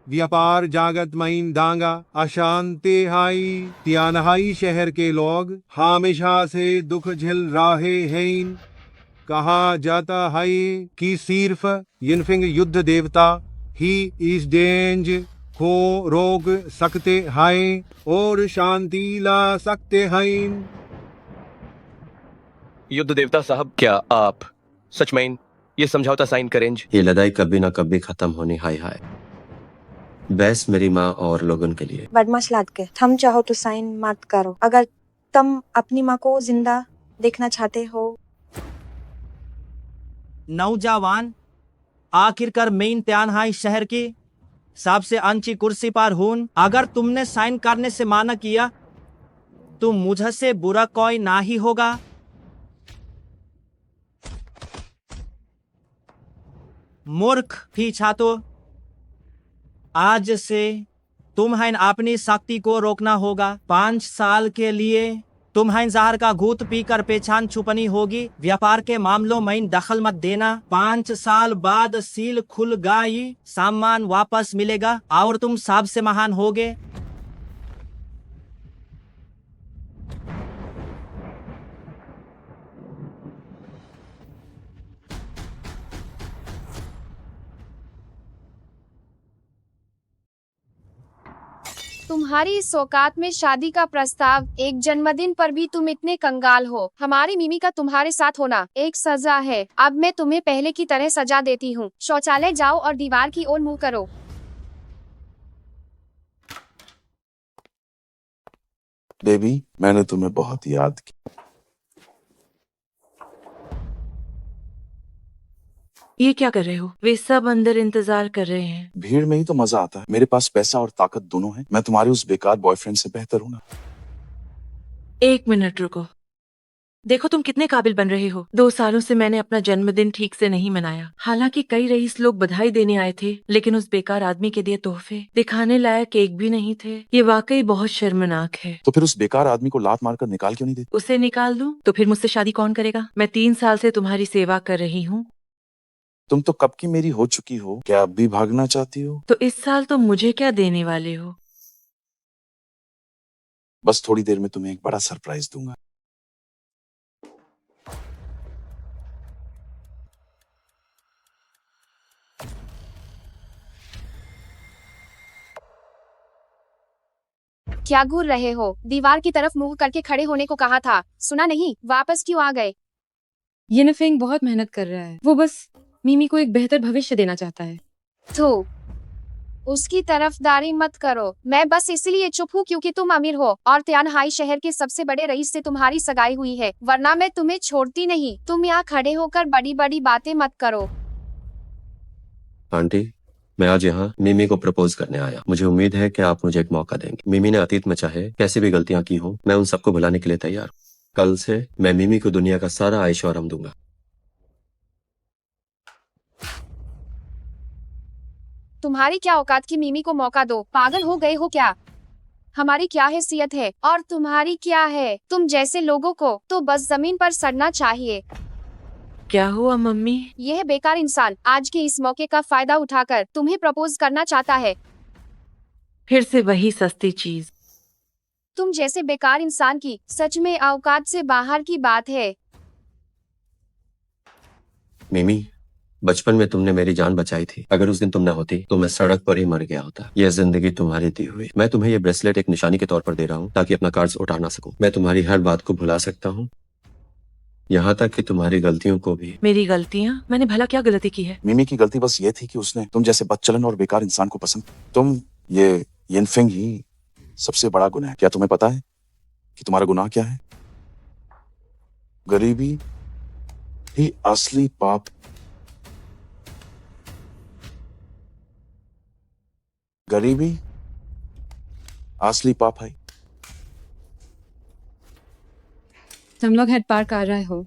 व्यापार जागत मईन दांगा अशांति हाई तियानहाई शहर के लोग हमेशा से दुख झेल रहे हैं। कहा जाता है कि सिर्फ यिनफिंग युद्ध देवता ही इस डेंज को रोक सकते हैं और शांति ला सकते हैं। युद्ध देवता साहब, क्या आप सच में ये समझौता साइन करेंगे? ये लड़ाई कभी ना कभी खत्म होनी हाय हाय, बस मेरी माँ और लोगन के लिए। बदमाश लाद के थम चाहो तो साइन मत करो। अगर तुम अपनी माँ को जिंदा देखना चाहते हो। नौजवान, आखिरकार मैं इम्तिहान हाई शहर की सबसे ऊंची कुर्सी पर हूँ। अगर तुमने साइन करने से माना किया तो मुझसे बुरा कोई ना ही होगा। मूर्ख पीछा तो आज से तुम्हें अपनी शक्ति को रोकना होगा। 5 साल के लिए तुम्हें जहर का घूंट पीकर पहचान छुपनी होगी। व्यापार के मामलों में दखल मत देना। 5 साल बाद सील खुल गई, सामान वापस मिलेगा और तुम सबसे महान होगे। तुम्हारी इस औकात में शादी का प्रस्ताव, एक जन्मदिन पर भी तुम इतने कंगाल हो। हमारी मिमी का तुम्हारे साथ होना एक सजा है। अब मैं तुम्हें पहले की तरह सजा देती हूँ। शौचालय जाओ और दीवार की ओर मुंह करो। बेबी, मैंने तुम्हें बहुत याद किया। ये क्या कर रहे हो? वे सब अंदर इंतजार कर रहे हैं। भीड़ में ही तो मजा आता है। मेरे पास पैसा और ताकत दोनों है। मैं तुम्हारे उस बेकार बॉयफ्रेंड से बेहतर हूँ ना। 1 मिनट रुको। देखो तुम कितने काबिल बन रहे हो। 2 सालों से मैंने अपना जन्मदिन ठीक से नहीं मनाया। हालांकि कई रईस लोग बधाई देने आए थे, लेकिन उस बेकार आदमी के दिए तोहफे दिखाने लायक केक भी नहीं थे। ये वाकई बहुत शर्मनाक है। तो फिर उस बेकार आदमी को लात मारकर निकाल क्यों नहीं देती? उसे निकाल दूं तो फिर मुझसे शादी कौन करेगा? मैं 3 साल से तुम्हारी सेवा कर रही हूँ। तुम तो कब की मेरी हो चुकी हो। क्या अब भी भागना चाहती हो? तो इस साल तुम मुझे क्या देने वाले हो? बस थोड़ी देर में तुम्हें एक बड़ा सरप्राइज दूंगा। क्या घूर रहे हो? दीवार की तरफ मुंह करके खड़े होने को कहा था, सुना नहीं? वापस क्यों आ गए? यिनफिंग बहुत मेहनत कर रहा है। वो बस मिमी को एक बेहतर भविष्य देना चाहता है। तो उसकी तरफदारी मत करो। मैं बस इसलिए चुप हूँ क्योंकि तुम अमीर हो और तियानहाई शहर के सबसे बड़े रईस से तुम्हारी सगाई हुई है, वरना मैं तुम्हें छोड़ती नहीं। तुम यहाँ खड़े होकर बड़ी बड़ी बातें मत करो। आंटी, मैं आज यहाँ मिमी को प्रपोज करने आया। मुझे उम्मीद है कि आप मुझे एक मौका देंगे। मिमी ने अतीत में चाहे कैसी भी गलतियां की हो, मैं उन सबको भुलाने के लिए तैयार हूँ। कल से मैं मिमी को दुनिया का सारा ऐश और आराम दूंगा। तुम्हारी क्या औकात की मिमी को मौका दो? पागल हो गए हो क्या? हमारी क्या हैसियत है और तुम्हारी क्या है? तुम जैसे लोगों को तो बस जमीन पर सड़ना चाहिए। क्या हुआ मम्मी? यह बेकार इंसान आज के इस मौके का फायदा उठाकर तुम्हें प्रपोज करना चाहता है। फिर से वही सस्ती चीज। तुम जैसे बेकार इंसान की सच में औकात से बाहर की बात है। मिमी, बचपन में तुमने मेरी जान बचाई थी। अगर उस दिन तुम न होती तो मैं सड़क पर ही मर गया होता। यह जिंदगी तुम्हारी दी हुई। मैं तुम्हें यह ब्रेसलेट एक निशानी के तौर पर दे रहा हूँ ताकि अपना कर्ज उठा ना सकूं। मैं तुम्हारी हर बात को भुला सकता हूँ, यहाँ तक कि तुम्हारी गलतियों को भी। मेरी गलतियाँ? मैंने भला क्या गलती की है? मिमी की गलती बस ये थी कि उसने तुम जैसे बदचलन और बेकार इंसान को पसंद। तुम ये यिनफिंग ही सबसे बड़ा गुनाह है। क्या तुम्हें पता है कि तुम्हारा गुनाह क्या है? गरीबी ही असली पाप। गरीबी असली पाप है। तुम लोग हेड पार कर रहे हो।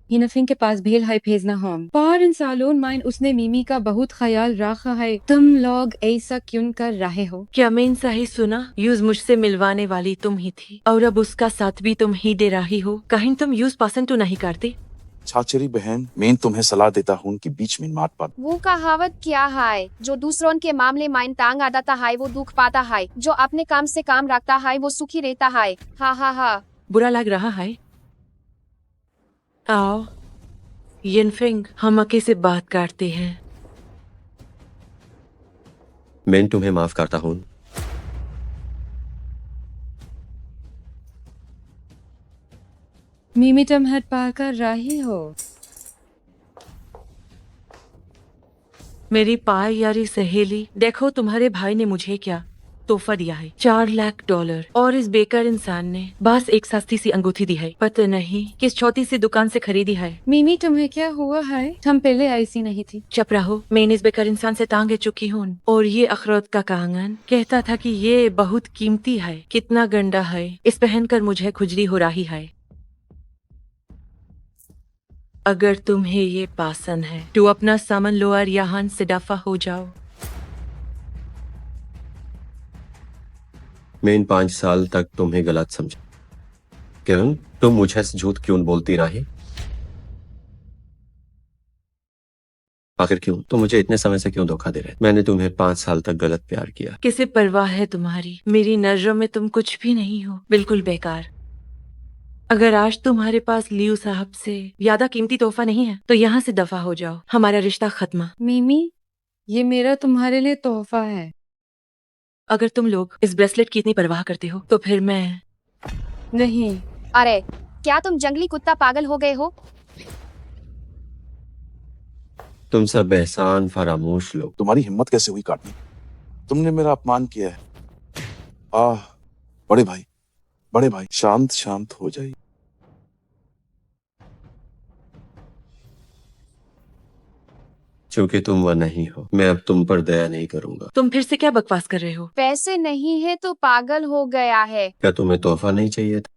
यिनफिंग के पास भेल है भेजना हम। पर इन सालों में उसने मिमी का बहुत ख्याल रखा है। तुम लोग ऐसा क्यों कर रहे हो? क्या मैं सही सुना? यूज मुझसे मिलवाने वाली तुम ही थी और अब उसका साथ भी तुम ही दे रही हो। कहीं तुम यूज पसंद तो नहीं करती? छाचेरी बहन, मैं तुम्हें सलाह देता हूँ कि बीच में मात पात। वो कहावत क्या है, जो दूसरों के मामले माइन तांग आदाता है वो दुख पाता है, जो अपने काम से काम रखता है वो सुखी रहता है। हा हा हा। बुरा लग रहा है? आओ यिनफिंग, हम अके से बात करते हैं। मैं तुम्हें माफ करता हूँ। मीमी तुम हट पार कर रही हो। मेरी पाई यारी सहेली, देखो तुम्हारे भाई ने मुझे क्या तोहफा दिया है, $4 लाख, और इस बेकार इंसान ने बस एक सस्ती सी अंगूठी दी है, पता नहीं किस छोटी सी दुकान से खरीदी है। मीमी तुम्हें क्या हुआ है? हम पहले ऐसी नहीं थी। चुप रहो, मैंने इस बेकार इंसान से तांग चुकी हूँ, और ये अखरोट का कंगन कहता था कि ये बहुत कीमती है। कितना गंदा है, इस पहनकर मुझे खुजली हो रही है। अगर तुम्हें ये पसंद है तो अपना सामान लो और यहाँ से दफा हो जाओ। मैं इन 5 साल तक तुम्हें गलत समझा। किरण, तुम मुझे झूठ क्यों बोलती रही? आखिर क्यों? तुम मुझे इतने समय से क्यों धोखा दे रहे? मैंने तुम्हें 5 साल तक गलत प्यार किया। किसे परवाह है तुम्हारी? मेरी नजरों में तुम कुछ भी नहीं हो, बिल्कुल बेकार। अगर आज तुम्हारे पास लियू साहब से ज्यादा कीमती तोहफा नहीं है तो यहाँ से दफा हो जाओ, हमारा रिश्ता खत्म। मीमी, ये मेरा तुम्हारे लिए तोहफा है। अगर तुम लोग इस ब्रेसलेट की इतनी परवाह करते हो तो फिर मैं नहीं। अरे क्या तुम जंगली कुत्ता पागल हो गए हो? तुम सब एहसान फरामोश लोग। तुम्हारी हिम्मत कैसे हुई काटने? तुमने मेरा अपमान किया है। आह, बड़े भाई, बड़े भाई, शांत शांत हो जाइए। क्योंकि तुम वह नहीं हो, मैं अब तुम पर दया नहीं करूंगा। तुम फिर से क्या बकवास कर रहे हो? पैसे नहीं है तो पागल हो गया है। क्या तुम्हें तोहफा नहीं चाहिए था?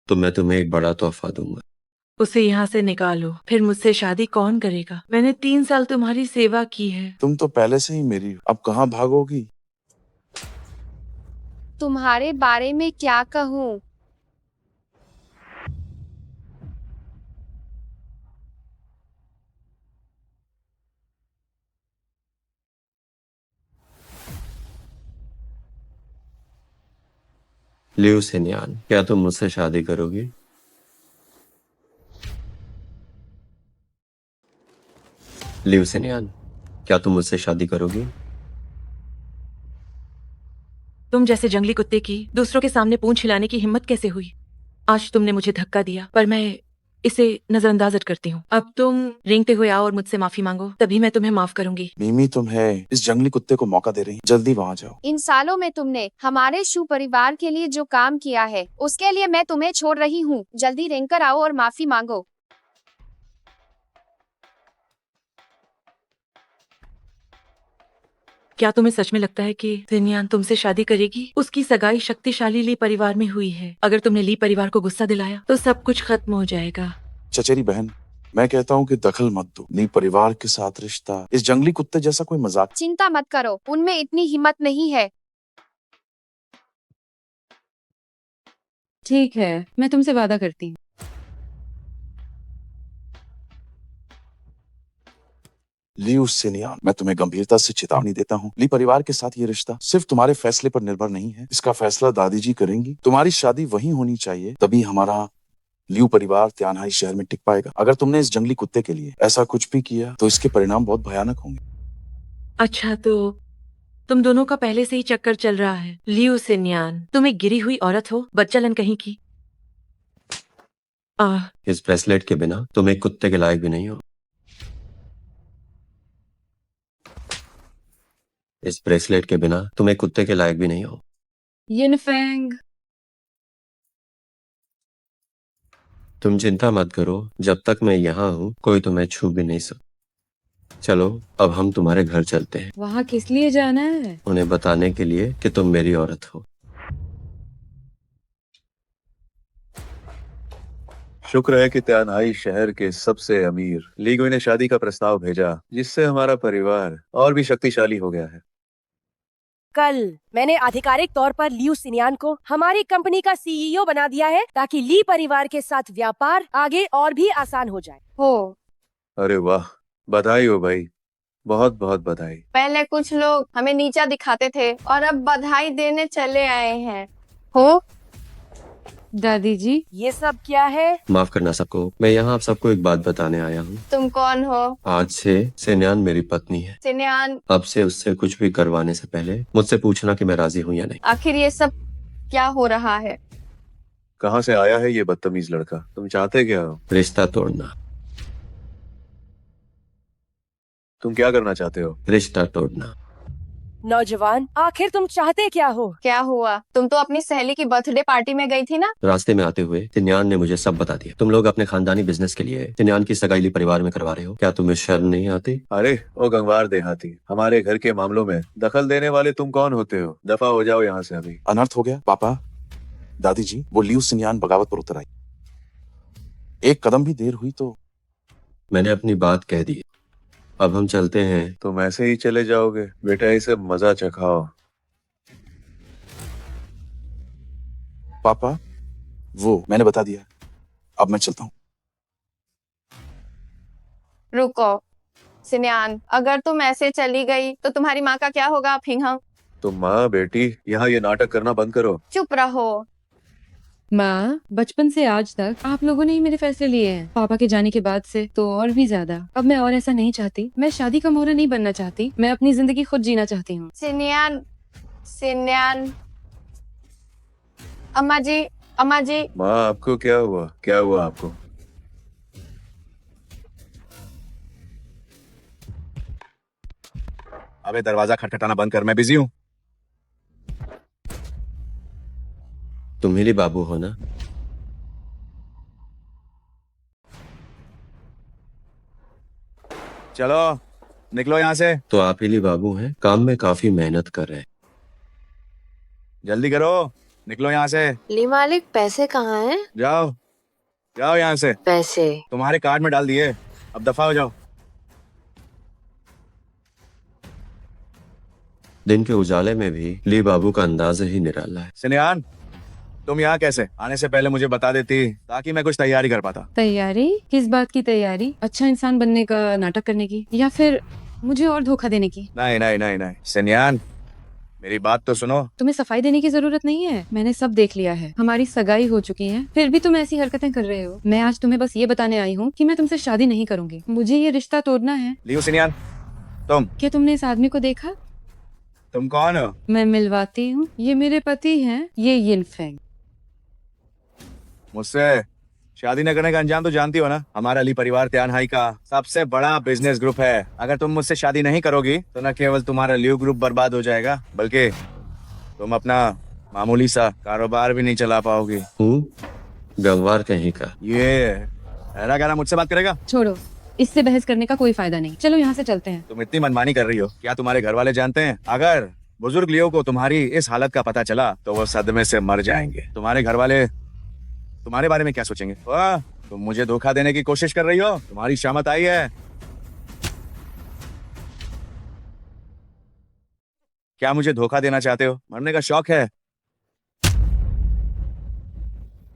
तो मैं तुम्हें एक बड़ा तोहफा दूंगा। उसे यहाँ से निकालो, फिर मुझसे शादी कौन करेगा? मैंने 3 साल तुम्हारी सेवा की है। तुम तो पहले से ही मेरी हो, अब कहाँ भागोगी? तुम्हारे बारे में क्या कहूँ? लियू सेन्यान, क्या तुम मुझसे शादी करोगी? लियू सेन्यान, क्या तुम मुझसे शादी करोगी? तुम जैसे जंगली कुत्ते की दूसरों के सामने पूंछ हिलाने की हिम्मत कैसे हुई? आज तुमने मुझे धक्का दिया, पर मैं इसे नजरअंदाज करती हूँ। अब तुम रेंगते हुए आओ और मुझसे माफी मांगो, तभी मैं तुम्हें माफ करूंगी। मिमी, तुम्हें इस जंगली कुत्ते को मौका दे रही है, जल्दी वहाँ जाओ। इन सालों में तुमने हमारे शू परिवार के लिए जो काम किया है उसके लिए मैं तुम्हें छोड़ रही हूँ। जल्दी रेंग कर आओ और माफी मांगो। क्या तुम्हें सच में लगता है कि सिन्यान तुमसे शादी करेगी? उसकी सगाई शक्तिशाली ली परिवार में हुई है। अगर तुमने ली परिवार को गुस्सा दिलाया तो सब कुछ खत्म हो जाएगा। चचेरी बहन, मैं कहता हूँ कि दखल मत दो। नी परिवार के साथ रिश्ता इस जंगली कुत्ते जैसा कोई मजाक। चिंता मत करो, उनमें इतनी हिम्मत नहीं है। ठीक है, मैं तुमसे वादा करती हूँ। लियू सेनियान, मैं तुम्हें गंभीरता से चेतावनी देता हूँ। ली परिवार के साथ ये रिश्ता सिर्फ तुम्हारे फैसले पर निर्भर नहीं है। इसका फैसला दादी जी करेंगी। तुम्हारी शादी वहीं होनी चाहिए, तभी हमारा लियू परिवार त्यानहाई शहर में टिक पाएगा। अगर तुमने इस जंगली कुत्ते के लिए ऐसा कुछ भी किया तो इसके परिणाम बहुत भयानक होंगे। अच्छा, तो तुम दोनों का पहले से ही चक्कर चल रहा है। लियू सिन्यान, तुम एक गिरी हुई औरत हो, बच्चालन कहीं की। इस ब्रेसलेट के बिना तुम एक कुत्ते के लायक भी नहीं हो। इस ब्रेसलेट के बिना तुम एक कुत्ते के लायक भी नहीं हो। यिनफेंग, तुम चिंता मत करो, जब तक मैं यहाँ हूँ कोई तुम्हें छू भी नहीं सकता। चलो अब हम तुम्हारे घर चलते हैं, वहाँ किस लिए जाना है? उन्हें बताने के लिए कि तुम मेरी औरत हो। शुक्र है कि त्यानहाई शहर के सबसे अमीर लीगुई ने शादी का प्रस्ताव भेजा, जिससे हमारा परिवार और भी शक्तिशाली हो गया है। कल मैंने आधिकारिक तौर पर लियू सिनियान को हमारी कंपनी का सीईओ बना दिया है ताकि ली परिवार के साथ व्यापार आगे और भी आसान हो जाए। हो अरे वाह, बधाई हो भाई, बहुत बहुत बधाई। पहले कुछ लोग हमें नीचा दिखाते थे और अब बधाई देने चले आए हैं। हो दादी जी, ये सब क्या है? माफ करना सबको, मैं यहाँ आप सबको एक बात बताने आया हूँ। तुम कौन हो? आज से सेन्यान मेरी पत्नी है। सिन्यान, अब से उससे कुछ भी करवाने से पहले मुझसे पूछना कि मैं राजी हूँ या नहीं। आखिर ये सब क्या हो रहा है? कहाँ से आया है ये बदतमीज लड़का? तुम चाहते क्या हो? रिश्ता तोड़ना। तुम क्या करना चाहते हो? रिश्ता तोड़ना। नौजवान, आखिर तुम चाहते क्या हो? क्या हुआ? तुम तो अपनी सहेली की बर्थडे पार्टी में गई थी ना? रास्ते में आते हुए सिन्यान ने मुझे सब बता दिया। तुम लोग अपने खानदानी बिजनेस के लिए सिन्यान की सगाई ली परिवार में करवा रहे हो। क्या तुम्हें शर्म नहीं आती? अरे ओ गंगवार देहाती, हमारे घर के मामलों में दखल देने वाले तुम कौन होते हो? दफा हो जाओ यहाँ से अभी। अनर्थ हो गया पापा। दादी जी, वो लियू सिनियान बगावत पर उतर आई। एक कदम भी देर हुई तो मैंने अपनी बात कह दी, अब हम चलते हैं। तुम ऐसे ही चले जाओगे? बेटा इसे मजा चखाओ। पापा, वो मैंने बता दिया, अब मैं चलता हूँ। रुको सिन्यान, अगर तुम ऐसे चली गई तो तुम्हारी माँ का क्या होगा? फिंगा, तुम माँ बेटी यहाँ ये नाटक करना बंद करो। चुप रहो। माँ, बचपन से आज तक आप लोगों ने ही मेरे फैसले लिए हैं। पापा के जाने के बाद से तो और भी ज्यादा। अब मैं और ऐसा नहीं चाहती। मैं शादी का मोहरा नहीं बनना चाहती। मैं अपनी जिंदगी खुद जीना चाहती हूँ। सिन्यान, सिन्यान, अम्मा जी, अम्मा जी। माँ आपको क्या हुआ? क्या हुआ आपको? अबे दरवाजा खटखटाना बंद कर, मैं बिजी हूँ। तुम ही बाबू हो ना? चलो निकलो यहाँ से, तो आप ही बाबू हैं। काम में काफी मेहनत कर रहे हैं। जल्दी करो, निकलो यहाँ से। ली मालिक, पैसे कहाँ हैं? जाओ जाओ यहाँ से। पैसे तुम्हारे कार्ड में डाल दिए, अब दफा हो जाओ। दिन के उजाले में भी ली बाबू का अंदाज ही निराला है। सिनियान, तुम यहाँ कैसे? आने से पहले मुझे बता देती ताकि मैं कुछ तैयारी कर पाता। तैयारी? किस बात की तैयारी? अच्छा इंसान बनने का, नाटक करने की, या फिर मुझे और धोखा देने की? नहीं नहीं नहीं नहीं सिनियान, मेरी बात तो सुनो। तुम्हें सफाई देने की जरूरत नहीं है। मैंने सब देख लिया है। हमारी सगाई हो चुकी है, फिर भी तुम ऐसी हरकतें कर रहे हो। मैं आज तुम्हें बस ये बताने आई हूँ कि मैं तुमसे शादी नहीं करूंगी। मुझे ये रिश्ता तोड़ना है। लियो सिनियान, तुम क्या तुमने इस आदमी को देखा? तुम कौन हो? मैं मिलवाती हूँ। ये मेरे पति हैं, ये यिनफेंग। मुझसे शादी न करने का अंजाम तो जानती हो ना। हमारा ली परिवार त्यानहाई का सबसे बड़ा बिजनेस ग्रुप है। अगर तुम मुझसे शादी नहीं करोगी तो न केवल तुम्हारा लियो ग्रुप बर्बाद हो जाएगा, बल्कि तुम अपना मामूली सा कारोबार भी नहीं चला पाओगी। गंवार कहीं का। ये ऐरा गहरा मुझसे बात करेगा? छोड़ो, इससे बहस करने का कोई फायदा नहीं। चलो यहाँ से चलते हैं। तुम इतनी मनमानी कर रही हो, क्या तुम्हारे घर वाले जानते हैं? अगर बुजुर्ग लियो को तुम्हारी इस हालत का पता चला तो वो सदमे से मर जाएंगे। तुम्हारे घर वाले तुम्हारे बारे में क्या सोचेंगे? वाह, तुम मुझे धोखा देने की कोशिश कर रही हो। तुम्हारी शामत आई है। क्या मुझे धोखा देना चाहते हो? मरने का शौक है?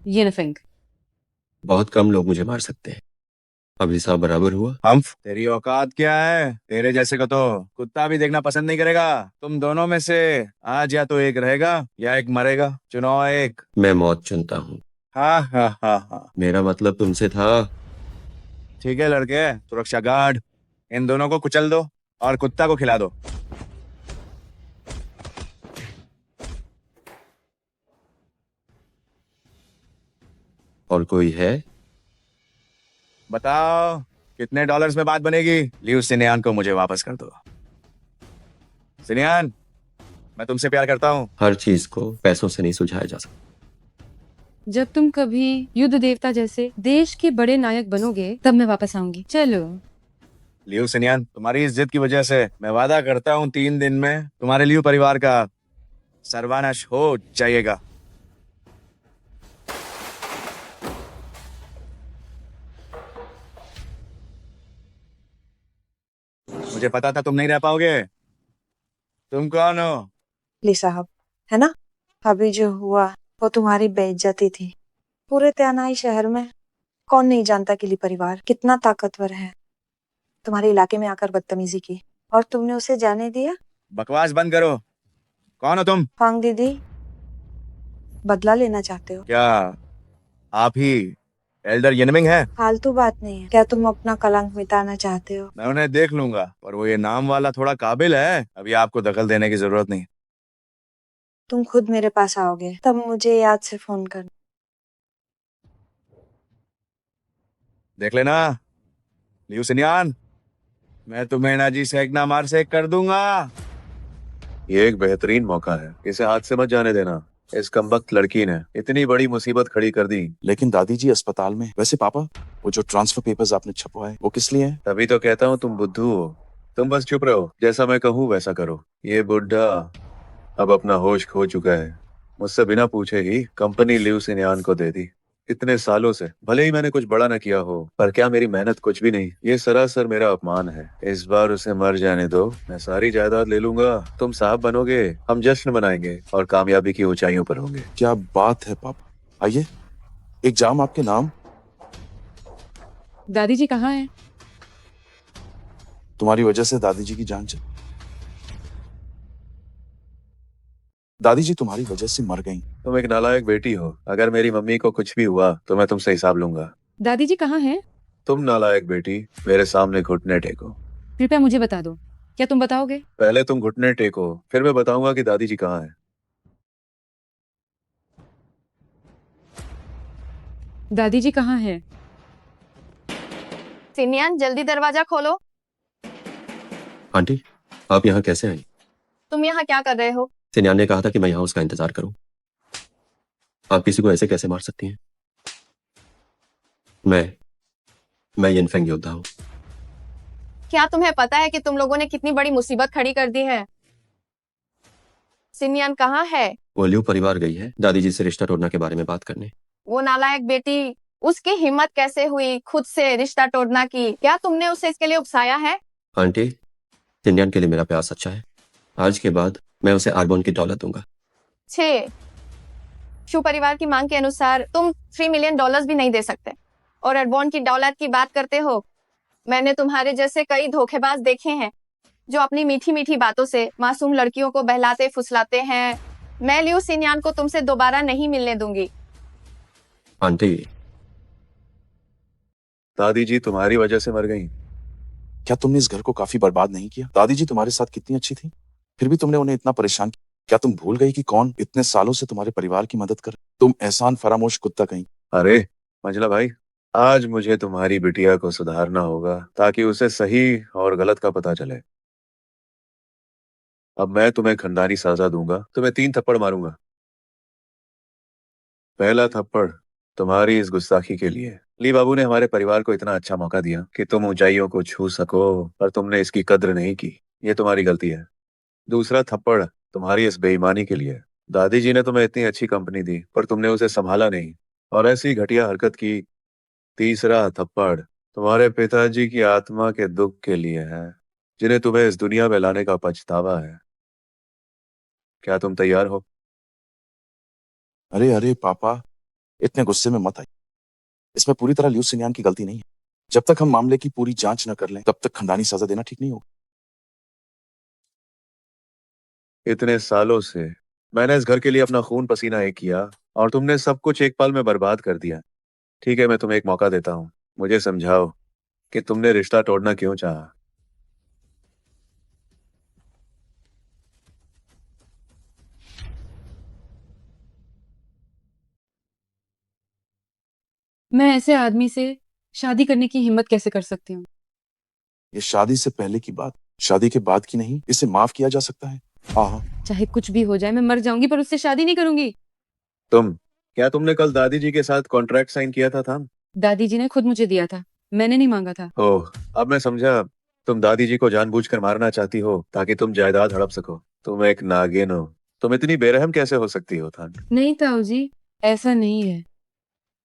यिनफेंग, बहुत कम लोग मुझे मार सकते हैं। अब हिसाब बराबर हुआ। हम तेरी औकात क्या है? तेरे जैसे को तो कुत्ता भी देखना पसंद नहीं करेगा। तुम दोनों में से आज या तो एक रहेगा या एक मरेगा। चुनाव एक। मैं मौत चुनता हूँ। हाँ हाँ हाँ हाँ, मेरा मतलब तुमसे था। ठीक है लड़के, सुरक्षा गार्ड, इन दोनों को कुचल दो और कुत्ता को खिला दो। और कोई है? बताओ कितने डॉलर्स में बात बनेगी? लियो सिनियान को मुझे वापस कर दो। सिनियान, मैं तुमसे प्यार करता हूँ। हर चीज को पैसों से नहीं सुलझाया जा सकता। जब तुम कभी युद्ध देवता जैसे देश के बड़े नायक बनोगे तब मैं वापस आऊंगी। चलो। लियो सिनियान, तुम्हारी इस जिद की वजह से मैं वादा करता हूँ 3 दिन में तुम्हारे लियो परिवार का सर्वनाश हो जाएगा। मुझे पता था तुम नहीं रह पाओगे। तुम कौन हो? ली साहब, है ना? अभी जो हुआ वो तुम्हारी बेइज्जती थी। पूरे त्यानाई शहर में कौन नहीं जानता कि ली परिवार कितना ताकतवर है। तुम्हारे इलाके में आकर बदतमीजी की और तुमने उसे जाने दिया। बकवास बंद करो। कौन हो तुम? फांग दीदी, बदला लेना चाहते हो? क्या आप ही एल्डर यनमिंग है? फालतू बात नहीं है। क्या तुम अपना कलंक मिटाना चाहते हो? मैं उन्हें देख लूंगा, पर वो ये नाम वाला थोड़ा काबिल है। अभी आपको दखल देने की जरूरत नहीं। तुम खुद मेरे पास आओगे तब मुझे याद से फोन करना। देख लेना लियू सिनियान, मैं तुम्हें ना जी सेक ना मार सेक कर दूंगा। ये एक बेहतरीन मौका है, इसे हाथ से मत जाने देना। इस कमबख्त लड़की ने इतनी बड़ी मुसीबत खड़ी कर दी। लेकिन दादी जी अस्पताल में। वैसे पापा, वो जो ट्रांसफर पेपर्स आपने छपवाए वो किस लिए हैं? तभी तो कहता हूँ तुम बुद्धू हो। तुम बस चुप रहो, जैसा मैं कहूँ वैसा करो। ये बुढ़ा अब अपना होश खो चुका है। मुझसे बिना पूछे ही कंपनी लियू सिनियान को दे दी। इतने सालों से भले ही मैंने कुछ बड़ा न किया हो, पर क्या मेरी मेहनत कुछ भी नहीं? ये सरासर मेरा अपमान है। इस बार उसे मर जाने दो, मैं सारी जायदाद ले लूंगा। तुम साहब बनोगे, हम जश्न मनाएंगे और कामयाबी की ऊंचाइयों पर होंगे। क्या बात है पापा। आइए, एक जाम आपके नाम। दादी जी कहाँ हैं? तुम्हारी वजह से दादी जी की जान चली। दादी जी तुम्हारी वजह से मर गई। तुम एक नालायक बेटी हो। अगर मेरी मम्मी को कुछ भी हुआ तो मैं तुमसे हिसाब लूंगा। दादी जी कहाँ हैं? तुम नालायक बेटी, मेरे सामने घुटने टेको। कृपया मुझे बता दो। क्या तुम बताओगे? पहले तुम घुटने टेको, फिर मैं बताऊंगा कि दादी जी कहाँ है। दादी जी कहाँ हैं? सिनियान जल्दी दरवाजा खोलो। आंटी, आप यहाँ कैसे आई? तुम यहाँ क्या कर रहे हो? सिन्यान ने कहा था कि मैं यहाँ उसका इंतजार करूं। आप किसी को ऐसे कैसे मार सकती हैं? मैं यिनफेंग योद्धा हूँ। क्या तुम्हें पता है कि तुम लोगों ने कितनी बड़ी मुसीबत खड़ी कर दी है? सिनियान कहाँ है? वो लियू परिवार गई है दादी जी से रिश्ता तोड़ने के बारे में बात करने। वो नालायक बेटी, उसकी हिम्मत कैसे हुई खुद से रिश्ता तोड़ना की? क्या तुमने उसे इसके लिए उकसाया है? आंटी, सिन्यान के लिए मेरा प्यार सच्चा है। आज के बाद मैं उसे आर्बोन की दौलत दूंगा। 6 शू परिवार की मांग के अनुसार तुम $3 मिलियन भी नहीं दे सकते और एडबॉन की दौलत की बात करते हो। मैंने तुम्हारे जैसे कई धोखेबाज देखे हैं जो अपनी मीठी मीठी बातों से मासूम लड़कियों को बहलाते फुसलाते हैं। मैं लियू सिन्यान को तुमसे दोबारा नहीं मिलने दूंगी। आंटी, दादी जी तुम्हारी वजह से मर गई। क्या तुमने इस घर को काफी बर्बाद नहीं किया? दादी जी तुम्हारे साथ कितनी अच्छी थी, फिर भी तुमने उन्हें इतना परेशान किया। क्या तुम भूल गई कि कौन इतने सालों से तुम्हारे परिवार की मदद कर? तुम एहसान फरामोश कुत्ता कहीं। अरे मंजला भाई, आज मुझे तुम्हारी बिटिया को सुधारना होगा ताकि उसे सही और गलत का पता चले। अब मैं तुम्हें खानदानी सजा दूंगा। तुम्हें 3 थप्पड़ मारूंगा। पहला थप्पड़ तुम्हारी इस गुस्ताखी के लिए। ली बाबू ने हमारे परिवार को इतना अच्छा मौका दिया कि तुम ऊंचाइयों को छू सको, पर तुमने इसकी कद्र नहीं की। ये तुम्हारी गलती है। दूसरा थप्पड़ तुम्हारी इस बेईमानी के लिए। दादी जी ने तुम्हें इतनी अच्छी कंपनी दी पर तुमने उसे संभाला नहीं और ऐसी घटिया हरकत की। तीसरा थप्पड़ तुम्हारे पिताजी की आत्मा के दुख के लिए है, जिन्हें तुम्हें इस दुनिया में लाने का पछतावा है। क्या तुम तैयार हो? अरे अरे पापा, इतने गुस्से में मत आई। इसमें पूरी तरह लियू सिन्यान की गलती नहीं है। जब तक हम मामले की पूरी जांच न कर लें तब तक खानदानी सजा देना ठीक नहीं होगा। इतने सालों से मैंने इस घर के लिए अपना खून पसीना एक किया और तुमने सब कुछ एक पल में बर्बाद कर दिया। ठीक है, मैं तुम्हें एक मौका देता हूँ। मुझे समझाओ कि तुमने रिश्ता तोड़ना क्यों चाहा। मैं ऐसे आदमी से शादी करने की हिम्मत कैसे कर सकती हूँ? ये शादी से पहले की बात, शादी के बाद की नहीं। इसे माफ किया जा सकता है। हाँ, चाहे कुछ भी हो जाए, मैं मर जाऊंगी पर उससे शादी नहीं करूंगी। क्या तुमने कल दादी जी के साथ कॉन्ट्रैक्ट साइन किया था? दादी जी ने खुद मुझे दिया था, मैंने नहीं मांगा था। ओह, अब मैं समझा। तुम दादी जी को जानबूझकर मारना चाहती हो ताकि तुम जायदाद हड़प सको। तुम एक नागिन हो। तुम इतनी बेरहम कैसे हो सकती हो थान? नहीं ताऊ जी, ऐसा नहीं है।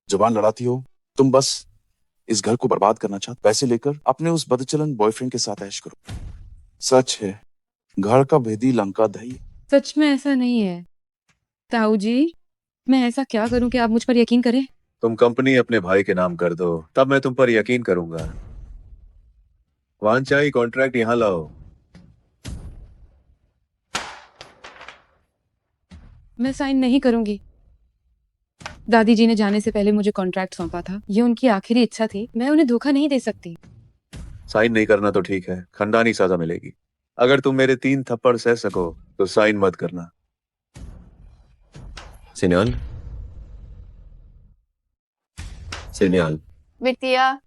जुबान लड़ाती हो। तुम बस इस घर को बर्बाद करना चाहते। पैसे लेकर अपने उस बदचलन बॉयफ्रेंड के साथ ऐश करो। सच है, घर का भेदी लंका दही। सच में ऐसा नहीं है ताऊ जी। मैं ऐसा क्या करूं कि आप मुझ पर यकीन करें? तुम कंपनी अपने भाई के नाम कर दो, तब मैं तुम पर यकीन करूंगा। वांचाई कॉन्ट्रैक्ट यहाँ लाओ। मैं साइन नहीं करूंगी। दादी जी ने जाने से पहले मुझे कॉन्ट्रैक्ट सौंपा था। ये उनकी आखिरी इच्छा थी। मैं उन्हें धोखा नहीं दे सकती। साइन नहीं करना तो ठीक है, खंडानी सजा मिलेगी। अगर तुम मेरे 3 थप्पड़ सह सको तो साइन मत करना। सिन्यान, सिन्यान, बिटिया,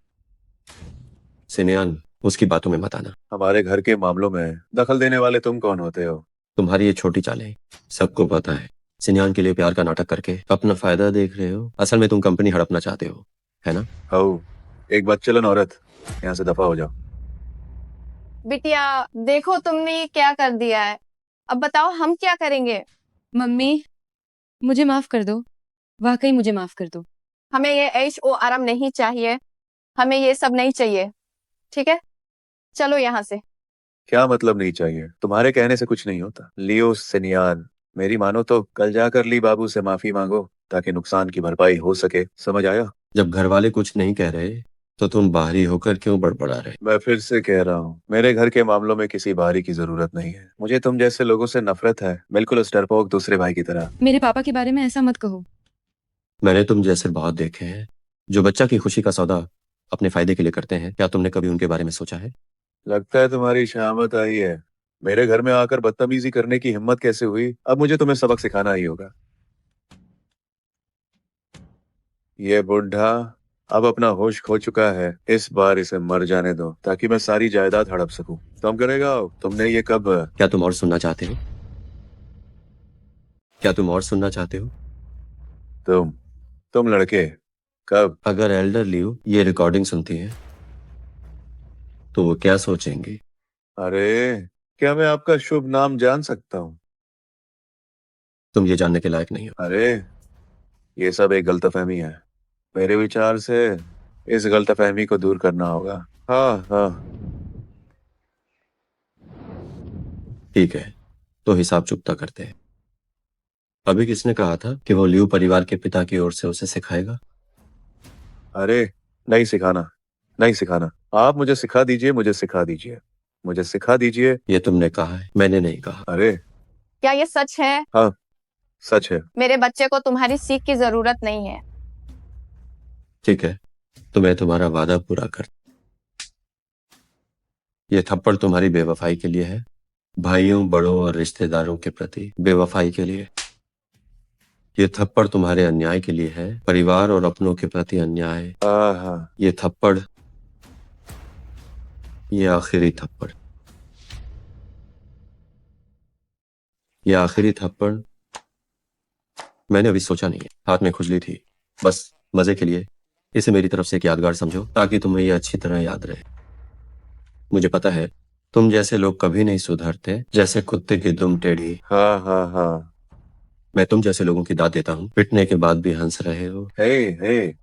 सिन्यान, उसकी बातों में मत आना। हमारे घर के मामलों में दखल देने वाले तुम कौन होते हो? तुम्हारी ये छोटी चालें सबको पता है। सिन्यान के लिए प्यार का नाटक करके अपना फायदा देख रहे हो। असल में तुम कंपनी हड़पना चाहते हो, है ना? हो, एक बच्चलन औरत, यहाँ से दफा हो जाओ। बिटिया, देखो तुमने ये क्या कर दिया है। अब बताओ हम क्या करेंगे। मम्मी, मुझे माफ कर दो। वाकई मुझे माफ कर दो। हमें ये ऐश ओ आराम नहीं चाहिए। हमें ये सब नहीं चाहिए। ठीक है, चलो यहाँ से। क्या मतलब नहीं चाहिए? तुम्हारे कहने से कुछ नहीं होता। लियो सिनियान, मेरी मानो तो कल जाकर ली बाबू से माफी मांगो ताकि नुकसान की भरपाई हो सके। समझ आया? जब घर वाले कुछ नहीं कह रहे तो तुम बाहरी होकर क्यों बड़बड़ा रहे? मैं फिर से कह रहा हूँ, मेरे घर के मामलों में किसी बाहरी की जरूरत नहीं है। मुझे तुम जैसे लोगों से नफरत है, बिल्कुल उस डरपोक दूसरे भाई की तरह। मेरे पापा के बारे में ऐसा मत कहो। मैंने तुम जैसे बहुत देखे हैं जो बच्चा की खुशी का सौदा अपने फायदे के लिए करते हैं। क्या तुमने कभी उनके बारे में सोचा है? लगता है तुम्हारी शामत आई है। मेरे घर में आकर बदतमीजी करने की हिम्मत कैसे हुई? अब मुझे तुम्हें सबक सिखाना ही होगा। ये बुढ़ा अब अपना होश खो चुका है। इस बार इसे मर जाने दो ताकि मैं सारी जायदाद हड़प सकूं। तुम करेगा? तुमने ये कब? क्या तुम और सुनना चाहते हो? क्या तुम और सुनना चाहते हो? तुम लड़के कब? अगर एल्डर लियो ये रिकॉर्डिंग सुनती है तो वो क्या सोचेंगी? अरे, क्या मैं आपका शुभ नाम जान सकता हूँ? तुम ये जानने के लायक नहीं हो। अरे, ये सब एक गलतफहमी है। मेरे विचार से इस गलतफहमी को दूर करना होगा। हाँ हाँ। ठीक है, तो हिसाब चुकता करते हैं। अभी किसने कहा था कि वो लियो परिवार के पिता की ओर से उसे सिखाएगा? अरे, नहीं सिखाना, नहीं सिखाना। आप मुझे सिखा दीजिए, मुझे सिखा दीजिए, मुझे सिखा दीजिए। ये तुमने कहा है, मैंने नहीं कहा। अरे, क्या ये सच है? हाँ, सच है। मेरे बच्चे को तुम्हारी सीख की जरूरत नहीं है। ठीक है, तो मैं तुम्हारा वादा पूरा कर। ये थप्पड़ तुम्हारी बेवफाई के लिए है, भाइयों, बड़ों और रिश्तेदारों के प्रति बेवफाई के लिए। ये थप्पड़ तुम्हारे अन्याय के लिए है, परिवार और अपनों के प्रति अन्याय। हाँ, ये थप्पड़, ये आखिरी थप्पड़, ये आखिरी थप्पड़। मैंने अभी सोचा नहीं है, हाथ में खुजली थी, बस मजे के लिए इसे मेरी तरफ से एक यादगार समझो ताकि तुम्हें ये अच्छी तरह याद रहे। मुझे पता है तुम जैसे लोग कभी नहीं सुधरते, जैसे कुत्ते की दुम टेढ़ी। हाँ हाँ हाँ। मैं तुम जैसे लोगों की दाद देता हूँ, पिटने के बाद भी हंस रहे हो। हे,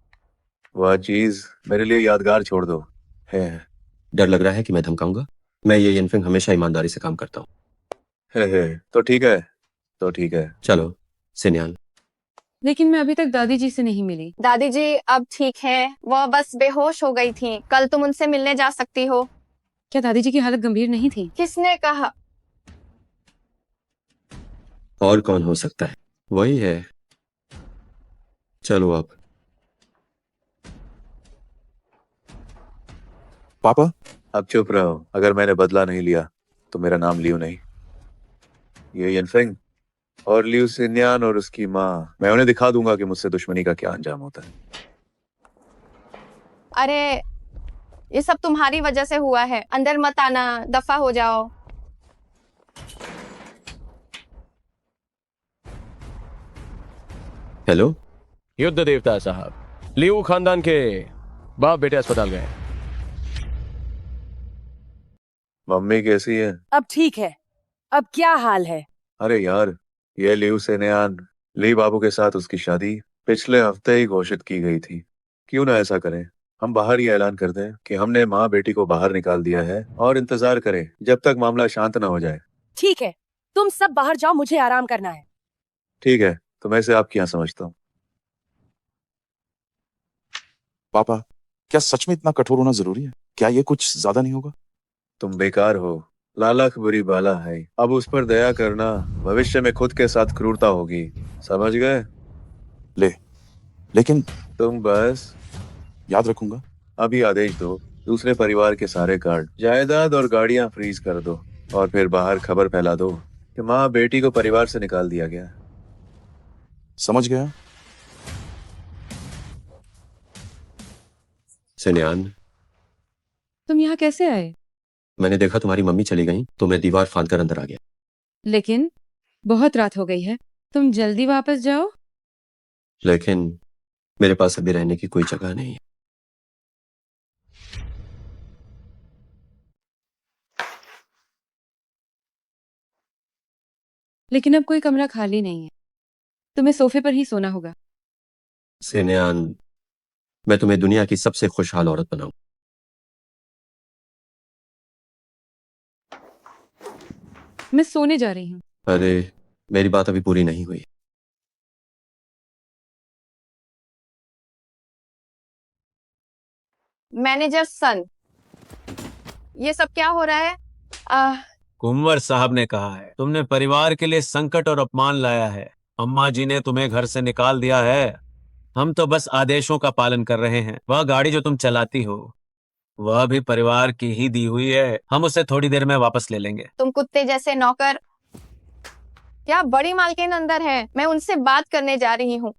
वह चीज मेरे लिए यादगार छोड़ दो। है, डर लग रहा है कि मैं धमकाऊंगा? मैं ये इनफिंग हमेशा ईमानदारी से काम करता हूँ। तो ठीक है, तो ठीक है। चलो सिन्यान। लेकिन मैं अभी तक दादी जी से नहीं मिली। दादी जी अब ठीक है, वह बस बेहोश हो गई थी। कल तुम उनसे मिलने जा सकती हो। क्या दादी जी की हालत गंभीर नहीं थी? किसने कहा? और कौन हो सकता है? वही है। चलो अब। पापा, अब चुप रहो। अगर मैंने बदला नहीं लिया तो मेरा नाम लियो नहीं। ये यनफेंग और लियो सिन्यान और उसकी माँ, मैं उन्हें दिखा दूंगा कि मुझसे दुश्मनी का क्या अंजाम होता है। अरे, ये सब तुम्हारी वजह से हुआ है। अंदर मत आना, दफा हो जाओ। हेलो, युद्ध देवता साहब, लियू खानदान के बाप बेटे अस्पताल गए। मम्मी कैसी है? अब ठीक है। अब क्या हाल है? अरे यार, ये लियो सिन्यान, ली बाबू के साथ उसकी शादी पिछले हफ्ते ही घोषित की गई थी। क्यों ना ऐसा करें, हम बाहर ही ऐलान कर दें कि हमने माँ बेटी को बाहर निकाल दिया है और इंतजार करें जब तक मामला शांत ना हो जाए। ठीक है, तुम सब बाहर जाओ, मुझे आराम करना है। ठीक है, तो मैं इसे आपके यहाँ समझता हूँ। पापा, क्या सच में इतना कठोर होना जरूरी है? क्या ये कुछ ज्यादा नहीं होगा? तुम बेकार हो। लालच बुरी बाला है। अब उस पर दया करना भविष्य में खुद के साथ क्रूरता होगी। समझ गए? लेकिन तुम बस याद रखूंगा। अभी आदेश दो, दूसरे परिवार के सारे कार्ड, जायदाद और गाड़ियां फ्रीज कर दो, और फिर बाहर खबर फैला दो कि माँ बेटी को परिवार से निकाल दिया गया। समझ गया। सिनयान, तुम यहाँ कैसे आए? मैंने देखा तुम्हारी मम्मी चली गई तो मैं दीवार फांद कर अंदर आ गया। लेकिन बहुत रात हो गई है, तुम जल्दी वापस जाओ। लेकिन मेरे पास अभी रहने की कोई जगह नहीं है। लेकिन अब कोई कमरा खाली नहीं है, तुम्हें सोफे पर ही सोना होगा। सिनयान, मैं तुम्हें दुनिया की सबसे खुशहाल औरत बनाऊं। मैं सोने जा रही हूँ। अरे, मेरी बात अभी पूरी नहीं हुई। मैनेजर सन, ये सब क्या हो रहा है? कुंवर साहब ने कहा है तुमने परिवार के लिए संकट और अपमान लाया है। अम्मा जी ने तुम्हें घर से निकाल दिया है। हम तो बस आदेशों का पालन कर रहे हैं। वह गाड़ी जो तुम चलाती हो वह भी परिवार की ही दी हुई है। हम उसे थोड़ी देर में वापस ले लेंगे। तुम कुत्ते जैसे नौकर, क्या बड़ी मालकिन अंदर है, मैं उनसे बात करने जा रही हूँ।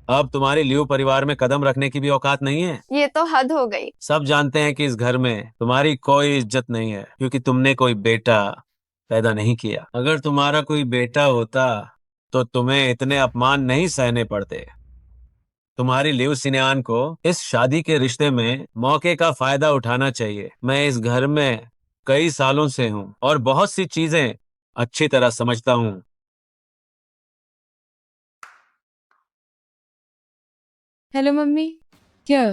अब तुम्हारी लियो परिवार में कदम रखने की भी औकात नहीं है। ये तो हद हो गई। सब जानते हैं कि इस घर में तुम्हारी कोई इज्जत नहीं है, क्योंकि तुमने कोई बेटा पैदा नहीं किया। अगर तुम्हारा कोई बेटा होता तो तुम्हें इतने अपमान नहीं सहने पड़ते। तुम्हारी लिव सिन्यान को इस शादी के रिश्ते में मौके का फायदा उठाना चाहिए। मैं इस घर में कई सालों से हूँ और बहुत सी चीजें अच्छी तरह समझता हूँ। Hello mummy. क्या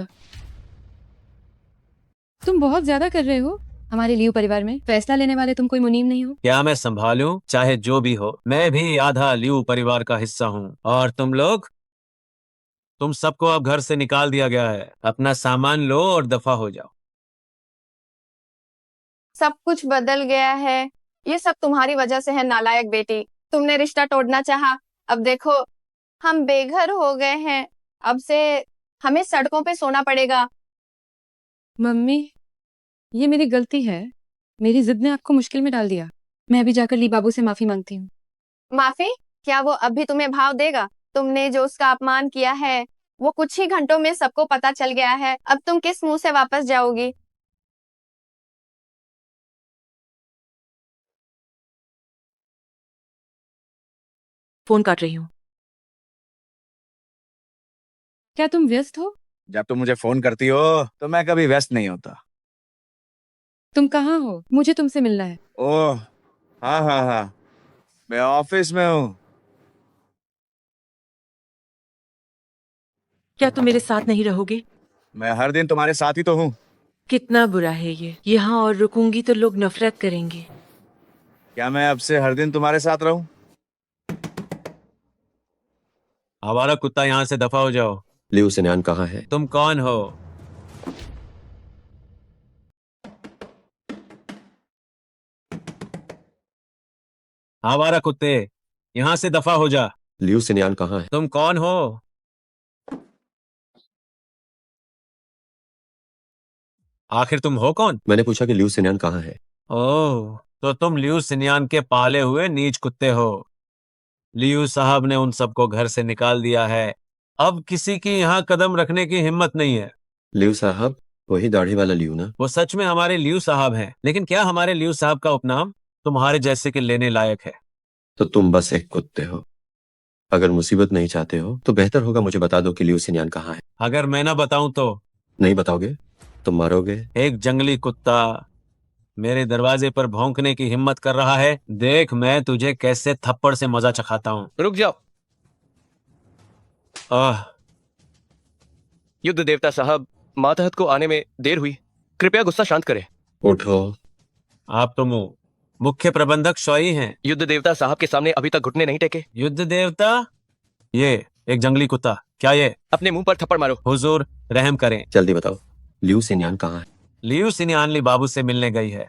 तुम बहुत ज्यादा कर रहे हो? हमारे लियो परिवार में फैसला लेने वाले तुम कोई मुनीम नहीं हो। क्या मैं संभालूं? चाहे जो भी हो, मैं भी आधा लियो परिवार का हिस्सा हूँ। और तुम लोग, तुम सबको अब घर से निकाल दिया गया है। अपना सामान लो और दफा हो जाओ। सब कुछ बदल गया है, ये सब तुम्हारी वजह से है नालायक बेटी। तुमने रिश्ता तोड़ना चाहा, अब देखो हम बेघर हो गए हैं। अब से हमें सड़कों पे सोना पड़ेगा। मम्मी, ये मेरी गलती है। मेरी जिद ने आपको मुश्किल में डाल दिया। मैं अभी जाकर ली बाबू से माफी मांगती हूँ। माफी? क्या वो अब भी तुम्हें भाव देगा? तुमने जो उसका अपमान किया है वो कुछ ही घंटों में सबको पता चल गया है। अब तुम किस मुंह से वापस जाओगी? फोन काट रही हूँ। क्या तुम व्यस्त हो? जब तुम मुझे फोन करती हो तो मैं कभी व्यस्त नहीं होता। तुम कहाँ हो? मुझे तुमसे मिलना है। ओह, हाँ हाँ हाँ, मैं ऑफिस में हूँ। क्या तुम मेरे साथ नहीं रहोगे? मैं हर दिन तुम्हारे साथ ही तो हूँ। कितना बुरा है ये। यहाँ और रुकूंगी तो लोग नफरत करेंगे। क्या मैं अब से हर दिन तुम्हारे साथ रहूं? आवारा कुत्ता, यहाँ से दफा हो जाओ। लियो सिन्यान कहाँ है? तुम कौन हो? आवारा कुत्ते, यहाँ से दफा हो जा। लियो सिन्यान कहाँ है? तुम कौन हो? आखिर तुम हो कौन? मैंने पूछा कि लियो सिन्यान कहाँ है। ओह, तो तुम लियू सिन्यान के पाले हुए नीच कुत्ते हो। लियू साहब ने उन सबको घर से निकाल दिया है। अब किसी की यहाँ कदम रखने की हिम्मत नहीं है। लियो साहब, वही दाढ़ी वाला लियो ना? वो सच में हमारे लियू साहब हैं, लेकिन क्या हमारे लियू साहब का उपनाम तुम्हारे जैसे के लेने लायक है? तो तुम बस एक कुत्ते हो। अगर मुसीबत नहीं चाहते हो तो बेहतर होगा मुझे बता दो कि लियो सिन्यान कहाँ है। अगर मैं ना बताऊं तो? नहीं बताओगे तो मारोगे। एक जंगली कुत्ता मेरे दरवाजे पर भौंकने की हिम्मत कर रहा है। देख मैं तुझे कैसे थप्पड़ से मजा चखाता हूँ। रुक जाओ। युद्ध देवता साहब, मातहत को आने में देर हुई, कृपया गुस्सा शांत करें। उठो। आप तुम हो, मुख्य प्रबंधक शॉई हैं। युद्ध देवता साहब के सामने अभी तक घुटने नहीं टेके। युद्ध देवता? ये एक जंगली कुत्ता। क्या ये? अपने मुंह पर थप्पड़ मारो। हुजूर रहम करें। जल्दी बताओ, लियू सिन्यान कहाँ है? लियू सिन्यान ली बाबू से मिलने गई है।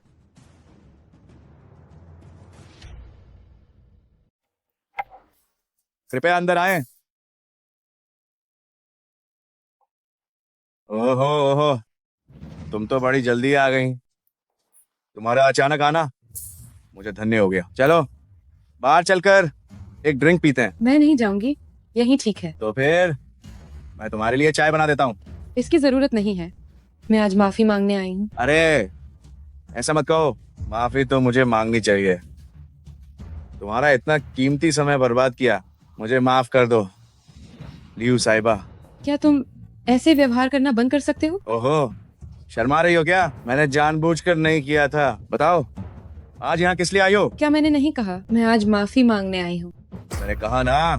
कृपया अंदर आए। ओहो ओहो, तुम तो बड़ी जल्दी आ गई। तुम्हारा अचानक आना मुझे धन्य हो गया। चलो बाहर चलकर एक ड्रिंक पीते हैं। मैं नहीं जाऊंगी, यही ठीक है। तो फिर मैं तुम्हारे लिए चाय बना देता हूँ। इसकी जरूरत नहीं है, मैं आज माफी मांगने आई हूँ। अरे ऐसा मत कहो, माफी तो मुझे मांगनी चाहिए। तुम्हारा इतना कीमती समय बर्बाद किया, मुझे माफ कर दो लियू साहिबा। क्या तुम ऐसे व्यवहार करना बंद कर सकते हो? ओहो, शर्मा रही हो क्या? मैंने जानबूझकर नहीं किया था। बताओ आज यहाँ किस लिए आई हो? क्या मैंने नहीं कहा? मैं आज माफी मांगने आई हूँ। मैंने कहा ना,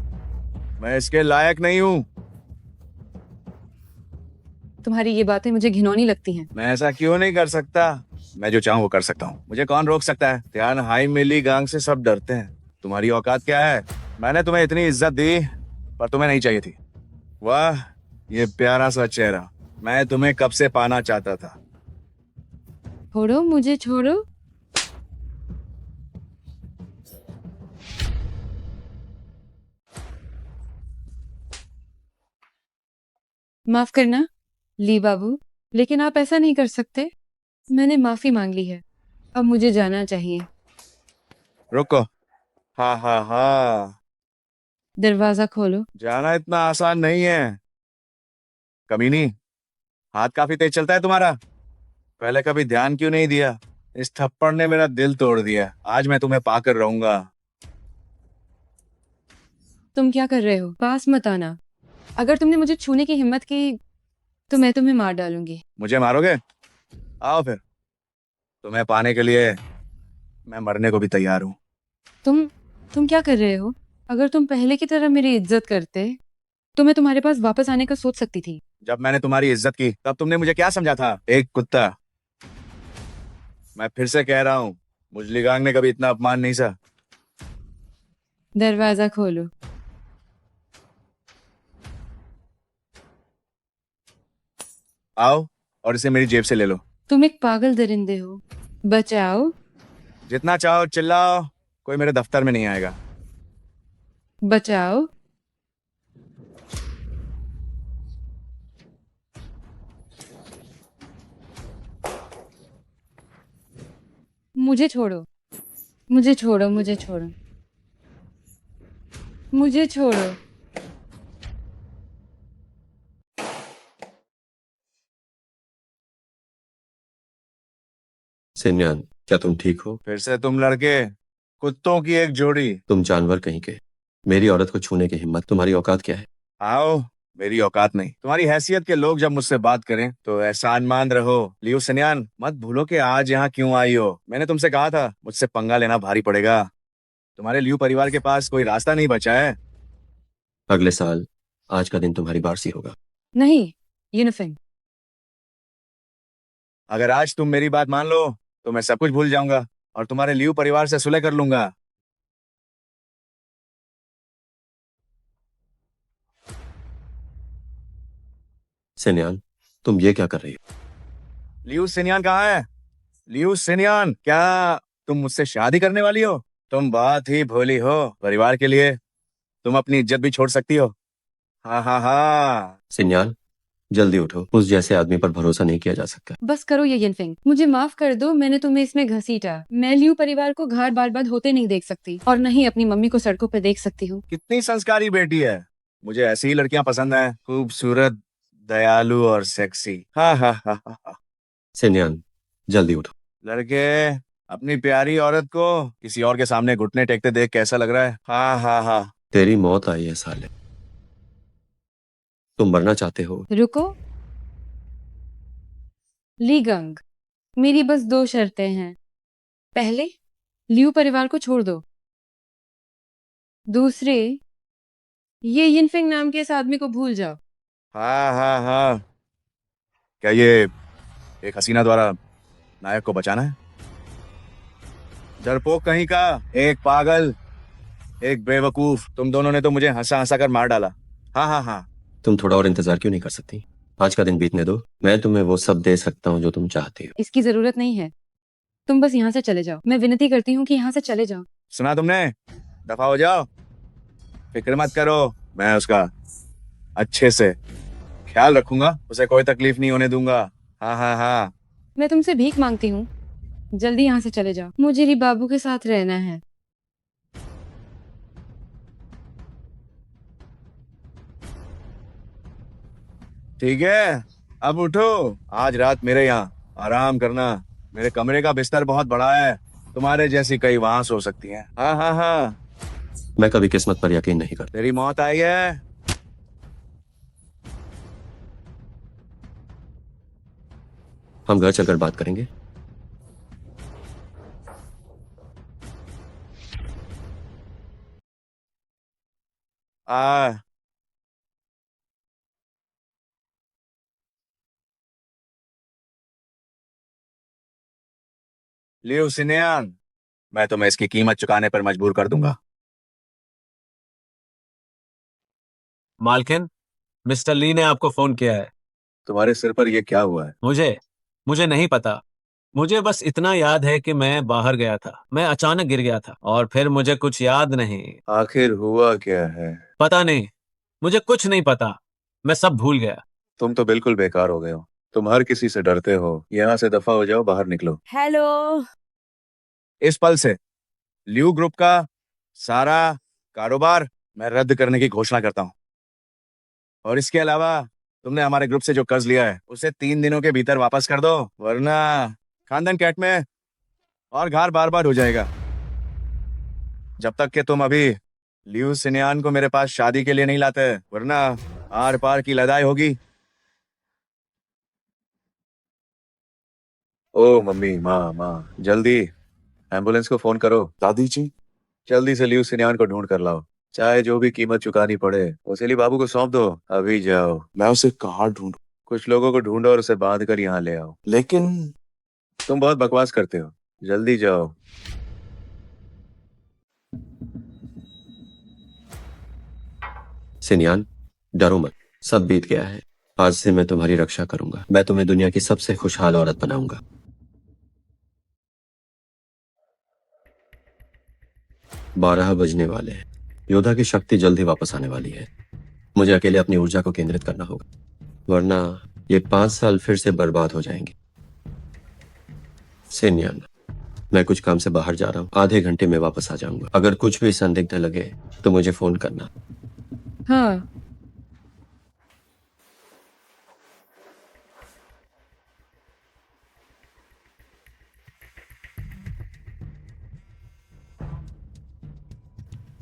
मैं इसके लायक नहीं हूँ। तुम्हारी ये बातें मुझे घिनौनी लगती हैं। मैं ऐसा क्यों नहीं कर सकता? मैं जो चाहूँ वो कर सकता हूँ। मुझे कौन रोक सकता है? त्यान हाई मिली गांग से सब डरते हैं। तुम्हारी औकात क्या है? मैंने तुम्हें इतनी इज्जत दी पर तुम्हें नहीं चाहिए थी। वाह, ये प्यारा सा चेहरा, मैं तुम्हें कब से पाना चाहता था। छोड़ो मुझे, छोड़ो। माफ करना ली बाबू, लेकिन आप ऐसा नहीं कर सकते। मैंने माफी मांग ली है, अब मुझे जाना चाहिए। रुको, हाँ हाँ हाँ, दरवाजा खोलो। जाना इतना आसान नहीं है। कमीनी, हाथ काफी तेज चलता है तुम्हारा। पहले कभी ध्यान क्यों नहीं दिया? इस थप्पड़ ने मेरा दिल तोड़ दिया। आज मैं तुम्हें पाकर रहूंगा। तुम क्या कर रहे हो? पास मत आना। अगर तुमने मुझे छूने की हिम्मत की तो मैं तुम्हें मार डालूंगी। मुझे मारोगे? आओ फिर, तुम्हें पाने के लिए मैं मरने को भी तैयार हूँ। तुम क्या कर रहे हो? अगर तुम पहले की तरह मेरी इज्जत करते तो मैं तुम्हारे पास वापस आने का सोच सकती थी। जब मैंने तुम्हारी इज्जत की तब तुमने मुझे क्या समझा था? एक कुत्ता। मैं फिर से कह रहा हूँ, मुजलिगांग ने कभी इतना अपमान नहीं सहा। दरवाजा खोलो। आओ और इसे मेरी जेब से ले लो। तुम एक पागल दरिंदे हो। बचाओ। जितना चाहो चिल्लाओ, कोई मेरे दफ्तर में नहीं आएगा। बचाओ। मुझे छोड़ो, मुझे छोड़ो, मुझे छोड़ो, मुझे छोड़ो। सिन्यान, क्या तुम ठीक हो? फिर से तुम लड़के, कुत्तों की एक जोड़ी। तुम जानवर कहीं के। मेरी औरत को छूने की हिम्मत, तुम्हारी औकात क्या है? आओ, मेरी औकात नहीं, तुम्हारी हैसियत के लोग जब मुझसे बात करें तो एहसानमंद रहो। लियू सिन्यान, मत भूलो कि आज यहाँ क्यों आई हो। मैंने तुमसे कहा था मुझसे पंगा लेना भारी पड़ेगा। तुम्हारे लियू परिवार के पास कोई रास्ता नहीं बचा है। अगले साल आज का दिन तुम्हारी बारसी होगा। नहीं, यूनिफिंग। अगर आज तुम मेरी बात मान लो तो मैं सब कुछ भूल जाऊंगा और तुम्हारे लियू परिवार से सुलह कर लूंगा। सिन्यान, तुम ये क्या कर रही हो? लियू सिन्यान कहाँ है? लियू सिन्यान, क्या तुम मुझसे शादी करने वाली हो? तुम बहुत ही भोली हो। परिवार के लिए तुम अपनी इज्जत भी छोड़ सकती हो। हाँ हाँ हाँ। सिन्यान, जल्दी उठो। उस जैसे आदमी पर भरोसा नहीं किया जा सकता। बस करो ये यिनफिंग, मुझे माफ कर दो। मैंने तुम्हें इसमें घसीटा। मैं लियू परिवार को घाट बर्बाद होते नहीं देख सकती और न ही अपनी मम्मी को सड़कों पर देख सकती हूँ। कितनी संस्कारी बेटी है। मुझे ऐसी ही लड़कियां पसंद है, खूबसूरत, दयालु और सेक्सी। हाँ हाँ हाँ हाँ हाँ। सिन्यान, जल्दी उठो। लड़के, अपनी प्यारी औरत को किसी और के सामने घुटने टेकते देख कैसा लग रहा है? हाँ हाँ हाँ। तेरी मौत आई है साले। तुम मरना चाहते हो? रुको लीगंग, मेरी बस 2 शर्तें हैं। पहले, लियू परिवार को छोड़ दो। दूसरे, ये यिनफिंग नाम के इस आदमी को भूल जाओ। हाँ हाँ हाँ। क्या ये एक हसीना द्वारा नायक को बचाना है? डरपोक कहीं का, एक पागल, एक बेवकूफ। तुम दोनों ने तो मुझे हंसा हंसा कर मार डाला। हाँ हाँ हाँ। तुम थोड़ा और इंतजार क्यों नहीं कर सकती? आज का दिन बीतने दो, मैं तुम्हें वो सब दे सकता हूँ जो तुम चाहती हो। इसकी जरूरत नहीं है, तुम बस यहाँ से चले जाओ। मैं विनती करती हूँ कि यहाँ से चले जाओ। सुना तुमने? दफा हो जाओ, फिक्र मत करो, मैं उसका अच्छे से ख्याल रखूंगा, उसे कोई तकलीफ नहीं होने दूंगा। हाँ हाँ हाँ। मैं तुमसे भीख मांगती हूँ, जल्दी यहाँ से चले जाओ। मुझे री बाबू के साथ रहना है। ठीक है, अब उठो, आज रात मेरे यहाँ आराम करना। मेरे कमरे का बिस्तर बहुत बड़ा है, तुम्हारे जैसी कई वहां सो सकती हैं। हाँ हाँ हाँ। मैं कभी किस्मत पर यकीन नहीं करता। तेरी मौत आई है। हम घर चलकर बात करेंगे। आ लियो सिनेयान, मैं तुम्हें इसकी कीमत चुकाने पर मजबूर कर दूंगा। मालकिन, मिस्टर ली ने आपको फोन किया है। तुम्हारे सिर पर ये क्या हुआ है? मुझे नहीं पता। मुझे बस इतना याद है कि मैं बाहर गया था, मैं अचानक गिर गया था और फिर मुझे कुछ याद नहीं। आखिर हुआ क्या है? पता नहीं, मुझे कुछ नहीं पता, मैं सब भूल गया। तुम तो बिल्कुल बेकार हो गए हो, तुम हर किसी से डरते हो। यहाँ से दफा हो जाओ, बाहर निकलो। हेलो। इस पल से लियो ग्रुप का सारा कारोबार मैं रद्द करने की घोषणा करता हूँ, और इसके अलावा तुमने हमारे ग्रुप से जो कर्ज लिया है उसे 3 दिनों के भीतर वापस कर दो, वरना खानदान कैट में और घर बार बार हो जाएगा। जब तक कि तुम अभी लियो सिन्यान को मेरे पास शादी के लिए नहीं लाते, वरना आर पार की लड़ाई होगी। ओ मम्मी, माँ माँ, जल्दी एम्बुलेंस को फोन करो। दादी जी, जल्दी से लियो सिन्यान को ढूंढ कर लाओ, चाहे जो भी कीमत चुकानी पड़े। उसे ली बाबू को सौंप दो, अभी जाओ। मैं उसे कहाँ ढूंढूं? कुछ लोगों को ढूंढो और उसे बांध कर यहाँ ले आओ। लेकिन तुम बहुत बकवास करते हो, जल्दी जाओ। सिनियान, डरो मत, सब बीत गया है। आज से मैं तुम्हारी रक्षा करूंगा। मैं तुम्हें दुनिया की सबसे खुशहाल औरत बनाऊंगा। 12 बजने वाले हैं। योद्धा की शक्ति जल्द ही वापस आने वाली है। मुझे अकेले अपनी ऊर्जा को केंद्रित करना होगा, वरना ये 5 साल फिर से बर्बाद हो जाएंगे। सिनियन, मैं कुछ काम से बाहर जा रहा हूँ, आधे घंटे में वापस आ जाऊंगा। अगर कुछ भी संदिग्ध लगे तो मुझे फोन करना। हाँ,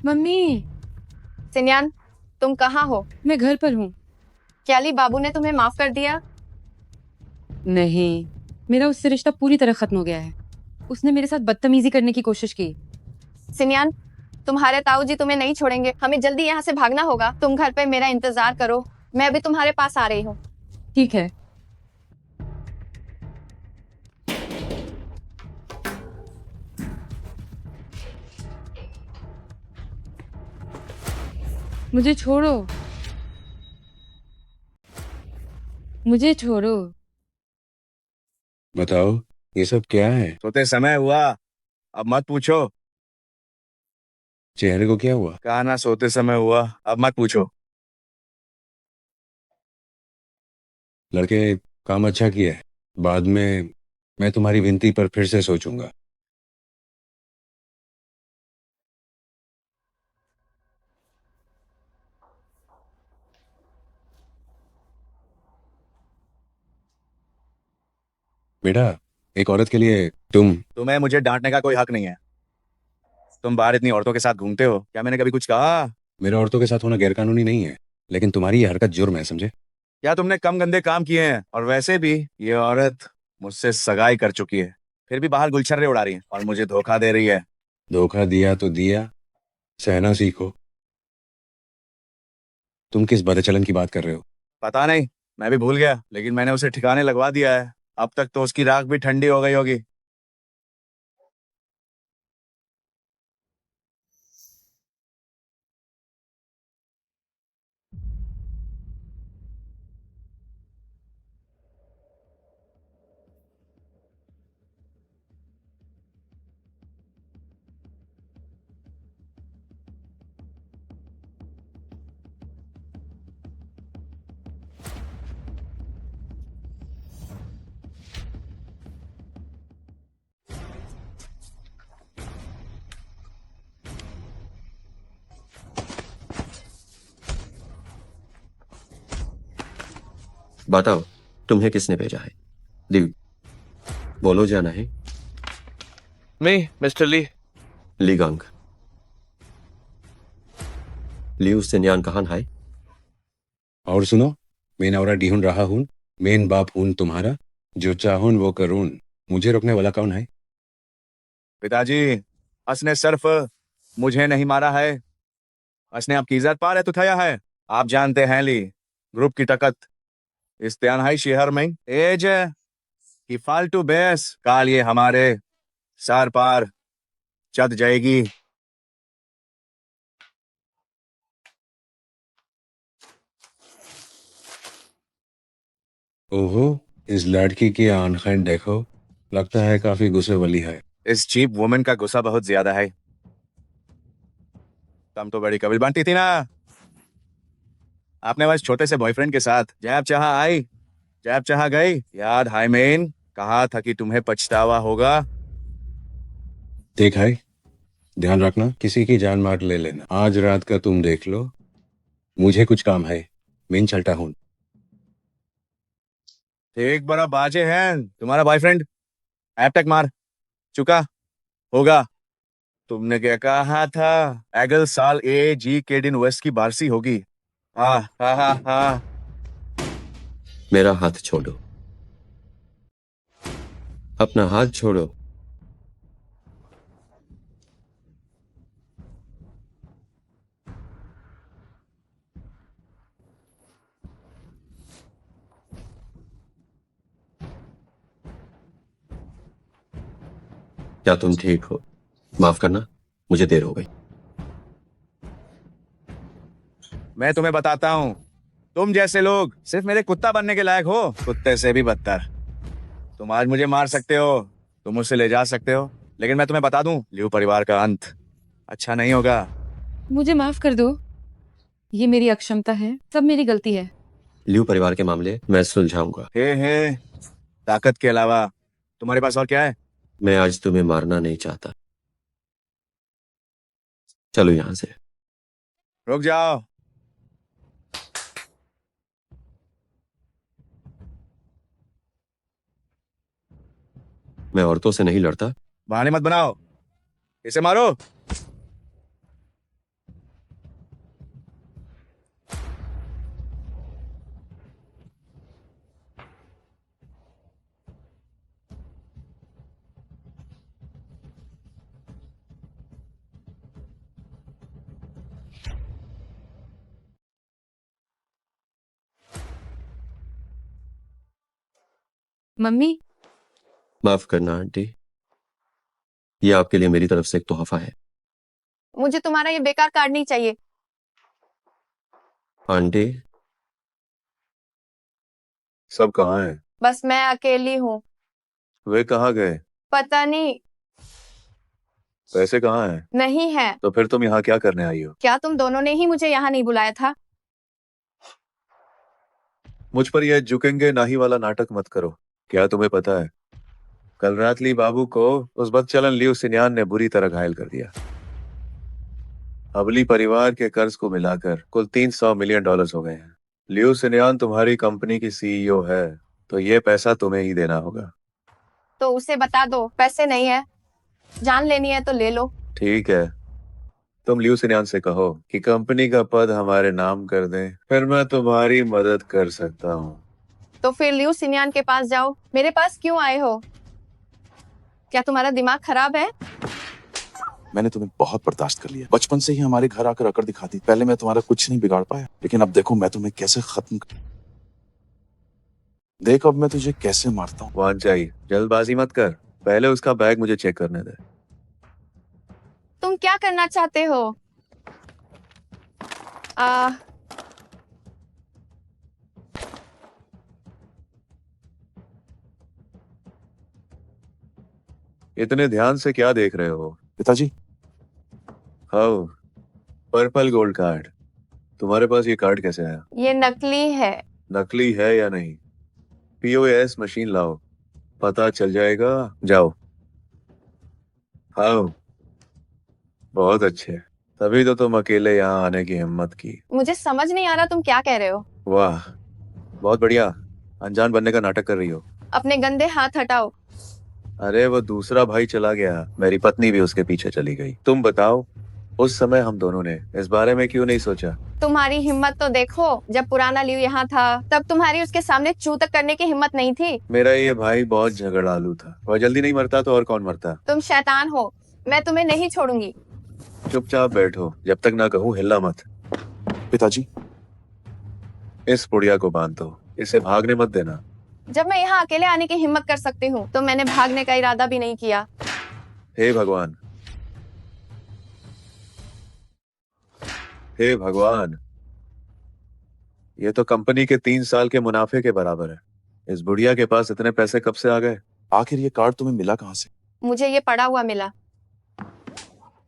मम्मी, सिन्यान, तुम कहाँ हो? मैं घर पर हूँ। क्या ली बाबू ने तुम्हें माफ कर दिया? नहीं, मेरा उससे रिश्ता पूरी तरह खत्म हो गया है। उसने मेरे साथ बदतमीजी करने की कोशिश की। सिन्यान, तुम्हारे ताऊ जी तुम्हें नहीं छोड़ेंगे। हमें जल्दी यहाँ से भागना होगा। तुम घर पे मेरा इंतजार करो, मैं अभी तुम्हारे पास आ रही हूँ। ठीक है। मुझे छोड़ो, मुझे छोड़ो। बताओ, ये सब क्या है? सोते समय हुआ, अब मत पूछो। चेहरे को क्या हुआ? कहा ना सोते समय हुआ, अब मत पूछो। लड़के, काम अच्छा किया है। बाद में मैं तुम्हारी विनती पर फिर से सोचूंगा। बेटा, एक औरत के लिए तुम्हें मुझे डांटने का कोई हक नहीं है। तुम बाहर इतनी औरतों के साथ घूमते हो, क्या मैंने कभी कुछ कहा? मेरा औरतों के साथ होना गैरकानूनी नहीं है, लेकिन तुम्हारी ये हरकत जुर्म है, समझे? क्या तुमने कम गंदे काम किए हैं? और वैसे भी ये औरत मुझसे सगाई कर चुकी है, फिर भी बाहर गुलछर्रे उड़ा रही है और मुझे धोखा दे रही है। धोखा दिया तो दिया, सहना सीखो। तुम किस बदचलन की बात कर रहे हो? पता नहीं, मैं भी भूल गया, लेकिन मैंने उसे ठिकाने लगवा दिया है। अब तक तो उसकी राख भी ठंडी हो गई होगी। बताओ, तुम्हें किसने भेजा है? लीव, बोलो जाना है। मैं मिस्टर ली। ली गांग। लियू सिन्यान कहां है? और सुनो, मैं नवरा ढूंढ रहा हूँ। मेन बाप हूं तुम्हारा, जो चाहून वो करूँ। मुझे रोकने वाला कौन है? पिताजी, उसने सिर्फ मुझे नहीं मारा है, उसने आपकी इज्जत पार है तो थया है। आप जानते हैं ली, ग्रुप की ताकत इस त्यानहाई शहर में एज की फालतू बेस काल ये हमारे सार पार चढ़ जाएगी। ओहो, इस लड़की की आंखें देखो, लगता है काफी गुस्से वाली है। इस चीप वुमेन का गुस्सा बहुत ज्यादा है। तुम तो बड़ी कबील बनती थी ना, आपने बस छोटे से बॉयफ्रेंड के साथ जैब चाह आई जैब चाह गई। याद हाय मेन, कहा था कि तुम्हें पछतावा होगा। देख है, ध्यान रखना, किसी की जान मार ले लेना। आज रात का तुम देख लो, मुझे कुछ काम है, मैं चलता हूँ। एक बड़ा बाजे हैं तुम्हारा बॉयफ्रेंड, ऐप तक मार चुका होगा। तुमने क्या कहा था? अगले साल ए जी केडिन वेस्ट की बारसी होगी। हाँ हाँ हाँ हाँ। मेरा हाथ छोड़ो, अपना हाथ छोड़ो। क्या तुम ठीक हो? माफ करना, मुझे देर हो गई। मैं तुम्हें बताता हूँ, तुम जैसे लोग सिर्फ मेरे कुत्ता बनने के लायक हो, कुत्ते से भी बदतर। तुम आज मुझे मार सकते हो, तुम मुझसे ले जा सकते हो, लेकिन मैं तुम्हें बता दूं, लियू परिवार का अंत अच्छा नहीं होगा। मुझे माफ कर दो, ये मेरी अक्षमता है, सब मेरी गलती है। लियू परिवार के मामले मैं सुलझाऊंगा। हे ताकत के अलावा तुम्हारे पास और क्या है? मैं आज तुम्हें मारना नहीं चाहता। चलो यहां से। रुक जाओ। मैं औरतों से नहीं लड़ता। बहाने मत बनाओ, इसे मारो। मम्मी, माफ करना आंटी, ये आपके लिए मेरी तरफ से एक तोहफा है। मुझे तुम्हारा ये बेकार कार्ड नहीं चाहिए। आंटी, सब कहाँ हैं? बस मैं अकेली हूँ। वे कहाँ गए? पता नहीं। पैसे कहाँ हैं? नहीं है। तो फिर तुम यहाँ क्या करने आई हो? क्या तुम दोनों ने ही मुझे यहाँ नहीं बुलाया था? मुझ पर यह झुकेंगे नाही वाला नाटक मत करो। क्या तुम्हें पता है, कल रात ली बाबू को उस बदचलन लियू सिन्यान ने बुरी तरह घायल कर दिया। अब ली परिवार के कर्ज को मिलाकर कुल $300 मिलियन हो गए हैं। लियू सिन्यान तुम्हारी कंपनी की सीईओ है, तो ये पैसा तुम्हें ही देना होगा। तो उसे बता दो पैसे नहीं है, जान लेनी है तो ले लो। ठीक है, तुम लियू सिन्यान से कहो कि कंपनी का पद हमारे नाम कर दें, फिर मैं तुम्हारी मदद कर सकता हूँ। तो फिर लियू सिन्यान के पास जाओ। मेरे पास क्यों आए हो? क्या तुम्हारा दिमाग खराब है? मैंने तुम्हें बहुत बर्दाश्त कर लिया, बचपन से ही हमारे घर आकर अकड़ दिखाती। पहले मैं तुम्हारा कुछ नहीं बिगाड़ पाया, लेकिन अब देखो मैं तुम्हें कैसे खत्म कर... देख अब मैं तुझे कैसे मारता हूँ। वहां जाइए, जल्दबाजी मत कर, पहले उसका बैग मुझे चेक करने दे। तुम क्या करना चाहते हो? इतने ध्यान से क्या देख रहे हो? पिताजी, हाँ, पर्पल गोल्ड कार्ड। तुम्हारे पास ये कार्ड कैसे आया? ये नकली है। नकली है या नहीं? पीओएस मशीन लाओ, पता चल जाएगा। जाओ। हाँ, बहुत अच्छे, तभी तो तुम अकेले यहाँ आने की हिम्मत की। मुझे समझ नहीं आ रहा तुम क्या कह रहे हो। वाह, बहुत बढ़िया। अनजान बनने का नाटक कर रही हो। अपने गंदे हाथ हटाओ। अरे वो दूसरा भाई चला गया, मेरी पत्नी भी उसके पीछे चली गई। तुम बताओ, उस समय हम दोनों ने इस बारे में क्यों नहीं सोचा? तुम्हारी हिम्मत तो देखो, जब पुराना लियो यहाँ था तब तुम्हारी उसके सामने चू तक करने की हिम्मत नहीं थी। मेरा ये भाई बहुत झगड़ालू था, वह जल्दी नहीं मरता तो और कौन मरता। तुम शैतान हो, मैं तुम्हें नहीं छोड़ूंगी। चुपचाप बैठो, जब तक ना कहूँ हिलना मत। पिताजी, इस पुड़िया को बांध दो, इसे भागने मत देना। जब मैं यहाँ अकेले आने की हिम्मत कर सकती हूँ तो मैंने भागने का इरादा भी नहीं किया। हे भगवान, हे भगवान, ये तो कंपनी के 3 साल के मुनाफे के बराबर है। इस बुढ़िया के पास इतने पैसे कब से आ गए? आखिर ये कार्ड तुम्हें मिला कहाँ से? मुझे ये पड़ा हुआ मिला।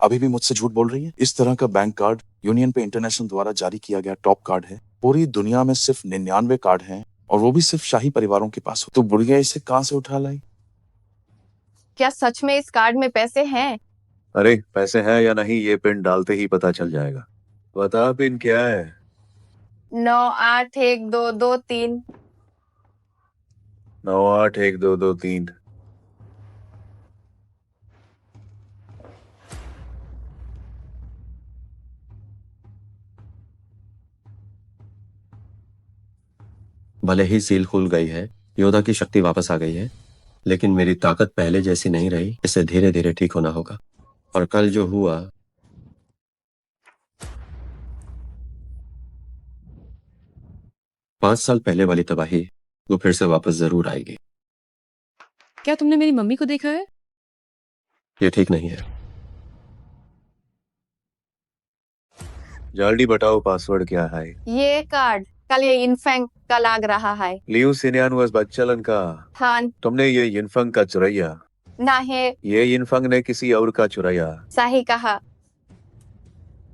अभी भी मुझसे झूठ बोल रही है? इस तरह का बैंक कार्ड यूनियन पे इंटरनेशनल द्वारा जारी किया गया टॉप कार्ड है। पूरी दुनिया में सिर्फ 99 कार्ड हैं और वो भी सिर्फ शाही परिवारों के पास हो। तो बुढ़िया इसे कहाँ से उठा लाई? क्या सच में इस कार्ड में पैसे हैं? अरे पैसे हैं या नहीं ये पिन डालते ही पता चल जाएगा। बता पिन क्या है? 981223। 981223। भले ही सील खुल गई है, योदा की शक्ति वापस आ गई है, लेकिन मेरी ताकत पहले जैसी नहीं रही। इसे धीरे धीरे ठीक होना होगा। और कल जो हुआ, 5 साल पहले वाली तबाही वो फिर से वापस जरूर आएगी। क्या तुमने मेरी मम्मी को देखा है? ये ठीक नहीं है। जल्दी बताओ पासवर्ड क्या है? ये कार्ड कल ये इनफेंग का लाग रहा है। लियू सिनियान was बच्चलन का। हाँ। तुमने ये यिनफंग का चुराया? ना है। ये यिनफंग ने किसी और का चुराया। सही कहा।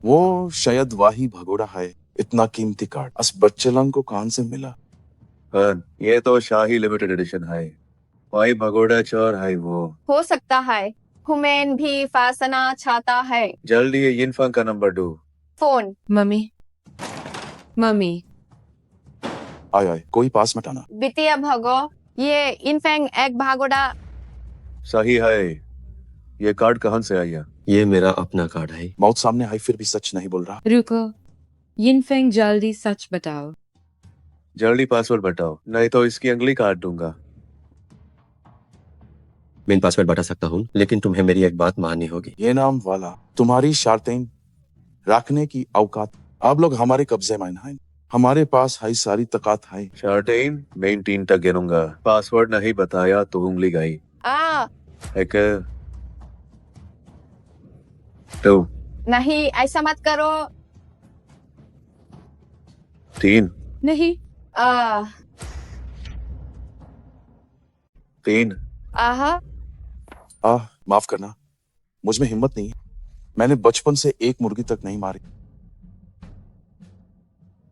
वो शायद वाही भगोड़ा है। इतना कीमती कार्ड अस बच्चलन को कहां से मिला? ये तो शाही लिमिटेड एडिशन है। वाही भगोड़ा चोर है वो। हो सकता है हुमैन भी फासना चाहता है। जल्दी ये यिनफंग का नंबर दो। फोन। Mummy, mummy. आय आय, कोई पास मत आना। बिटिया भगो, ये इनफेंग एक भागोड़ा। सही है। ये कार्ड कहाँ से आया? ये मेरा अपना कार्ड है। मौत सामने आई फिर भी सच नहीं बोल रहा। रुको, यिनफेंग जल्दी सच बताओ। जल्दी पासवर्ड बताओ, नहीं तो इसकी अंगली काट दूंगा। मैं पासवर्ड बता सकता हूँ, लेकिन तुम्हें मेरी एक बात माननी होगी। ये नाम वाला तुम्हारी शार्तें रखने की औकात आप लोग हमारे कब्जे में हैं। हमारे पास है सारी ताकत है। शार्टेन, मैं 3 तक गिनूंगा। पासवर्ड नहीं बताया तो उंगली गई। एक 2 नहीं, ऐसा मत करो। 3 नहीं। 3 माफ करना, मुझ में हिम्मत नहीं है। मैंने बचपन से एक मुर्गी तक नहीं मारी।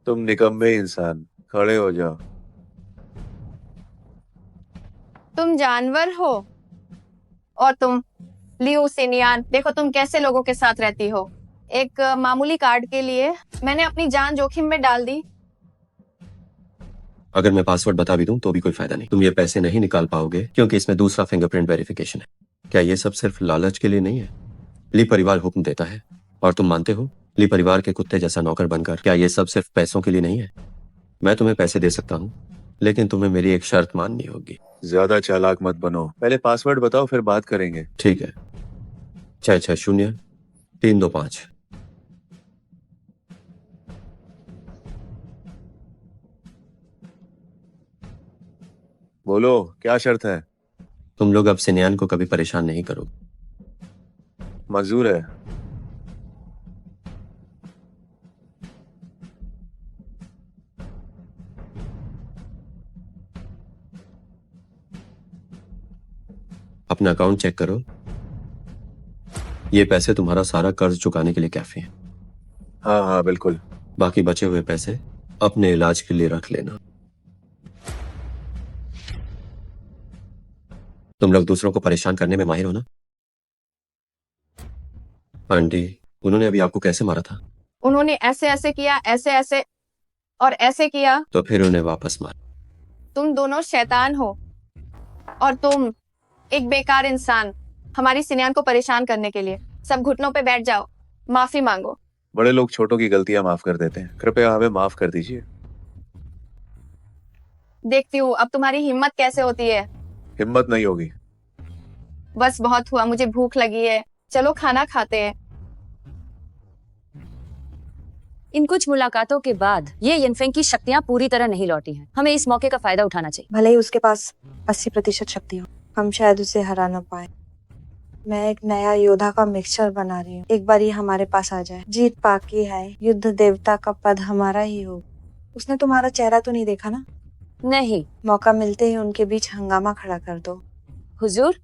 तुम निकम्मे इंसान, खड़े हो जाओ। तुम जानवर हो और तुम लियू सिनियान, देखो तुम कैसे लोगों के साथ रहती हो। एक मामूली कार्ड के लिए मैंने अपनी जान जोखिम में डाल दी। अगर मैं पासवर्ड बता भी दूं तो भी कोई फायदा नहीं। तुम ये पैसे नहीं निकाल पाओगे क्योंकि इसमें दूसरा फिंगरप्रिंट वेरिफिकेशन है। क्या ये सब सिर्फ लालच के लिए नहीं है? ली परिवार हुक्म देता है और तुम मानते हो। ली परिवार के कुत्ते जैसा नौकर बनकर। क्या ये सब सिर्फ पैसों के लिए नहीं है? मैं तुम्हें पैसे दे सकता हूँ, लेकिन तुम्हें मेरी एक शर्त माननी होगी। ज्यादा चालाक मत बनो, पहले पासवर्ड बताओ फिर बात करेंगे। ठीक है। 660325। बोलो, क्या शर्त है? तुम लोग अब सिनियान को कभी परेशान नहीं करो। मंजूर है। अपना अकाउंट चेक करो। ये पैसे तुम्हारा सारा कर्ज चुकाने के लिए काफी हैं। हाँ हाँ बिल्कुल। बाकी बचे हुए पैसे अपने इलाज के लिए रख लेना। तुम लोग दूसरों को परेशान करने में माहिर हो ना? आंटी, उन्होंने अभी आपको कैसे मारा था? उन्होंने ऐसे ऐसे किया, ऐसे ऐसे और ऐसे किया। तो फिर उन्हें वापस मार। तुम दोनों शैतान हो और तुम एक बेकार इंसान, हमारी सिनियान को परेशान करने के लिए। सब घुटनों पे बैठ जाओ, माफी मांगो। बड़े लोग छोटों की गलतियां माफ कर देते हैं, कृपया हमें माफ कर दीजिए। देखती हूँ अब तुम्हारी हिम्मत कैसे होती है। हिम्मत नहीं होगी। बस बहुत हुआ, मुझे भूख लगी है, चलो खाना खाते हैं। इन कुछ मुलाकातों के बाद ये यिनफेंग की शक्तियां पूरी तरह नहीं लौटी हैं। हमें इस मौके का फायदा उठाना चाहिए। भले ही उसके पास 80% शक्ति हो, हम शायद उसे हरा ना पाए। मैं एक नया योद्धा का मिक्सचर बना रही हूँ। एक बार ये हमारे पास आ जाए, जीत पाकी है, युद्ध देवता का पद हमारा ही हो। उसने तुम्हारा चेहरा तो नहीं देखा ना? नहीं। मौका मिलते ही उनके बीच हंगामा खड़ा कर दो। हुजूर,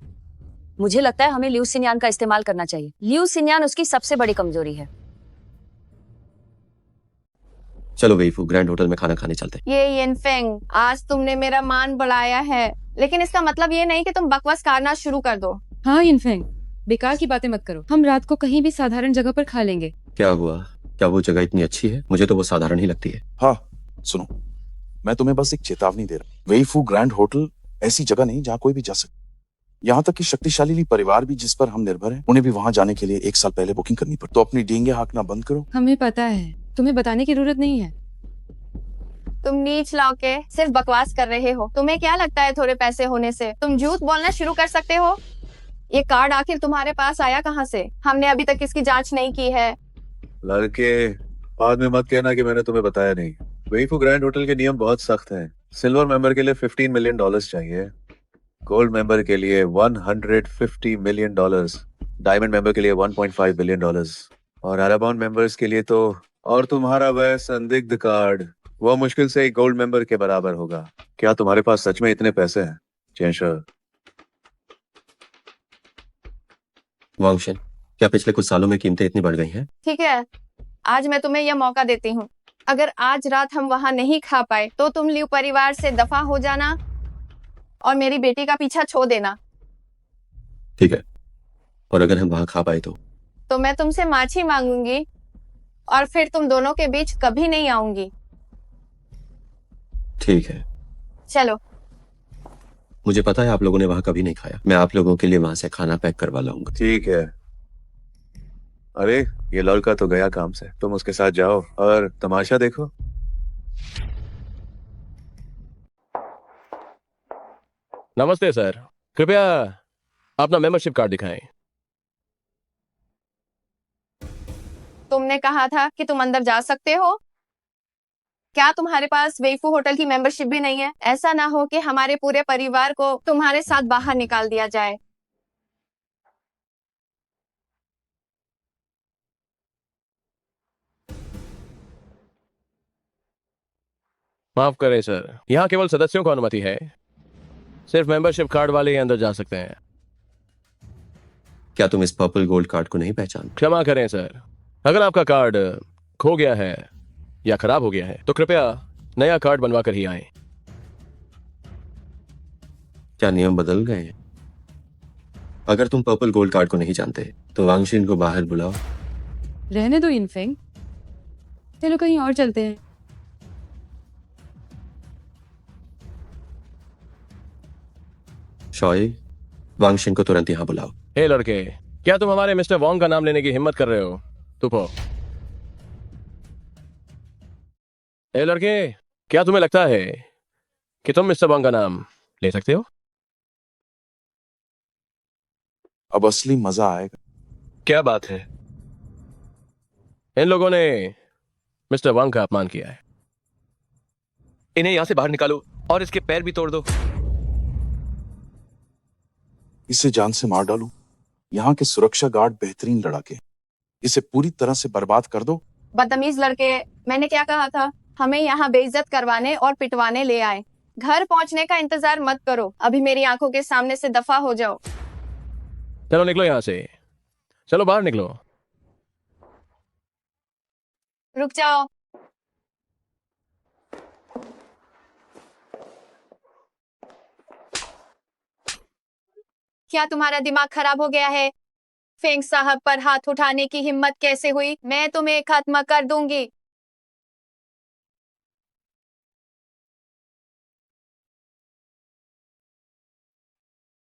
मुझे लगता है हमें लियू सिन्यान का इस्तेमाल करना चाहिए। लियू सिन्यान उसकी सबसे बड़ी कमजोरी है। चलो वेईफू, ग्रैंड होटल में खाना खाने चलते हैं। ये यिनफेंग, आज तुमने मेरा मान बढ़ाया है, लेकिन इसका मतलब ये नहीं कि तुम बकवास करना शुरू कर दो। हाँ यिनफेंग, बेकार की बातें मत करो। हम रात को कहीं भी साधारण जगह पर खा लेंगे। क्या हुआ? क्या वो जगह इतनी अच्छी है? मुझे तो वो साधारण ही लगती है। हाँ सुनो, मैं तुम्हें बस एक चेतावनी दे रहा हूँ। वेईफू ग्रैंड होटल ऐसी जगह नहीं जहाँ कोई भी जा सके। यहाँ तक कि शक्तिशाली ली परिवार भी, जिस पर हम निर्भर हैं, उन्हें भी वहाँ जाने के लिए 1 साल पहले बुकिंग करनी पड़ती। तो अपनी डींगे हाँकना बंद करो। हमें पता है, तुम्हें बताने की जरूरत नहीं है। तुम नीच लाओ के सिर्फ बकवास कर रहे हो। तुम्हें क्या लगता है थोड़े पैसे होने से तुम झूठ बोलना शुरू कर सकते हो? ये कार्ड आखिर तुम्हारे पास आया कहाँ से? हमने अभी तक इसकी जांच नहीं की है। लड़के, बाद में मत कहना कि मैंने तुम्हें बताया नहीं। वेईफू ग्रैंड होटल के नियम बहुत सख्त हैं। सिल्वर मेंबर के लिए $15 मिलियन चाहिए, गोल्ड मेंबर के लिए $150 मिलियन, डायमंड मेंबर के लिए $1.5 बिलियन, और अराबाउंड मेंबर्स के लिए तो, और तुम्हारा वह संदिग्ध कार्ड, वह मुश्किल से एक गोल्ड मेंबर के बराबर होगा। क्या तुम्हारे पास सच में इतने पैसे हैं? चेंशर, वांगशन, क्या पिछले कुछ सालों में कीमतें इतनी बढ़ गई हैं? ठीक है, आज मैं तुम्हें यह मौका देती हूँ। अगर आज रात हम वहाँ नहीं खा पाए तो तुम लियू परिवार से दफा हो जाना और मेरी बेटी का पीछा छोड़ देना। ठीक है, और अगर हम वहाँ खा पाए तो मैं तुमसे माछी मांगूंगी और फिर तुम दोनों के बीच कभी नहीं आऊंगी। ठीक है। चलो। मुझे पता है आप लोगों ने वहाँ कभी नहीं खाया। मैं आप लोगों के लिए वहाँ से खाना पैक करवा लाऊंगा। ठीक है। अरे ये लड़का तो गया काम से, तुम उसके साथ जाओ और तमाशा देखो। नमस्ते सर, कृपया अपना मेंबरशिप कार्ड दिखाएं। तुमने कहा था कि तुम अंदर जा सकते हो। क्या तुम्हारे पास वेईफू होटल की मेंबरशिप भी नहीं है? ऐसा ना हो कि हमारे पूरे परिवार को तुम्हारे साथ बाहर निकाल दिया जाए। माफ करें सर, यहाँ केवल सदस्यों को अनुमति है। सिर्फ मेंबरशिप कार्ड वाले ही अंदर जा सकते हैं। क्या तुम इस पर्पल गोल्ड कार्ड को नहीं पहचान? क्षमा करें सर, अगर आपका कार्ड खो गया है या खराब हो गया है तो कृपया नया कार्ड बनवा कर ही आए। क्या नियम बदल गए हैं? अगर तुम पर्पल गोल्ड कार्ड को नहीं जानते तो वांगशिन को बाहर बुलाओ। रहने दो यिनफेंग, चलो कहीं और चलते हैं। शॉय, वांगशिन को तुरंत यहाँ बुलाओ। हे लड़के, क्या तुम हमारे मिस्टर वोंग का नाम लेने की हिम्मत कर रहे हो? तुपो। हे लड़के, क्या तुम्हें लगता है कि तुम मिस्टर वोंग का नाम ले सकते हो? अब असली मजा आएगा। क्या बात है? इन लोगों ने मिस्टर वांग का अपमान किया है। इन्हें यहां से बाहर निकालो और इसके पैर भी तोड़ दो। इसे जान से मार डालूं? यहाँ के सुरक्षा गार्ड बेहतरीन लड़ाके, इसे पूरी तरह से बर्बाद कर दो। बदतमीज लड़के, मैंने क्या कहा था? हमें यहाँ बेइज्जत करवाने और पिटवाने ले आए। घर पहुँचने का इंतजार मत करो, अभी मेरी आंखों के सामने से दफा हो जाओ। चलो निकलो यहां से, चलो बाहर निकलो। रुक जाओ। क्या तुम्हारा दिमाग खराब हो गया है? फेंग साहब पर हाथ उठाने की हिम्मत कैसे हुई? मैं तुम्हें खत्म कर दूंगी।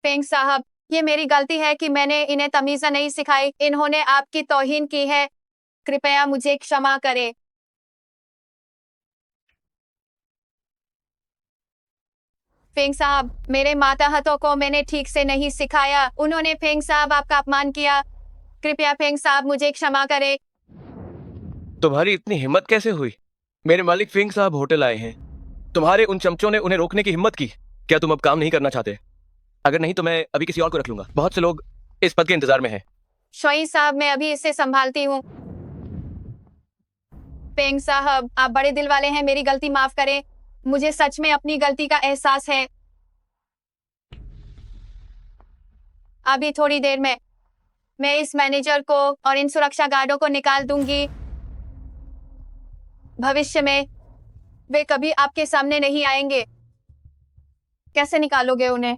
फेंग साहब, ये मेरी गलती है कि मैंने इन्हें तमीज़ नहीं सिखाई। इन्होंने आपकी तौहीन की है। कृपया मुझे क्षमा करें। फेंग साहब, मेरे माताहतों को मैंने ठीक से नहीं सिखाया। उन्होंने फेंग साहब आपका अपमान किया। कृपया फेंग साहब मुझे क्षमा करें। तुम्हारी इतनी हिम्मत कैसे हुई? मेरे मालिक फिंग साहब होटल आए हैं। तुम्हारे उन चमचों ने उन्हें रोकने की हिम्मत की। क्या तुम अब काम नहीं करना चाहते? अगर नहीं तो मैं अभी किसी और को रख लूंगा। बहुत से लोग इस पद के इंतजार में हैं। शोई साहब, मैं अभी इसे संभालती हूँ। फेंग साहब, आप बड़े दिल वाले हैं, मेरी गलती माफ करें। मुझे सच में अपनी गलती का एहसास है। अभी थोड़ी देर में मैं इस मैनेजर को और इन सुरक्षा गार्डों को निकाल दूंगी। भविष्य में वे कभी आपके सामने नहीं आएंगे। कैसे निकालोगे उन्हें?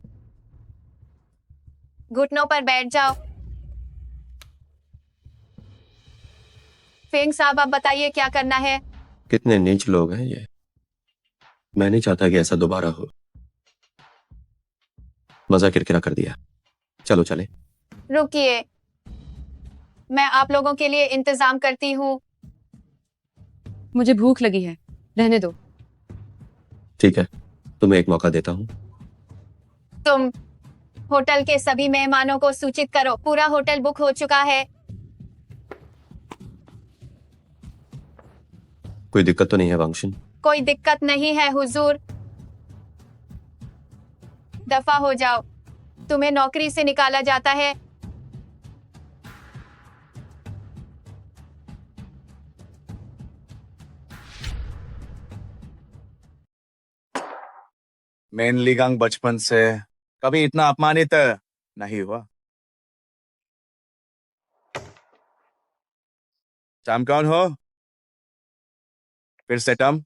घुटनों पर बैठ जाओ। फेंग साहब, आप बताइए क्या करना है। कितने नीच लोग हैं ये। मैं नहीं चाहता कि ऐसा दोबारा हो। मजा किरकिरा कर दिया। चलो चले। रुकिए, मैं आप लोगों के लिए इंतजाम करती हूँ। मुझे भूख लगी है, रहने दो। ठीक है, तुम्हें एक मौका देता हूँ। तुम होटल के सभी मेहमानों को सूचित करो। पूरा होटल बुक हो चुका है। कोई दिक्कत तो नहीं है वांगशिन? कोई दिक्कत नहीं है हुजूर। दफा हो जाओ। तुम्हें नौकरी से निकाला जाता है। मेन लीगांग बचपन से कभी इतना अपमानित नहीं हुआ। टम कौन हो? फिर से टम?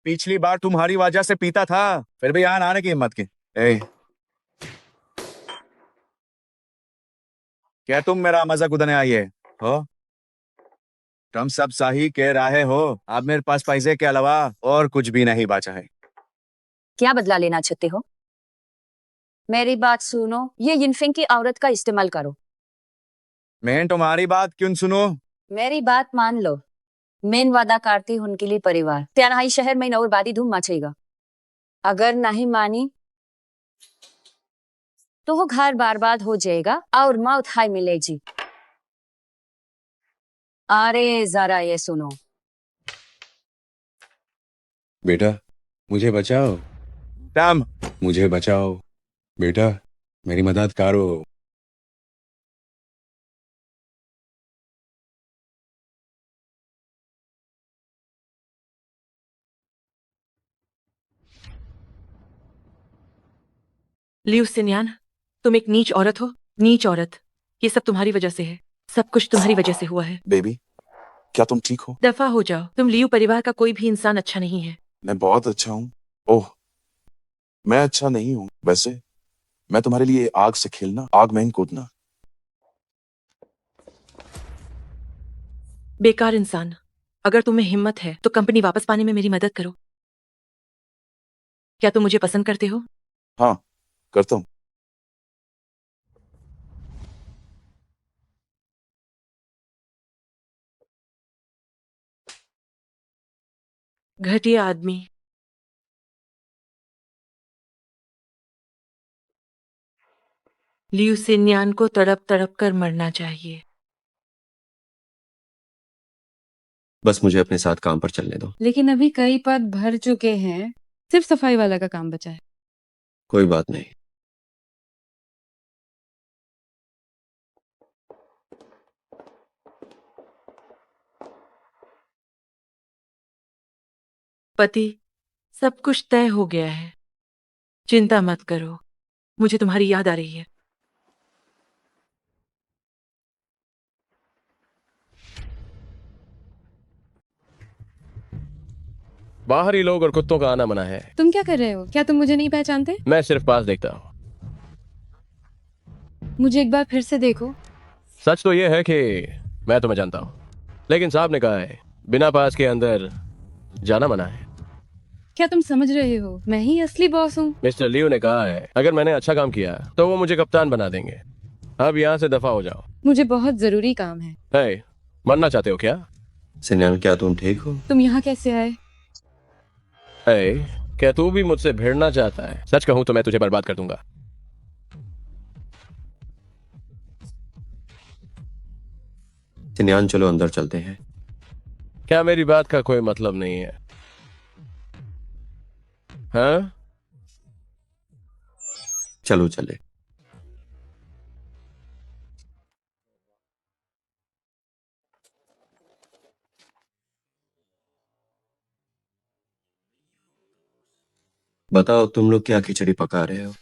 पिछली बार तुम्हारी वजह से पीता था, फिर भी यहाँ आने की हिम्मत की। ए, क्या तुम मेरा मजाक उड़ाने आई हो? तुम सब सही कह रहे हो। अब मेरे पास पैसे के अलावा और कुछ भी नहीं बचा है। क्या बदला लेना चाहते हो? मेरी बात सुनो, ये यिनफिंग की औरत का इस्तेमाल करो। मैं तुम्हारी बात क्यों सुनो? मेरी बात मान लो। मैं वादा करती हूं उनके लिए परिवार त्यानाई शहर में और बादी धूम मचेगा। अगर नहीं मानी तो वो घर बर्बाद हो जाएगा और मौत हाय मिलेगी। अरे जरा ये सुनो। बेटा, मुझे बचाओ। टम, मुझे बचाओ। बेटा, मेरी मदद करो। लियू सिन्यान, तुम एक नीच औरत हो। नीच औरत। ये सब तुम्हारी वजह से है। सब कुछ तुम्हारी वजह से हुआ है। बेबी, क्या तुम ठीक हो? दफा हो जाओ। तुम लियू परिवार का कोई भी इंसान अच्छा नहीं है। मैं बहुत अच्छा हूँ। ओह, मैं अच्छा नहीं हूँ। वैसे मैं तुम्हारे लिए आग से खेलना, आग में ही कूदना। बेकार इंसान। अगर तुम्हें हिम्मत है तो कंपनी वापस पाने में मेरी मदद करो। क्या तुम मुझे पसंद करते हो? हाँ, करता हूँ। घटिया आदमी। लियू सिन्यान को तड़प तड़प कर मरना चाहिए। बस मुझे अपने साथ काम पर चलने दो। लेकिन अभी कई पद भर चुके हैं, सिर्फ सफाई वाला का काम बचा है। कोई बात नहीं। पति, सब कुछ तय हो गया है। चिंता मत करो। मुझे तुम्हारी याद आ रही है। बाहरी लोग और कुत्तों का आना मना है। तुम क्या कर रहे हो? क्या तुम मुझे नहीं पहचानते? मैं सिर्फ पास देखता हूँ। मुझे एक बार फिर से देखो। सच तो यह है कि मैं तुम्हें जानता हूँ, लेकिन साहब ने कहा है बिना पास के अंदर जाना मना है। क्या तुम समझ रहे हो? मैं ही असली बॉस हूँ। मिस्टर लियो ने कहा है अगर मैंने अच्छा काम किया तो वो मुझे कप्तान बना देंगे। अब यहाँ से दफा हो जाओ। मुझे बहुत जरूरी काम है। हे, मरना चाहते हो क्या? सिन्यान, क्या तुम ठीक हो? तुम यहाँ कैसे आए? हे, क्या तू भी मुझसे भिड़ना चाहता है? सच कहूँ तो मैं तुझे बर्बाद कर दूंगा। सिन्यान, चलो अंदर चलते हैं। क्या मेरी बात का कोई मतलब नहीं है? हाँ? चलो चले। बताओ, तुम लोग क्या खिचड़ी पका रहे हो?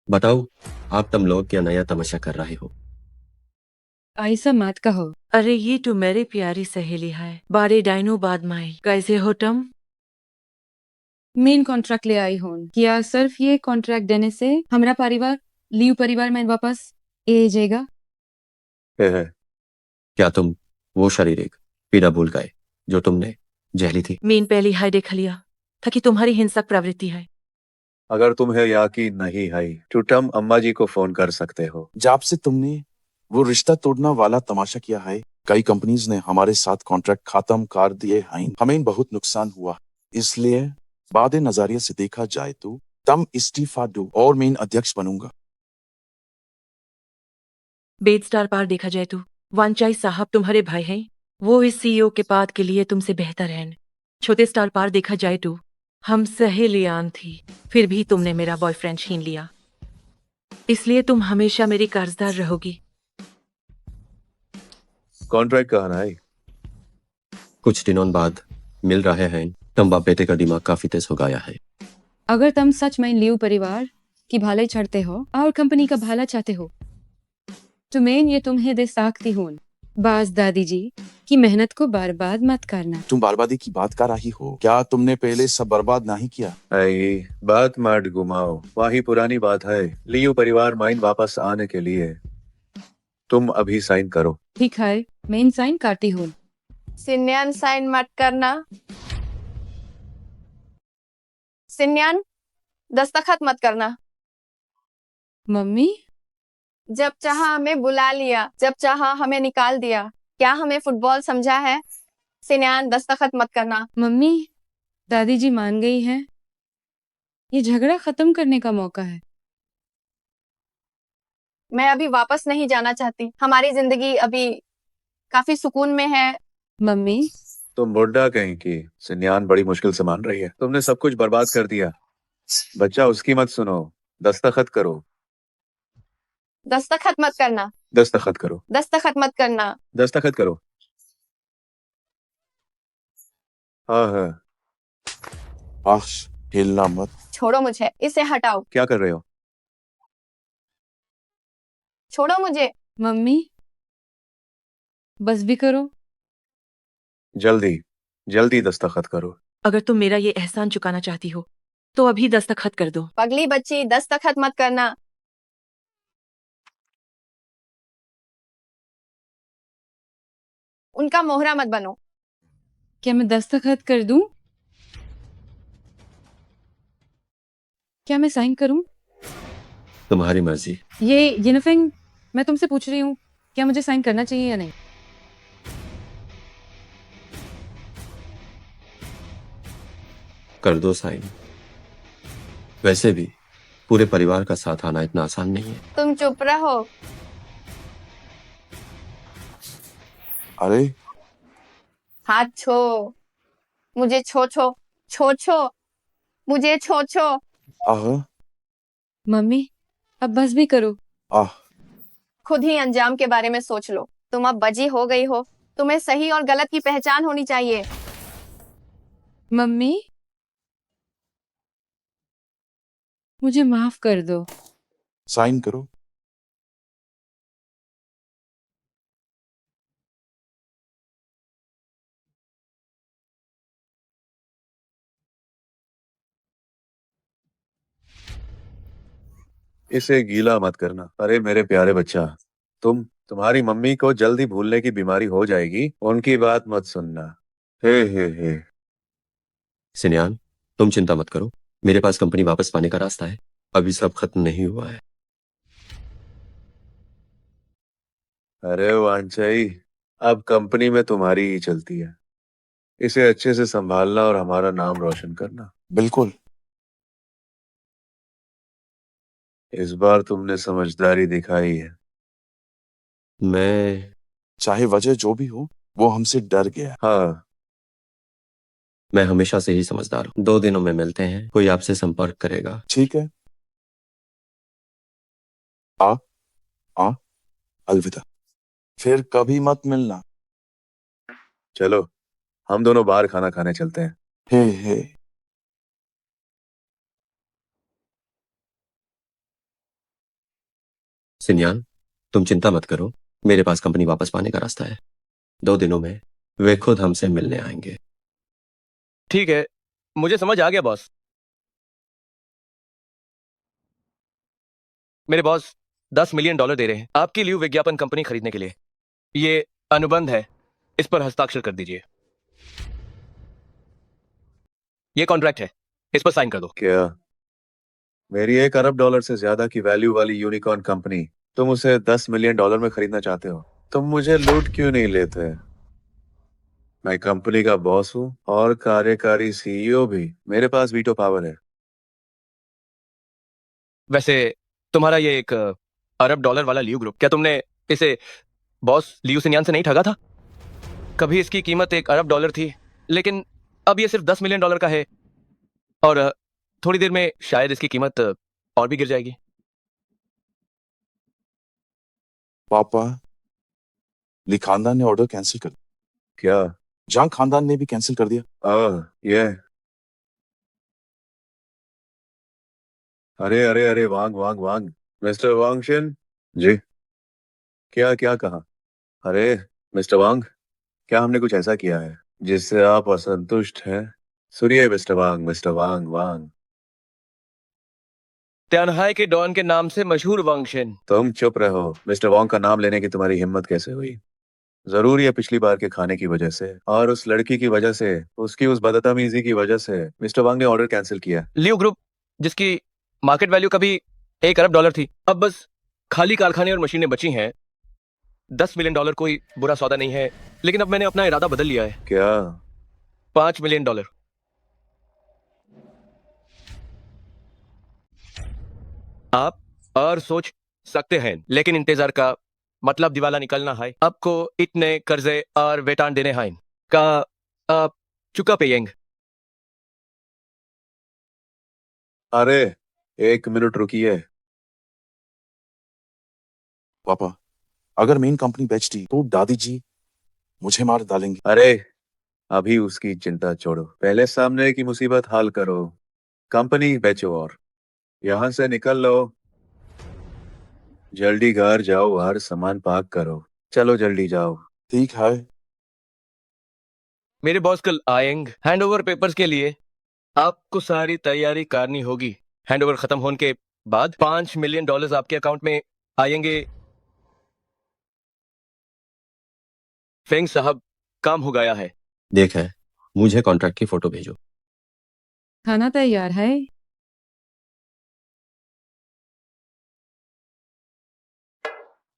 बताओ, आप तुम लोग क्या नया तमाशा कर रहे हो? ऐसा मत कहो। अरे ये तो मेरी प्यारी सहेली है, बारे डाइनो बाद माई। कैसे हो तुम? मेन कॉन्ट्रैक्ट ले आई हूँ। क्या सिर्फ ये कॉन्ट्रैक्ट देने से हमारा परिवार, लियू परिवार में वापस ए जाएगा? है। क्या तुम वो शारीरिक पीड़ा भूल गए जो तुमने झेली थी? मीन पहली हाय देख लिया था कि तुम्हारी हिंसक प्रवृत्ति है। अगर तुम्हें यकीन नहीं है तो तुम अम्मा जी को फोन कर सकते हो। जब से तुमने वो रिश्ता तोड़ना वाला तमाशा किया है, कई कंपनीज ने हमारे साथ कॉन्ट्रैक्ट खत्म कर दिए हैं। हमें बहुत नुकसान हुआ, इसलिए बाद नजरिए से देखा जाए तो तुम इस्तीफा दो और मैं अध्यक्ष बनूंगा। बेड स्टार पार देखा जाए तो वांचाई साहब तुम्हारे भाई हैं। वो इस सीईओ के पद के लिए तुमसे बेहतर हैं। छोटे स्टार पार देखा जाए तो हम सहेलियान थी, फिर भी तुमने मेरा बॉयफ्रेंड छीन लिया, इसलिए तुम हमेशा मेरी कर्जदार रहोगी। कॉन्ट्रैक्ट कहाँ है? कुछ दिनों बाद मिल रहे हैं। तुम बाप बेटे का दिमाग काफी तेज हो गया है। अगर तुम सच में लियू परिवार की भलाई चाहते हो और कंपनी का भला चाहते हो तो मैं ये तुम्हें दे सकती हूँ। बस दादी जी की मेहनत को बर्बाद मत करना। तुम बर्बादी की बात कर रही हो? क्या तुमने पहले सब बर्बाद नहीं किया? आई बात मत घुमाओ, वही पुरानी बात है। लियो परिवार माइन वापस आने के लिए तुम अभी साइन करो। ठीक है, मैं साइन करती हूँ। सिन्यान साइन मत करना। सिन्यान दस्तखत मत करना। मम्मी, जब चाहा हमें बुला लिया, जब चाहा हमें निकाल दिया। क्या हमें फुटबॉल समझा है? सिन्यान दस्तखत मत करना। मम्मी, दादी जी मान गई हैं। ये झगड़ा खत्म करने का मौका है। मैं अभी वापस नहीं जाना चाहती। हमारी जिंदगी अभी काफी सुकून में है। मम्मी, तुम बुढ़ा कहीं की। सिन्यान बड़ी मुश्किल से मान रही है। तुमने सब कुछ बर्बाद कर दिया। बच्चा, उसकी मत सुनो, दस्तखत करो। दस्तखत मत करना। दस्तखत करो। दस्तखत मत करना। दस्तखत करो। हाँ हाँ। आश, हिलना मत। छोड़ो मुझे, इसे हटाओ। क्या कर रहे हो? छोड़ो मुझे। मम्मी, बस भी करो। जल्दी जल्दी दस्तखत करो। अगर तुम मेरा ये एहसान चुकाना चाहती हो तो अभी दस्तखत कर दो। पगली बच्ची, दस्तखत मत करना। उनका मोहरा मत बनो। क्या मैं दस्तखत कर दूं? क्या मैं साइन करूं? तुम्हारी मर्जी। ये यिनफेंग, मैं तुमसे पूछ रही हूँ, क्या मुझे साइन करना चाहिए या नहीं? कर दो साइन। वैसे भी पूरे परिवार का साथ आना इतना आसान नहीं है। तुम चुप रहो। अरे हाथ छो। मुझे छो छो। छो छो। मुझे छो छो। आह मम्मी, अब बस भी करो। आह खुद ही अंजाम के बारे में सोच लो। तुम अब बजी हो गई हो। तुम्हें सही और गलत की पहचान होनी चाहिए। मम्मी, मुझे माफ कर दो। साइन करो। इसे गीला मत करना। अरे मेरे प्यारे बच्चा, तुम्हारी मम्मी को जल्दी भूलने की बीमारी हो जाएगी, उनकी बात मत सुनना। हे। सिनयान, तुम चिंता मत करो, मेरे पास कंपनी वापस पाने का रास्ता है। अभी सब खत्म नहीं हुआ है। अरे वांचई, अब कंपनी में तुम्हारी ही चलती है। इसे अच्छे से संभालना और हमारा नाम रोशन करना। बिल्कुल। इस बार तुमने समझदारी दिखाई है। मैं चाहे वजह जो भी हो, वो हमसे डर गया। हाँ, मैं हमेशा से ही समझदार हूँ। 2 दिनों में मिलते हैं, कोई आपसे संपर्क करेगा। ठीक है। आ आ अलविदा। फिर कभी मत मिलना। चलो हम दोनों बाहर खाना खाने चलते हैं। हे। सिनयान, तुम चिंता मत करो, मेरे पास कंपनी वापस पाने का रास्ता है। 2 दिनों में वे खुद हमसे मिलने आएंगे। ठीक है, मुझे समझ आ गया बॉस। मेरे बॉस $10 मिलियन दे रहे हैं आपकी ल्यू विज्ञापन कंपनी खरीदने के लिए। ये अनुबंध है, इस पर हस्ताक्षर कर दीजिए। ये कॉन्ट्रैक्ट है, इस पर साइन कर दो। क्या मेरी $1 अरब से ज्यादा की वैल्यू वाली यूनिकॉर्न कंपनी तुम उसे $10 मिलियन में खरीदना चाहते हो? तुम मुझे लूट क्यों नहीं लेते? मैं कंपनी का बॉस हूँ और कार्यकारी सीईओ भी। मेरे पास वीटो पावर है। वैसे तुम्हारा ये $1 अरब वाला लियो ग्रुप, क्या तुमने इसे बॉस लियो सिन्यान से नहीं ठगा था? कभी इसकी कीमत $1 अरब थी, लेकिन अब ये सिर्फ $10 मिलियन का है, और थोड़ी देर में शायद इसकी कीमत और भी गिर जाएगी। पापा, ली खानदान ने ऑर्डर कैंसिल कर दिया। क्या? जहां खानदान ने भी कैंसिल कर दिया। ये अरे वांग वांग वांग, मिस्टर वांगशन जी। क्या क्या कहा? अरे मिस्टर वांग, क्या हमने कुछ ऐसा किया है जिससे आप असंतुष्ट हैं? सुनिए मिस्टर वांग, मिस्टर वांग वांग। त्यानहाई के डॉन के नाम से मशहूर वांगशन। तुम चुप रहो। मिस्टर वांग का नाम लेने की तुम्हारी हिम्मत कैसे हुई? जरूर ये पिछली बार के खाने की वजह से और उस लड़की की वजह से, उसकी उस बदतमीजी की वजह से मिस्टर वांग ने ऑर्डर कैंसिल किया। लियो ग्रुप, जिसकी मार्केट वैल्यू कभी $1 अरब थी, अब बस खाली कारखाने और मशीनें बची हैं। $10 मिलियन कोई बुरा सौदा नहीं है, लेकिन अब मैंने अपना इरादा बदल लिया है। क्या? $5 मिलियन। आप और सोच सकते हैं, लेकिन इंतजार का मतलब दिवाला निकलना है। आपको इतने कर्जे और वेतन देने हैं का आप चुका पेयेंगे। अरे 1 मिनट रुकिए। पापा, अगर मेन कंपनी बेचती तो दादी जी मुझे मार डालेंगी। अरे अभी उसकी चिंता छोड़ो, पहले सामने की मुसीबत हल करो। कंपनी बेचो और यहाँ से निकल लो। जल्दी घर जाओ और सामान पैक करो। चलो जल्दी जाओ। ठीक है। मेरे बॉस कल आएंगे हैंडओवर पेपर्स के लिए। आपको सारी तैयारी करनी होगी। हैंडओवर खत्म होने के बाद $5 मिलियन आपके अकाउंट में आएंगे। फेंग साहब, काम हो गया है। देख है, मुझे कॉन्ट्रैक्ट की फोटो भेजो। खाना तैयार है।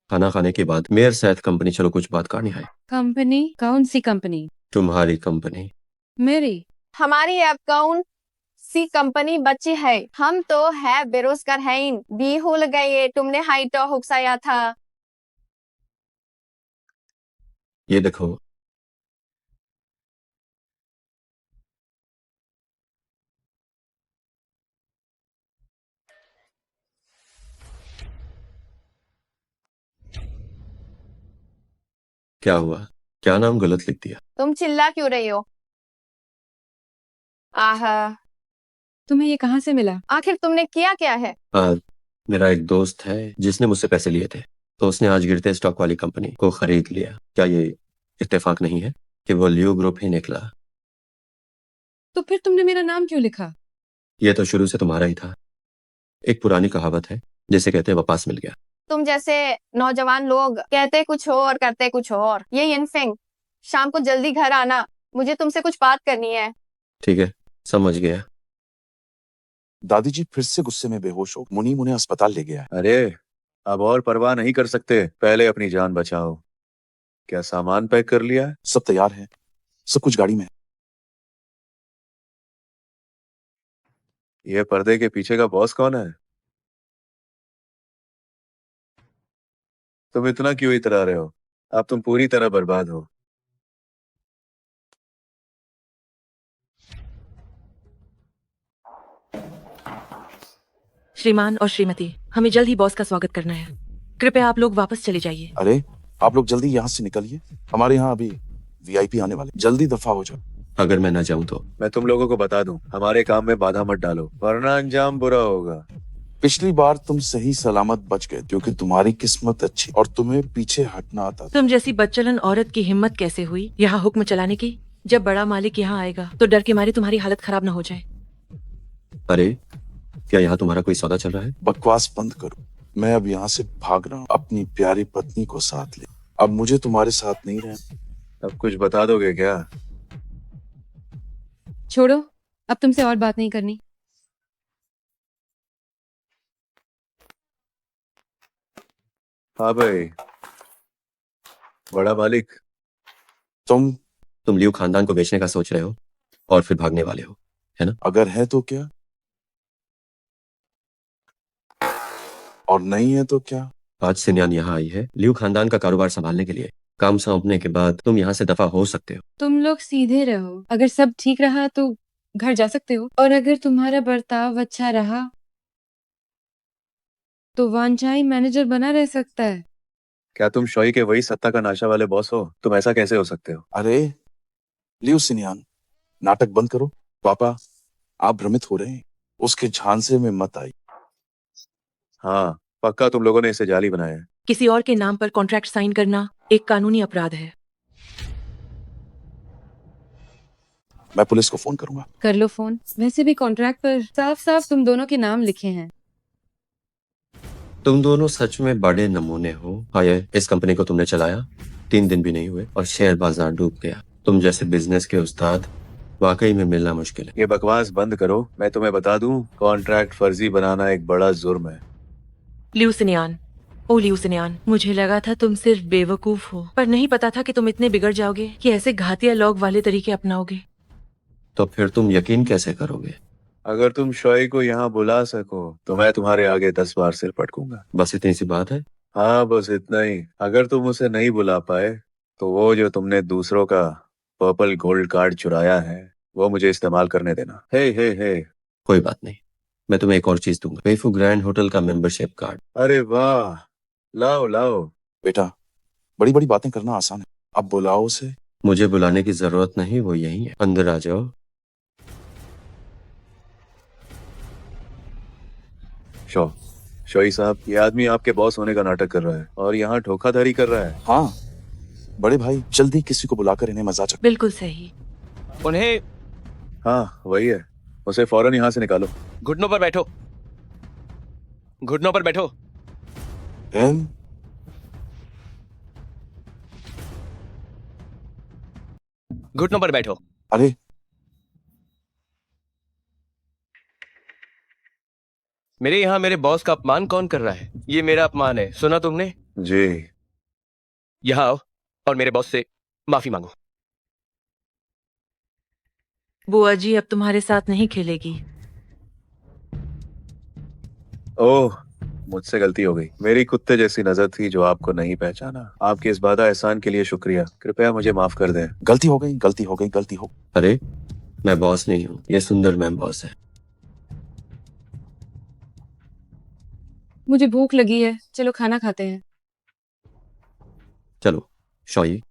खाना खाने के बाद मेयर साथ कंपनी चलो कुछ बात करनी है। कंपनी? कौन सी कंपनी? तुम्हारी कंपनी। मेरी? हमारी अकाउंट सी कंपनी बची है। हम तो है बेरोजगार हैं। भी हो गए तुमने हाई तो हुक्साया था। ये देखो, क्या हुआ? क्या नाम गलत लिख दिया? तुम चिल्ला क्यों रही हो? आह, तुम्हें ये कहाँ से मिला? आखिर तुमने किया क्या है? मेरा एक दोस्त है जिसने मुझसे पैसे लिए थे, तो उसने आज गिरते स्टॉक वाली कंपनी को खरीद लिया। क्या ये इत्तेफाक नहीं है कि वो लियो ग्रुप ही निकला? तो फिर तुमने मेरा नाम क्यों लिखा? ये तो शुरू से तुम्हारा ही था। एक पुरानी कहावत है जिसे कहते हैं वापस मिल गया। तुम जैसे नौजवान लोग कहते कुछ हो और करते कुछ और। ये यिनफिंग, शाम को जल्दी घर आना, मुझे तुमसे कुछ बात करनी है। ठीक है, समझ गया। दादी जी फिर से गुस्से में बेहोश हो मुनीम उन्हें अस्पताल ले गया है। अरे अब और परवाह नहीं कर सकते, पहले अपनी जान बचाओ। क्या सामान पैक कर लिया है? सब तैयार है, सब कुछ गाड़ी में है। ये पर्दे के पीछे का बॉस कौन है? तुम इतना क्यों इतरा रहे हो? अब तुम पूरी तरह बर्बाद हो। श्रीमान और श्रीमती, हमें जल्द ही बॉस का स्वागत करना है। कृपया आप लोग वापस चले जाइए। अरे आप लोग जल्दी यहाँ से निकलिए, हमारे यहाँ अभी वीआईपी आने वाले, जल्दी दफा हो जाओ। अगर मैं ना जाऊं तो? मैं तुम लोगों को बता दूं, हमारे काम में बाधा मत डालो, वरना अंजाम बुरा होगा। पिछली बार तुम सही सलामत बच गए क्योंकि तुम्हारी किस्मत अच्छी और तुम्हें पीछे हटना आता था। तुम जैसी बदचलन औरत की हिम्मत कैसे हुई यहाँ हुक्म चलाने की? जब बड़ा मालिक यहाँ आएगा तो डर के मारे तुम्हारी हालत खराब न हो जाए। अरे क्या यहाँ तुम्हारा कोई सौदा चल रहा है? बकवास बंद करो, मैं अब यहाँ से भाग रहा हूँ अपनी प्यारी पत्नी को साथ ले। अब मुझे तुम्हारे साथ नहीं रहना। अब कुछ बता दोगे क्या? छोड़ो, अब तुमसे और बात नहीं करनी। हाँ भाई, बड़ा मालिक। तुम लियू खानदान को बेचने का सोच रहे हो और फिर भागने वाले हो, है ना? अगर है तो क्या, और नहीं है तो क्या? आज सिन्यान यहाँ आई है लियू खानदान का कारोबार संभालने के लिए। काम सौंपने के बाद तुम यहाँ से दफा हो सकते हो। तुम लोग सीधे रहो, अगर सब ठीक रहा तो घर जा सकते हो, और अगर तुम्हारा बर्ताव अच्छा रहा तो वांछाई मैनेजर बना रह सकता है। क्या तुम शोई के वही सत्ता का नाशा वाले बॉस हो? तुम ऐसा कैसे हो सकते हो? अरे लियू सिन्यान, नाटक बंद करो। पापा आप भ्रमित हो रहे हैं, उसके झांसे में मत आई। हाँ पक्का तुम लोगों ने इसे जाली बनाया है। किसी और के नाम पर कॉन्ट्रैक्ट साइन करना एक कानूनी अपराध है। मैं पुलिस को फोन करूंगा। कर लो फोन, वैसे भी कॉन्ट्रैक्ट पर साफ साफ तुम दोनों के नाम लिखे हैं। तुम दोनों सच में बड़े नमूने हो। हाय, इस कंपनी को तुमने चलाया 3 दिन भी नहीं हुए और शेयर बाजार डूब गया। तुम जैसे बिजनेस के उस्ताद वाकई में मिलना मुश्किल है। ये बकवास बंद करो। मैं तुम्हें बता दूं, कॉन्ट्रैक्ट फर्जी बनाना एक बड़ा जुर्म है। लियू सिन्यान, ओ लियू सिन्यान, मुझे लगा था तुम सिर्फ बेवकूफ हो, पर नहीं पता था कि तुम इतने बिगड़ जाओगे कि ऐसे घातिया लोग वाले तरीके अपनाओगे। तो फिर तुम यकीन कैसे करोगे? अगर तुम शोई को यहाँ बुला सको तो मैं तुम्हारे आगे 10 बार सिर पटकूंगा। बस इतनी सी बात है? हाँ बस इतना ही। अगर तुम उसे नहीं बुला पाए तो वो जो तुमने दूसरों का पर्पल गोल्ड कार्ड चुराया है वो मुझे इस्तेमाल करने देना। हे कोई बात नहीं, मैं तुम्हें एक और चीज दूंगा, पेफू ग्रैंड होटल का मेंबरशिप कार्ड। अरे वाह, लाओ लाओ। बेटा बड़ी बड़ी बातें करना आसान है, अब बुलाओ उसे। मुझे बुलाने की जरूरत नहीं, वो यही है, अंदर आ जाओ। शोई साहब, ये आदमी आपके बॉस होने का नाटक कर रहा है और यहाँ धोखाधड़ी कर रहा है। हाँ बड़े भाई, जल्दी किसी को बुलाकर इन्हें मजा चख। बिल्कुल सही। उन्हें हाँ वही है, उसे फौरन यहाँ से निकालो। घुटनों पर बैठो, घुटनों पर बैठो। एम घुटनों पर बैठो। अरे मेरे यहाँ मेरे बॉस का अपमान कौन कर रहा है? ये मेरा अपमान है, सुना तुमने? जी। यहाँ आओ और मेरे बॉस से माफी मांगो। बुआ जी अब तुम्हारे साथ नहीं खेलेगी। ओह, मुझसे गलती हो गई। मेरी कुत्ते जैसी नजर थी जो आपको नहीं पहचाना। आपके इस बादा एहसान के लिए शुक्रिया। कृपया मुझे माफ कर दें। गलती हो गई, गलती हो गई, गलती हो। अरे मैं बॉस नहीं हूँ, ये सुंदर मैम बॉस है। मुझे भूख लगी है, चलो खाना खाते हैं। चलो शोई।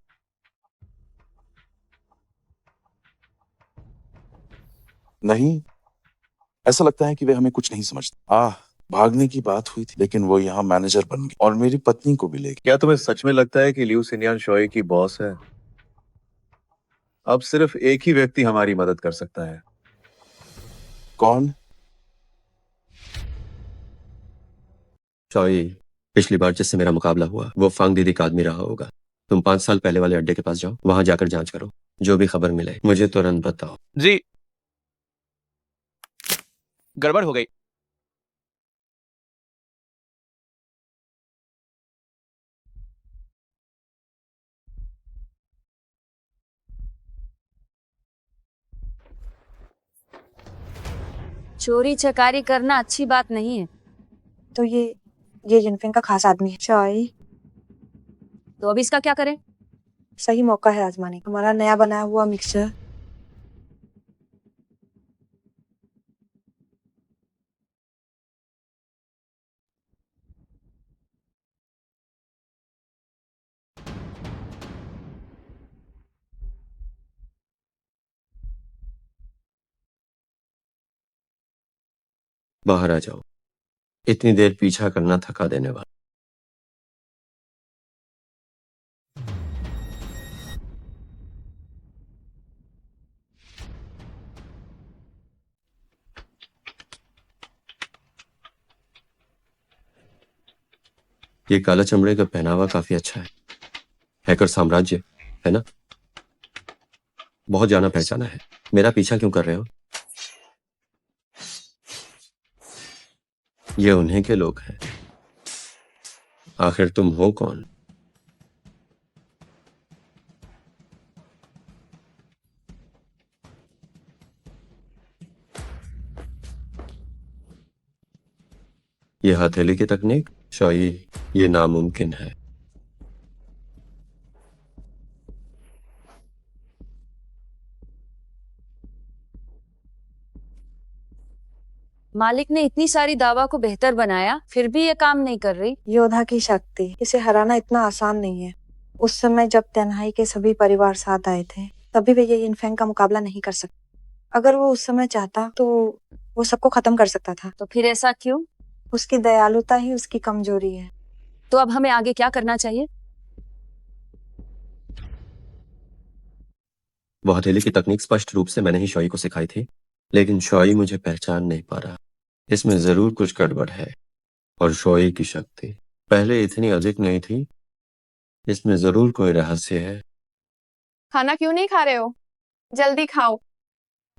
नहीं, ऐसा लगता है कि वे हमें कुछ नहीं समझते। भागने की बात हुई थी लेकिन वो यहाँ मैनेजर बन गए और मेरी पत्नी को भी ले गए। क्या तुम्हें सच में लगता है कि लियू सिन्यान शोई की बॉस है? अब सिर्फ एक ही व्यक्ति हमारी मदद कर सकता है। कौन? शोई, पिछली बार जिससे मेरा मुकाबला हुआ वो फांग दीदी का आदमी रहा होगा। तुम 5 साल पहले वाले अड्डे के पास जाओ, वहां जाकर जांच करो, जो भी खबर मिले मुझे तुरंत बताओ। जी, गड़बड़ हो गई। चोरी चकारी करना अच्छी बात नहीं है। तो ये जिनफिंग का खास आदमी है चाय। तो अब इसका क्या करें? सही मौका है आजमाने का। हमारा नया बनाया हुआ मिक्सचर बाहर आ जाओ, इतनी देर पीछा करना थका देने वाला। ये काला चमड़े का पहनावा काफी अच्छा है, हैकर साम्राज्य है ना? बहुत जाना पहचाना है। मेरा पीछा क्यों कर रहे हो? ये उन्हीं के लोग हैं। आखिर तुम हो कौन? ये हथेली की तकनीक शाही, ये नामुमकिन है। मालिक ने इतनी सारी दावा को बेहतर बनाया, फिर भी ये काम नहीं कर रही। योद्धा की शक्ति, इसे हराना इतना आसान नहीं है। उस समय जब तन्हाई के सभी परिवार साथ आए थे, तभी वे ये इनफेंग का मुकाबला नहीं कर सकते। अगर वो उस समय चाहता तो वो सबको खत्म कर सकता था। तो फिर ऐसा क्यों? उसकी दयालुता ही उसकी कमजोरी है। तो अब हमें आगे क्या करना चाहिए? वो हथेली की तकनीक स्पष्ट रूप से मैंने ही शॉई को सिखाई थी, लेकिन शॉई मुझे पहचान नहीं पा रहा। इसमें जरूर कुछ गड़बड़ है। और शॉई की शक्ति पहले इतनी अधिक नहीं थी। इसमें जरूर कोई रहस्य है। खाना क्यों नहीं खा रहे हो? जल्दी खाओ।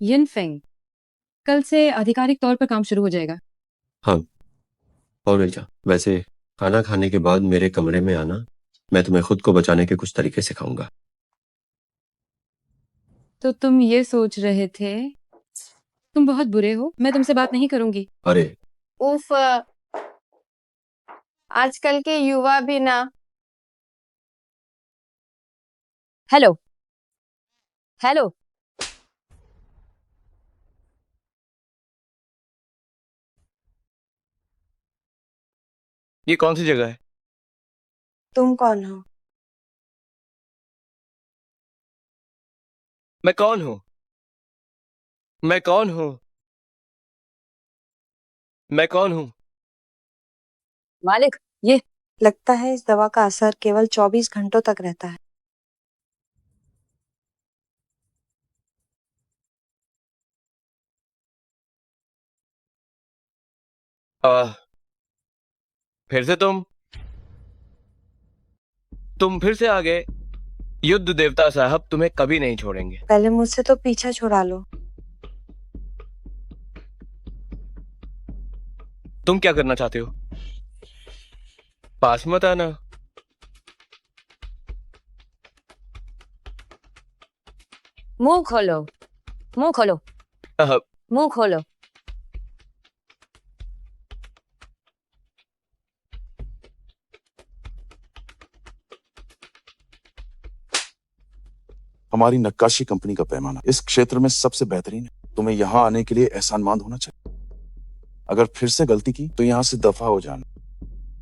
यिनफेंग, कल से आधिकारिक तौर पर काम शुरू हो जाएगा। हाँ, और बेचा, वैसे खाना खाने के बाद मेरे कमरे में आना, मैं तुम्हें खुद को बचाने के कुछ तरीके सिखाऊंगा। तो तुम ये सोच रहे थे तुम बहुत बुरे हो, मैं तुमसे बात नहीं करूंगी। अरे उफ, आजकल के युवा भी ना। हेलो हेलो, ये कौन सी जगह है? तुम कौन हो? मैं कौन हूं? मैं कौन हूं? मैं कौन हूं? मालिक, ये लगता है इस दवा का असर केवल 24 घंटों तक रहता है। आ, फिर से तुम फिर से आ गए। युद्ध देवता साहब तुम्हें कभी नहीं छोड़ेंगे। पहले मुझसे तो पीछा छुड़ा लो। तुम क्या करना चाहते हो? पास मत आना। मुंह खोलो, मुंह खोलो, आह, मुंह खोलो। हमारी नक्काशी कंपनी का पैमाना इस क्षेत्र में सबसे बेहतरीन है। तुम्हें यहाँ आने के लिए एहसानमंद होना चाहिए। अगर फिर से गलती की तो यहाँ से दफा हो जाना।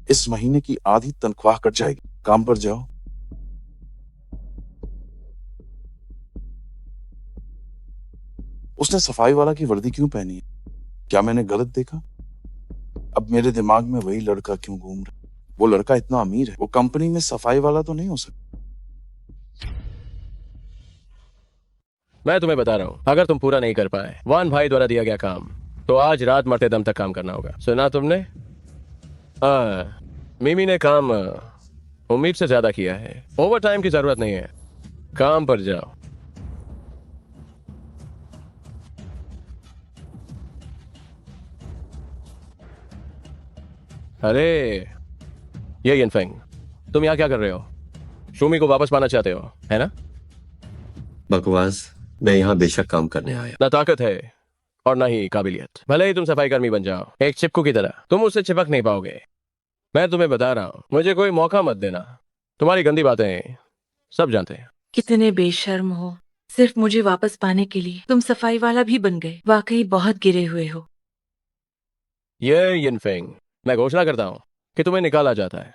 इस महीने की आधी तनख्वाह कट जाएगी। काम पर जाओ। उसने सफाई वाला की वर्दी क्यों पहनी है? क्या मैंने गलत देखा? अब मेरे दिमाग में वही लड़का क्यों घूम रहा है? वो लड़का इतना अमीर है, वो कंपनी में सफाई वाला तो नहीं हो सकता। मैं तुम्हें बता रहा हूं, अगर तुम पूरा नहीं कर पाए वान भाई द्वारा दिया गया काम, तो आज रात मरते दम तक काम करना होगा। सुना तुमने? मिमी ने काम उम्मीद से ज्यादा किया है। ओवर टाइम की जरूरत नहीं है, काम पर जाओ। अरे ये यिनफेंग, तुम यहाँ क्या कर रहे हो? शूमी को वापस पाना चाहते हो, है ना? बकवास। मैं यहाँ बेशक काम करने आया। ना ताकत है और ना ही काबिलियत। भले ही तुम सफाई कर्मी बन जाओ, एक चिपकू की तरह, तुम उससे चिपक नहीं पाओगे। मैं तुम्हें बता रहा हूँ, मुझे कोई मौका मत देना। तुम्हारी गंदी बातें सब जानते हैं। कितने बेशर्म हो, सिर्फ मुझे वापस पाने के लिए तुम सफाई वाला भी बन गए। वाकई बहुत गिरे हुए हो। ये यिनफेंग, मैं घोषणा करता हूँ कि तुम्हें निकाला जाता है।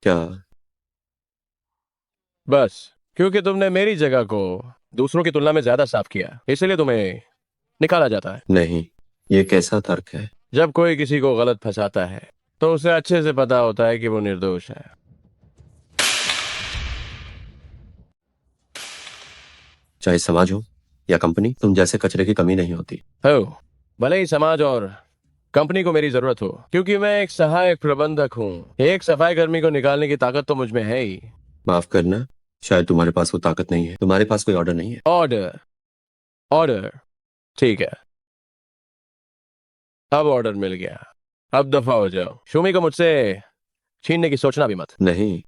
क्या? बस क्योंकि तुमने मेरी जगह को दूसरों की तुलना में ज्यादा साफ किया, इसलिए तुम्हें निकाला जाता है। नहीं, ये कैसा तर्क है? जब कोई किसी को गलत फंसाता है तो उसे अच्छे से पता होता है कि वो निर्दोष है। चाहे समाज हो या कंपनी, तुम जैसे कचरे की कमी नहीं होती। हो, भले ही समाज और कंपनी को मेरी जरूरत हो, क्योंकि मैं एक सहायक प्रबंधक हूँ। एक सफाई कर्मी को निकालने की ताकत तो मुझ में है ही। माफ करना, शायद तुम्हारे पास वो ताकत नहीं है। तुम्हारे पास कोई ऑर्डर नहीं है। ऑर्डर? ऑर्डर? ठीक है, अब ऑर्डर मिल गया। अब दफा हो जाओ। शूमी को मुझसे छीनने की सोचना भी मत। नहीं,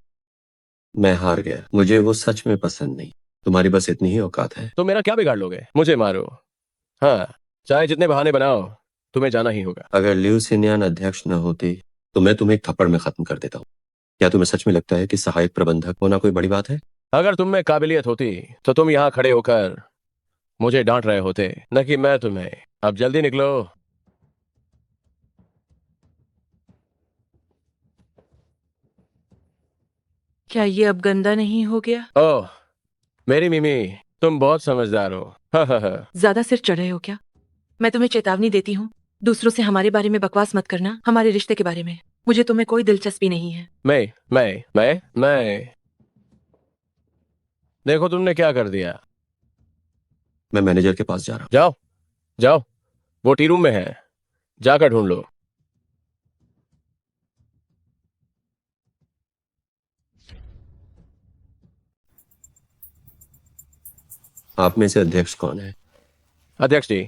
मैं हार गया। मुझे वो सच में पसंद नहीं। तुम्हारी बस इतनी ही औकात है। तो मेरा क्या बिगाड़ लोगे? मुझे मारो, हाँ, चाहे जितने बहाने बनाओ, तुम्हें जाना ही होगा। अगर लियू सिन्यान अध्यक्ष न होती तो मैं तुम्हें एक थप्पड़ में खत्म कर देता हूँ। क्या तुम्हें सच में लगता है कि सहायक प्रबंधक होना कोई बड़ी बात है? अगर तुम में काबिलियत होती तो तुम यहाँ खड़े होकर मुझे डांट रहे होते, न कि मैं तुम्हें। अब जल्दी निकलो। क्या ये अब गंदा नहीं हो गया? ओह मेरी मिमी, तुम बहुत समझदार हो। ज्यादा सिर चढ़े हो क्या? मैं तुम्हें चेतावनी देती हूँ, दूसरों से हमारे बारे में बकवास मत करना, हमारे रिश्ते के बारे में। मुझे तुम्हें कोई दिलचस्पी नहीं है। मैं देखो तुमने क्या कर दिया। मैं मैनेजर के पास जा रहा हूँ। जाओ जाओ, वो टी रूम में है, जाकर ढूंढ लो। आप में से अध्यक्ष कौन है? अध्यक्ष जी,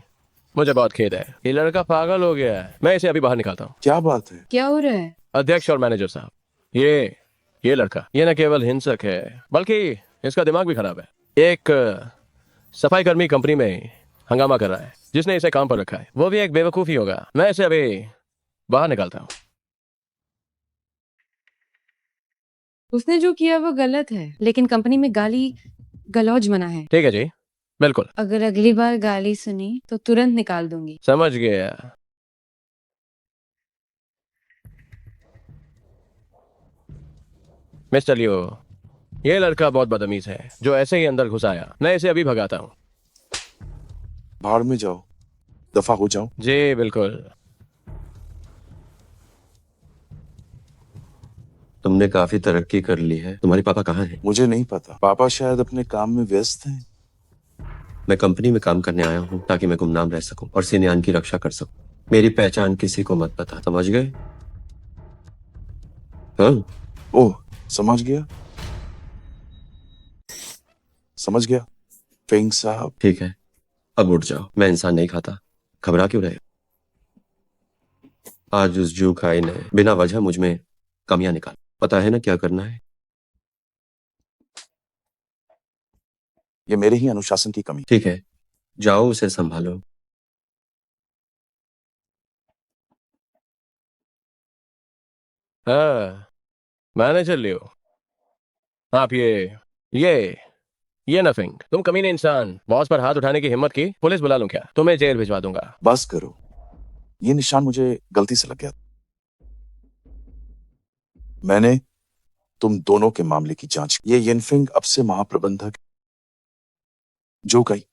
मुझे बहुत खेद है, ये लड़का पागल हो गया है। मैं इसे अभी बाहर निकालता हूँ। क्या बात है? क्या हो रहा है? अध्यक्ष और मैनेजर साहब, ये लड़का, ये न केवल हिंसक है बल्कि इसका दिमाग भी खराब है। एक सफाई कर्मी कंपनी में हंगामा कर रहा है, जिसने इसे काम पर रखा है वो भी एक बेवकूफ ही होगा। मैं इसे अभी बाहर निकालता हूँ। उसने जो किया वो गलत है, लेकिन कंपनी में गाली गलौज मना है। ठीक है जी, बिल्कुल। अगर अगली बार गाली सुनी तो तुरंत निकाल दूंगी। समझ गया। मिस्टर लियो, ये लड़का बहुत बदतमीज है जो ऐसे ही अंदर घुस आया। मैं इसे अभी भगाता हूँ। भाड़ में जाओ, दफा हो जाओ। जी बिल्कुल। तुमने काफी तरक्की कर ली है। तुम्हारे पापा कहाँ हैं? मुझे नहीं पता, पापा शायद अपने काम में व्यस्त हैं। मैं कंपनी में काम करने आया हूँ ताकि मैं गुमनाम रह सकूं और सिन्यान की रक्षा कर सकूं। मेरी पहचान किसी को मत पता, समझ गए? हाँ? ओह, समझ गया समझ गया फेंग साहब। ठीक है, अब उठ जाओ। मैं इंसान नहीं खाता। घबरा क्यों रहे? आज उस जू खाई ने बिना वजह मुझ में कमियां निकाल। पता है ना क्या करना है? ये मेरे ही अनुशासन की कमी। ठीक है, जाओ उसे संभालो। हाँ, मैनेजर लियो, आप ये नथिंग, तुम कमीने इंसान, बॉस पर हाथ उठाने की हिम्मत की। पुलिस बुला लूं क्या? तुम्हें जेल भिजवा दूंगा। बस करो, ये निशान मुझे गलती से लग गया। मैंने तुम दोनों के मामले की जांच की। ये यिनफिंग अब से महाप्रबंधक। जो कही,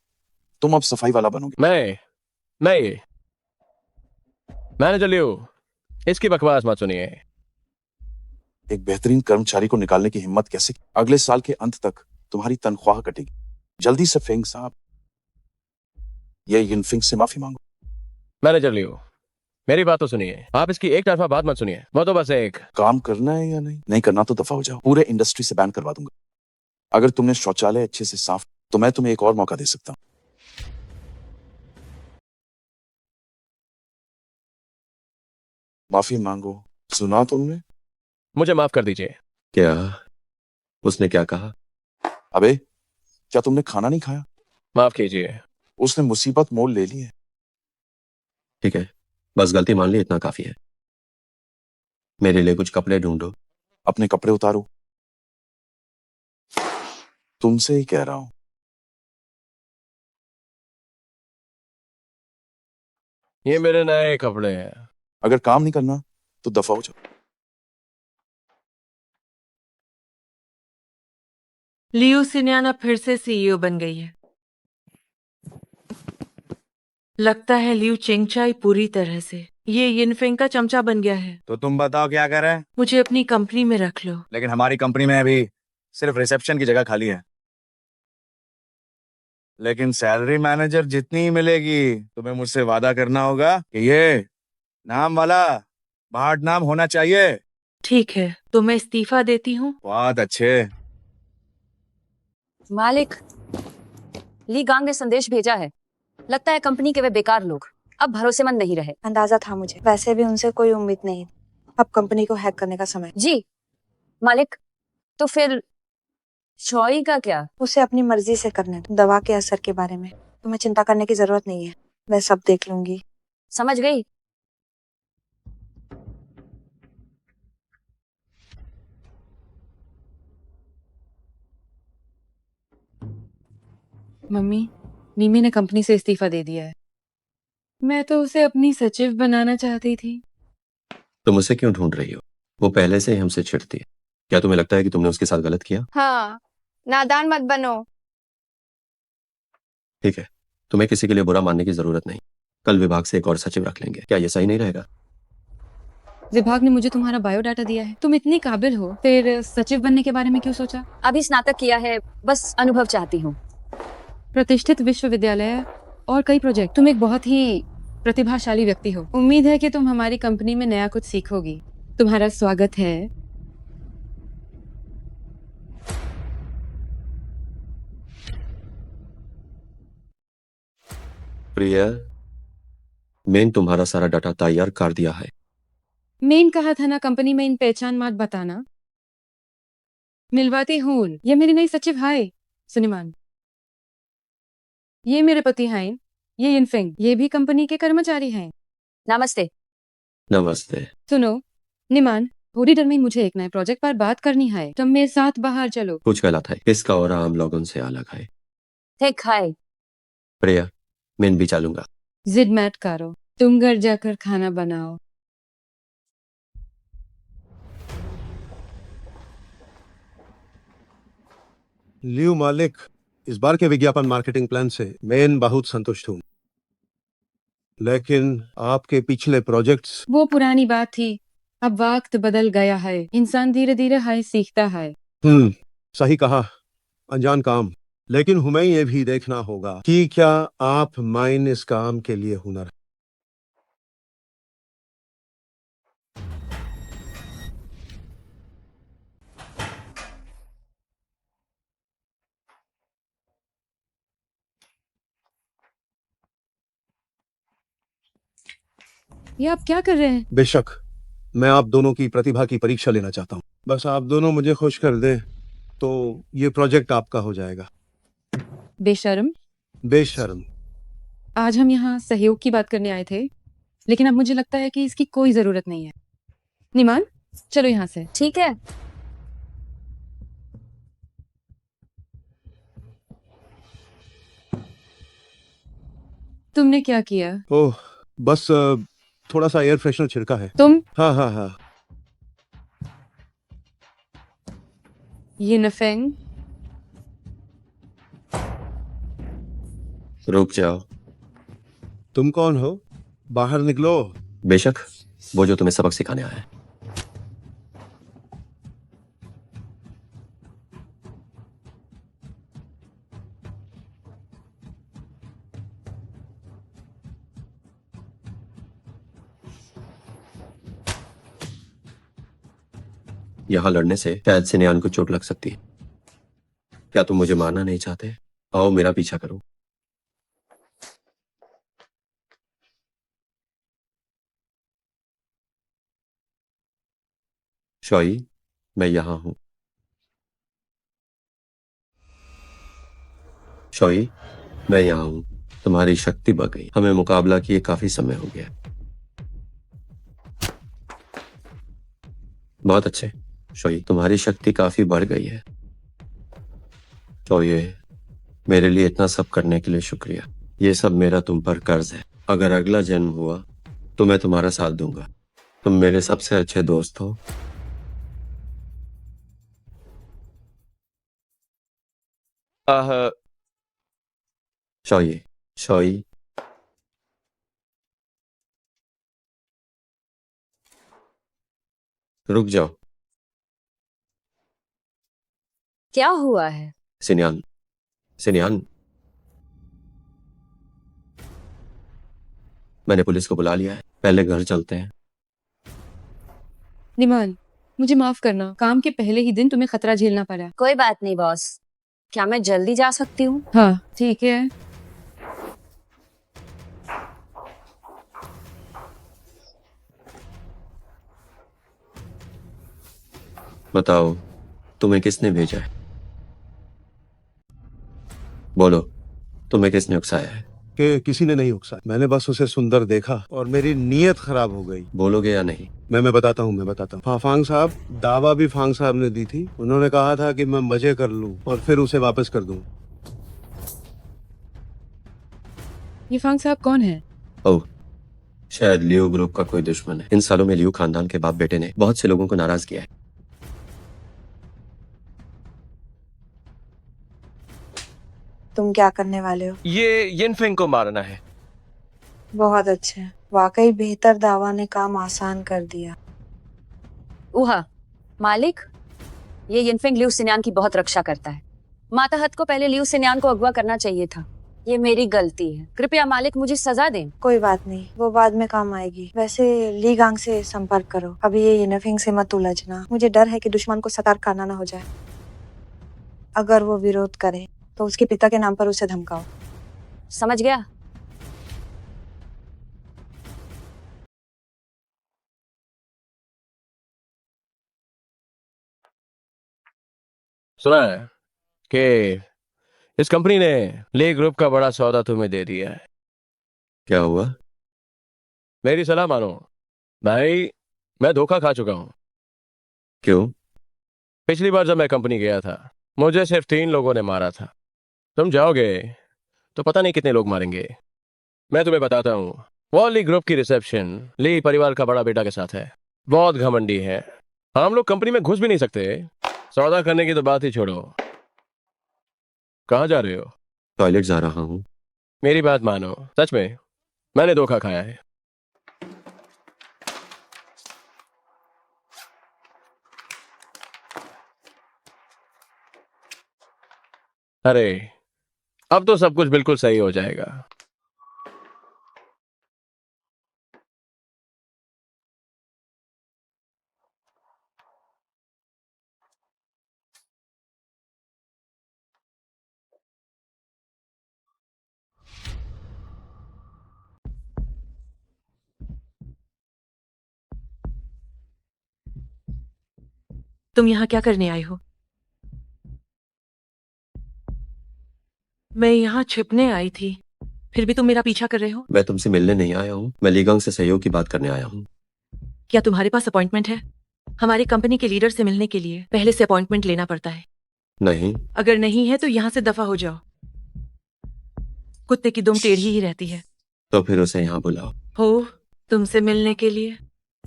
तुम अब सफाई वाला बनोगे। मैं ये मैनेजर लियो, इसकी बकवास मत सुनिए। एक बेहतरीन कर्मचारी को निकालने की हिम्मत कैसे की? अगले साल के अंत तक तुम्हारी तनख्वाह कटेगी। जल्दी से फेंग साहब, ये यिनफिंग से माफी मांगो। मैनेजर लियो, मेरी बात तो सुनिए, आप इसकी एक तरफा बात मत सुनिए, वो तो बस एक काम करना है या नहीं? नहीं करना तो दफा हो जाओ, पूरे इंडस्ट्री से बैन करवा दूंगा। अगर तुमने शौचालय अच्छे से साफ, तो मैं तुम्हें एक और मौका दे सकता हूँ। माफी मांगो। सुना तुमने? मुझे माफ कर दीजिए। क्या? उसने क्या कहा? अबे, क्या तुमने खाना नहीं खाया? माफ कीजिए। उसने मुसीबत मोल ले ली है। ठीक है, बस गलती मान ली, इतना काफी है। मेरे लिए कुछ कपड़े ढूंढो। अपने कपड़े उतारो। तुमसे ही कह रहा हूं। ये मेरे नए कपड़े हैं। अगर काम नहीं करना तो दफा हो जाओ। लियू सिन्यान अब फिर से सीईओ बन गई है। लगता है लियू चिंगचाई पूरी तरह से ये यिनफेंग का चमचा बन गया है। तो तुम बताओ क्या करें? मुझे अपनी कंपनी में रख लो। लेकिन हमारी कंपनी में अभी सिर्फ रिसेप्शन की जगह खाली है। लेकिन सैलरी मैनेजर जितनी ही मिलेगी, तुम्हें मुझसे वादा करना होगा कि ये नाम वाला बाहर नाम होना चाहिए। ठीक है, तो मैं इस्तीफा देती हूँ। बहुत अच्छे। मालिक, ली गांग ने संदेश भेजा है। लगता है कंपनी के वे बेकार लोग अब भरोसेमंद नहीं रहे। अंदाजा था मुझे, वैसे भी उनसे कोई उम्मीद नहीं। अब कंपनी को हैक करने का समय। जी मालिक, तो फिर शॉई का क्या? उसे अपनी मर्जी से करने दो। दवा के असर के बारे में तुम्हें चिंता करने की जरूरत नहीं है, मैं सब देख लूंगी। समझ गई। मम्मी, मिमी ने कंपनी से इस्तीफा दे दिया है। मैं तो उसे अपनी सचिव बनाना चाहती थी। तुम उसे क्यों ढूंढ रही हो? वो पहले से ही हमसे चिढ़ती है। क्या तुम्हें लगता है कि तुमने उसके साथ गलत किया? हाँ, नादान मत बनो। ठीक है, तुम्हें किसी के लिए बुरा मानने की जरूरत नहीं। कल विभाग से एक और सचिव रख लेंगे, क्या ये सही नहीं रहेगा? विभाग ने मुझे तुम्हारा बायोडाटा दिया है, तुम इतनी काबिल हो, फिर सचिव बनने के बारे में क्यों सोचा? अभी स्नातक किया है, बस अनुभव चाहती हूँ। प्रतिष्ठित विश्वविद्यालय और कई प्रोजेक्ट, तुम एक बहुत ही प्रतिभाशाली व्यक्ति हो। उम्मीद है कि तुम हमारी कंपनी में नया कुछ सीखोगी। तुम्हारा स्वागत है। प्रिया, मैंने तुम्हारा सारा डाटा तैयार कर दिया है। मेन कहा था ना कंपनी में इन पहचान मत बताना। मिलवाती हूँ। ये मेरी नई सचिव। हाय सुनिमान, ये मेरे पति हैं, ये इनफेंग, ये भी कंपनी के कर्मचारी हैं। नमस्ते। नमस्ते। सुनो निमान, थोड़ी देर में मुझे एक नए प्रोजेक्ट पर बात करनी है, तुम मेरे साथ बाहर चलो। कुछ गलत है, इसका और आम लोगों से अलग है। ठीक है। प्रिया, मैं भी चलूंगा। जिद मत करो, तुम घर जाकर खाना बनाओ। लियो मालिक, इस बार के विज्ञापन मार्केटिंग प्लान से मैं बहुत संतुष्ट हूँ, लेकिन आपके पिछले प्रोजेक्ट्स। वो पुरानी बात थी, अब वक्त बदल गया है। इंसान धीरे धीरे है सीखता है। सही कहा, अनजान काम। लेकिन हमें ये भी देखना होगा कि क्या आप माइन इस काम के लिए हुनर। ये आप क्या कर रहे हैं? बेशक, मैं आप दोनों की प्रतिभा की परीक्षा लेना चाहता हूँ। बस आप दोनों मुझे खुश कर दें तो ये प्रोजेक्ट आपका हो जाएगा। बेशर्म। बेशर्म। आज हम यहाँ सहयोग की बात करने आए थे, लेकिन अब मुझे लगता है कि इसकी कोई जरूरत नहीं है। निमान, चलो यहाँ से। ठीक है। तुमने क्या किया? ओह, बस थोड़ा सा एयर फ्रेशनर छिड़का है। तुम? हाँ हाँ हाँ। ये नफेंग। रुक जाओ। तुम कौन हो? बाहर निकलो। बेशक, वो जो तुम्हें सबक सिखाने आया है। यहाँ लड़ने से शायद सिनयान को चोट लग सकती है। क्या तुम मुझे मारना नहीं चाहते? आओ मेरा पीछा करो। शॉई, मैं यहाँ हूँ। शॉई, मैं यहाँ हूँ। तुम्हारी शक्ति बढ़ गई। हमें मुकाबला किए काफी समय हो गया। बहुत अच्छे शॉई, तुम्हारी शक्ति काफी बढ़ गई है। शॉई, मेरे लिए इतना सब करने के लिए शुक्रिया। ये सब मेरा तुम पर कर्ज है। अगर अगला जन्म हुआ तो मैं तुम्हारा साथ दूंगा। तुम मेरे सबसे अच्छे दोस्त हो। आह, शॉई, शॉई, रुक जाओ। क्या हुआ है? सिनयान, सिनयान, मैंने पुलिस को बुला लिया है। पहले घर चलते हैं। निमान, मुझे माफ करना, काम के पहले ही दिन तुम्हें खतरा झेलना पड़ा। कोई बात नहीं बॉस, क्या मैं जल्दी जा सकती हूँ? हाँ ठीक है। बताओ, तुम्हें किसने भेजा है? बोलो, तुम्हें किसने उकसाया है? कि किसी ने नहीं उकसाया। मैंने बस उसे सुंदर देखा और मेरी नीयत खराब हो गई। बोलोगे या नहीं? मैं बताता हूँ, मैं बताता हूँ। फांग साहब, दावा भी फांग साहब ने दी थी। उन्होंने कहा था कि मैं मजे कर लूं और फिर उसे वापस कर दूं। ये फांग साहब कौन है? ओह, शायद लियो ग्रुप का कोई दुश्मन है। इन सालों में लियो खानदान के बाप बेटे ने बहुत से लोगों को नाराज किया है। तुम क्या करने वाले हो? ये यिनफेंग को मारना है। बहुत अच्छे, वाकई बेहतर दावा ने काम आसान कर दिया। उहा, मालिक, ये यिनफेंग लिू सिन्यान की बहुत रक्षा करता है। माताहत को पहले लिू सिन्यान को अगवा करना चाहिए था। ये मेरी गलती है। कृपया मालिक मुझे सजा दें। कोई बात नहीं, वो बाद में काम आएगी। वैसे ली गांग से संपर्क करो। अभी ये यिनफेंग से मत उलझना। मुझे डर है कि दुश्मन को सतर्क करना ना हो जाए। अगर वो विरोध करे तो उसके पिता के नाम पर उसे धमकाओ। समझ गया? सुना है कि इस कंपनी ने ले ग्रुप का बड़ा सौदा तुम्हें दे दिया है। क्या हुआ? मेरी सलाह मानो भाई, मैं धोखा खा चुका हूं। क्यों? पिछली बार जब मैं कंपनी गया था, मुझे सिर्फ 3 लोगों ने मारा था। तुम जाओगे तो पता नहीं कितने लोग मारेंगे। मैं तुम्हें बताता हूँ, वॉली ग्रुप की रिसेप्शन ली परिवार का बड़ा बेटा के साथ है। बहुत घमंडी है। हम लोग कंपनी में घुस भी नहीं सकते। सौदा करने की तो बात ही छोड़ो। कहाँ जा रहे हो? टॉयलेट जा रहा हूँ। मेरी बात मानो, सच में मैंने धोखा खाया है। अरे अब तो सब कुछ बिल्कुल सही हो जाएगा। तुम यहाँ क्या करने आए हो? मैं यहाँ छिपने आई थी, फिर भी तुम मेरा पीछा कर रहे हो? मैं तुमसे मिलने नहीं आया हूँ। मैं लीगांग से सहयोग की बात करने आया हूँ। क्या तुम्हारे पास अपॉइंटमेंट है? हमारी कंपनी के लीडर से मिलने के लिए पहले से अपॉइंटमेंट लेना पड़ता है। नहीं। अगर नहीं है तो यहाँ से दफा हो जाओ। कुत्ते की दुम टेढ़ी ही रहती है। तो फिर उसे यहाँ बुलाओ। हो, तुमसे मिलने के लिए?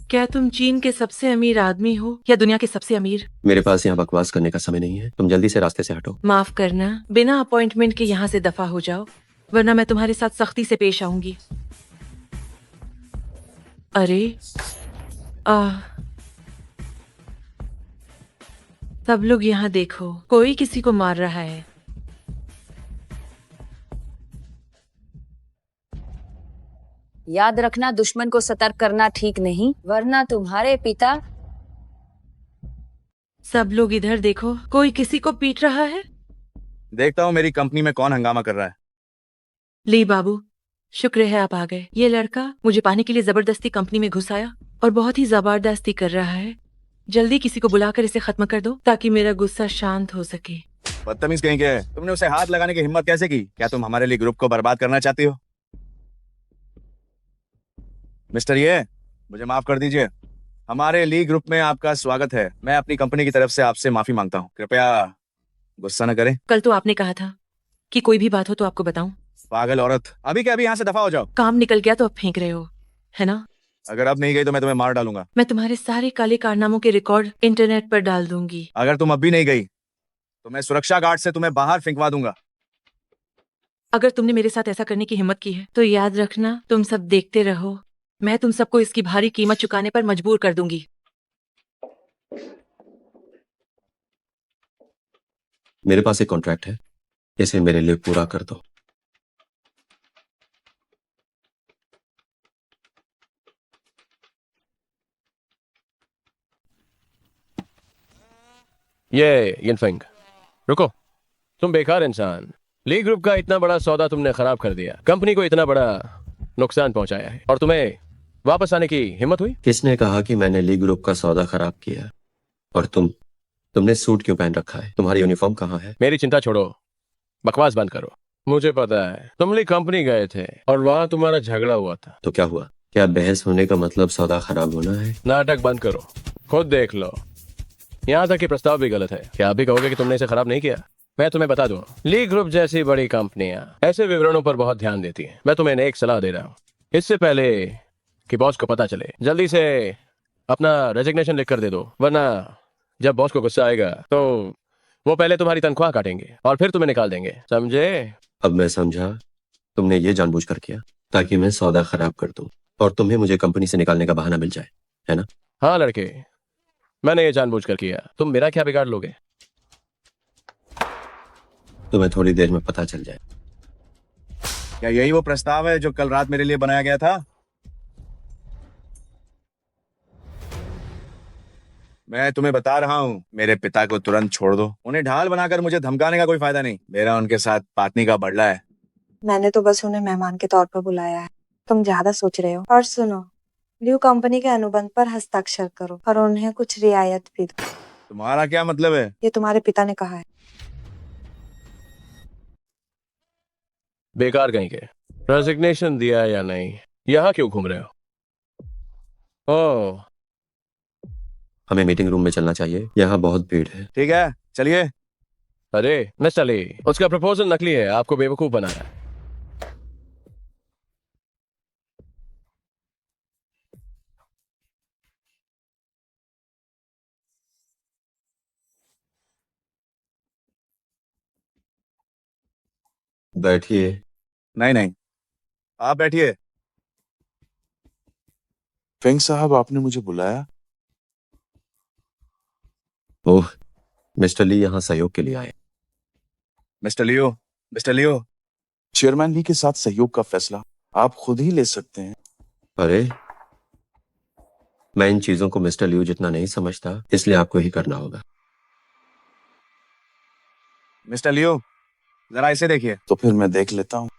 क्या तुम चीन के सबसे अमीर आदमी हो या दुनिया के सबसे अमीर? मेरे पास यहाँ बकवास करने का समय नहीं है। तुम जल्दी से रास्ते से हटो। माफ करना, बिना अपॉइंटमेंट के यहाँ से दफा हो जाओ, वरना मैं तुम्हारे साथ सख्ती से पेश आऊंगी। अरे सब लोग यहाँ देखो, कोई किसी को मार रहा है। याद रखना, दुश्मन को सतर्क करना ठीक नहीं, वरना तुम्हारे पिता सब लोग इधर देखो, कोई किसी को पीट रहा है। देखता हूँ मेरी कंपनी में कौन हंगामा कर रहा है। ली बाबू, शुक्र है आप आ गए। ये लड़का मुझे पाने के लिए जबरदस्ती कंपनी में घुस आया और बहुत ही जबरदस्ती कर रहा है। जल्दी किसी को बुलाकर इसे खत्म कर दो ताकि मेरा गुस्सा शांत हो सके। बदतमीज कहीं के, तुमने उसे हाथ लगाने की हिम्मत कैसे की? क्या तुम हमारे लिए ग्रुप को बर्बाद करना चाहती हो? मिस्टर ये, मुझे माफ कर दीजिए। हमारे ली ग्रुप में आपका स्वागत है। मैं अपनी कंपनी की तरफ से आपसे माफी मांगता हूँ। कृपया गुस्सा न करें। कल तो आपने कहा था कि कोई भी बात हो तो आपको बताऊं। पागल औरत, अभी के अभी यहाँ से दफा हो जाओ। काम निकल गया तो अब फेंक रहे हो, है ना? अगर अब नहीं गई तो मैं तुम्हें मार डालूंगा। मैं तुम्हारे सारे काले कारनामों के रिकॉर्ड इंटरनेट पर डाल दूंगी। अगर तुम अब भी नहीं गई तो मैं सुरक्षा गार्ड से तुम्हें बाहर फेंकवा दूंगा। अगर तुमने मेरे साथ ऐसा करने की हिम्मत की है तो याद रखना, तुम सब देखते रहो। मैं तुम सबको इसकी भारी कीमत चुकाने पर मजबूर कर दूंगी। मेरे पास एक कॉन्ट्रैक्ट है, इसे मेरे लिए पूरा कर दो। ये यिनफेंग, रुको। तुम बेकार इंसान, ली ग्रुप का इतना बड़ा सौदा तुमने खराब कर दिया, कंपनी को इतना बड़ा नुकसान पहुंचाया है, और तुम्हें वापस आने की हिम्मत हुई? किसने कहा कि मैंने ली ग्रुप का सौदा खराब किया? और तुमने सूट क्यों पहन रखा है? तुम्हारी यूनिफॉर्म कहाँ है? मेरी चिंता छोड़ो, बकवास बंद करो। मुझे पता है तुम ली कंपनी गए थे और वहां तुम्हारा झगड़ा हुआ था। तो क्या हुआ? क्या बहस होने का मतलब सौदा खराब होना है? नाटक बंद करो, खुद देख लो। यहाँ तक कि प्रस्ताव भी गलत है। क्या आप भी कहोगे कि तुमने इसे खराब नहीं किया? मैं तुम्हें बता दूं, ली ग्रुप जैसी बड़ी कंपनियां ऐसे विवरणों पर बहुत ध्यान देती हैं। मैं तुम्हें एक सलाह दे रहा हूँ, इससे पहले कि बॉस को पता चले, जल्दी से अपना रेजिग्नेशन लिख कर दे दो, वरना जब बॉस को गुस्सा आएगा तो वो पहले तुम्हारी तनख्वाह काटेंगे और फिर तुम्हें निकाल देंगे, समझे? अब मैं समझा, तुमने ये जानबूझकर किया ताकि मैं सौदा खराब कर दूं और तुम्हें मुझे कंपनी से निकालने का बहाना मिल जाए, है ना? हाँ लड़के, मैंने ये जानबूझकर किया। तुम मेरा क्या बिगाड़ लोगे? तुम्हें थोड़ी देर में पता चल जाए। क्या यही वो प्रस्ताव है जो कल रात मेरे लिए बनाया गया था? मैं तुम्हें बता रहा हूँ, मेरे पिता को तुरंत छोड़ दो। उन्हें ढाल बनाकर मुझे धमकाने का कोई फायदा नहीं। मेरा उनके साथ पाटनी का बदला है। मैंने तो बस उन्हें मेहमान के तौर पर बुलाया है। तुम ज्यादा सोच रहे हो। और सुनो, ल्यू कंपनी के अनुबंध पर हस्ताक्षर करो और उन्हें कुछ रियायत भी दो। तुम्हारा क्या मतलब है? ये तुम्हारे पिता ने कहा है। बेकार कहीं के। रेजिग्नेशन दिया या नहीं, यहाँ क्यों घूम रहे हो? ओह, हमें मीटिंग रूम में चलना चाहिए, यहाँ बहुत भीड़ है। ठीक है, चलिए। अरे मिस्टर ली, उसका प्रपोजल नकली है, आपको बेवकूफ बनाया है। बैठिए। नहीं नहीं, आप बैठिए। फेंग साहब, आपने मुझे बुलाया? ओह, मिस्टर ली यहाँ सहयोग के लिए आए। मिस्टर लियो, चेयरमैन ली के साथ सहयोग का फैसला आप खुद ही ले सकते हैं। अरे, मैं इन चीजों को मिस्टर लियू जितना नहीं समझता, इसलिए आपको ही करना होगा। मिस्टर लियो, जरा इसे देखिए। तो फिर मैं देख लेता हूँ।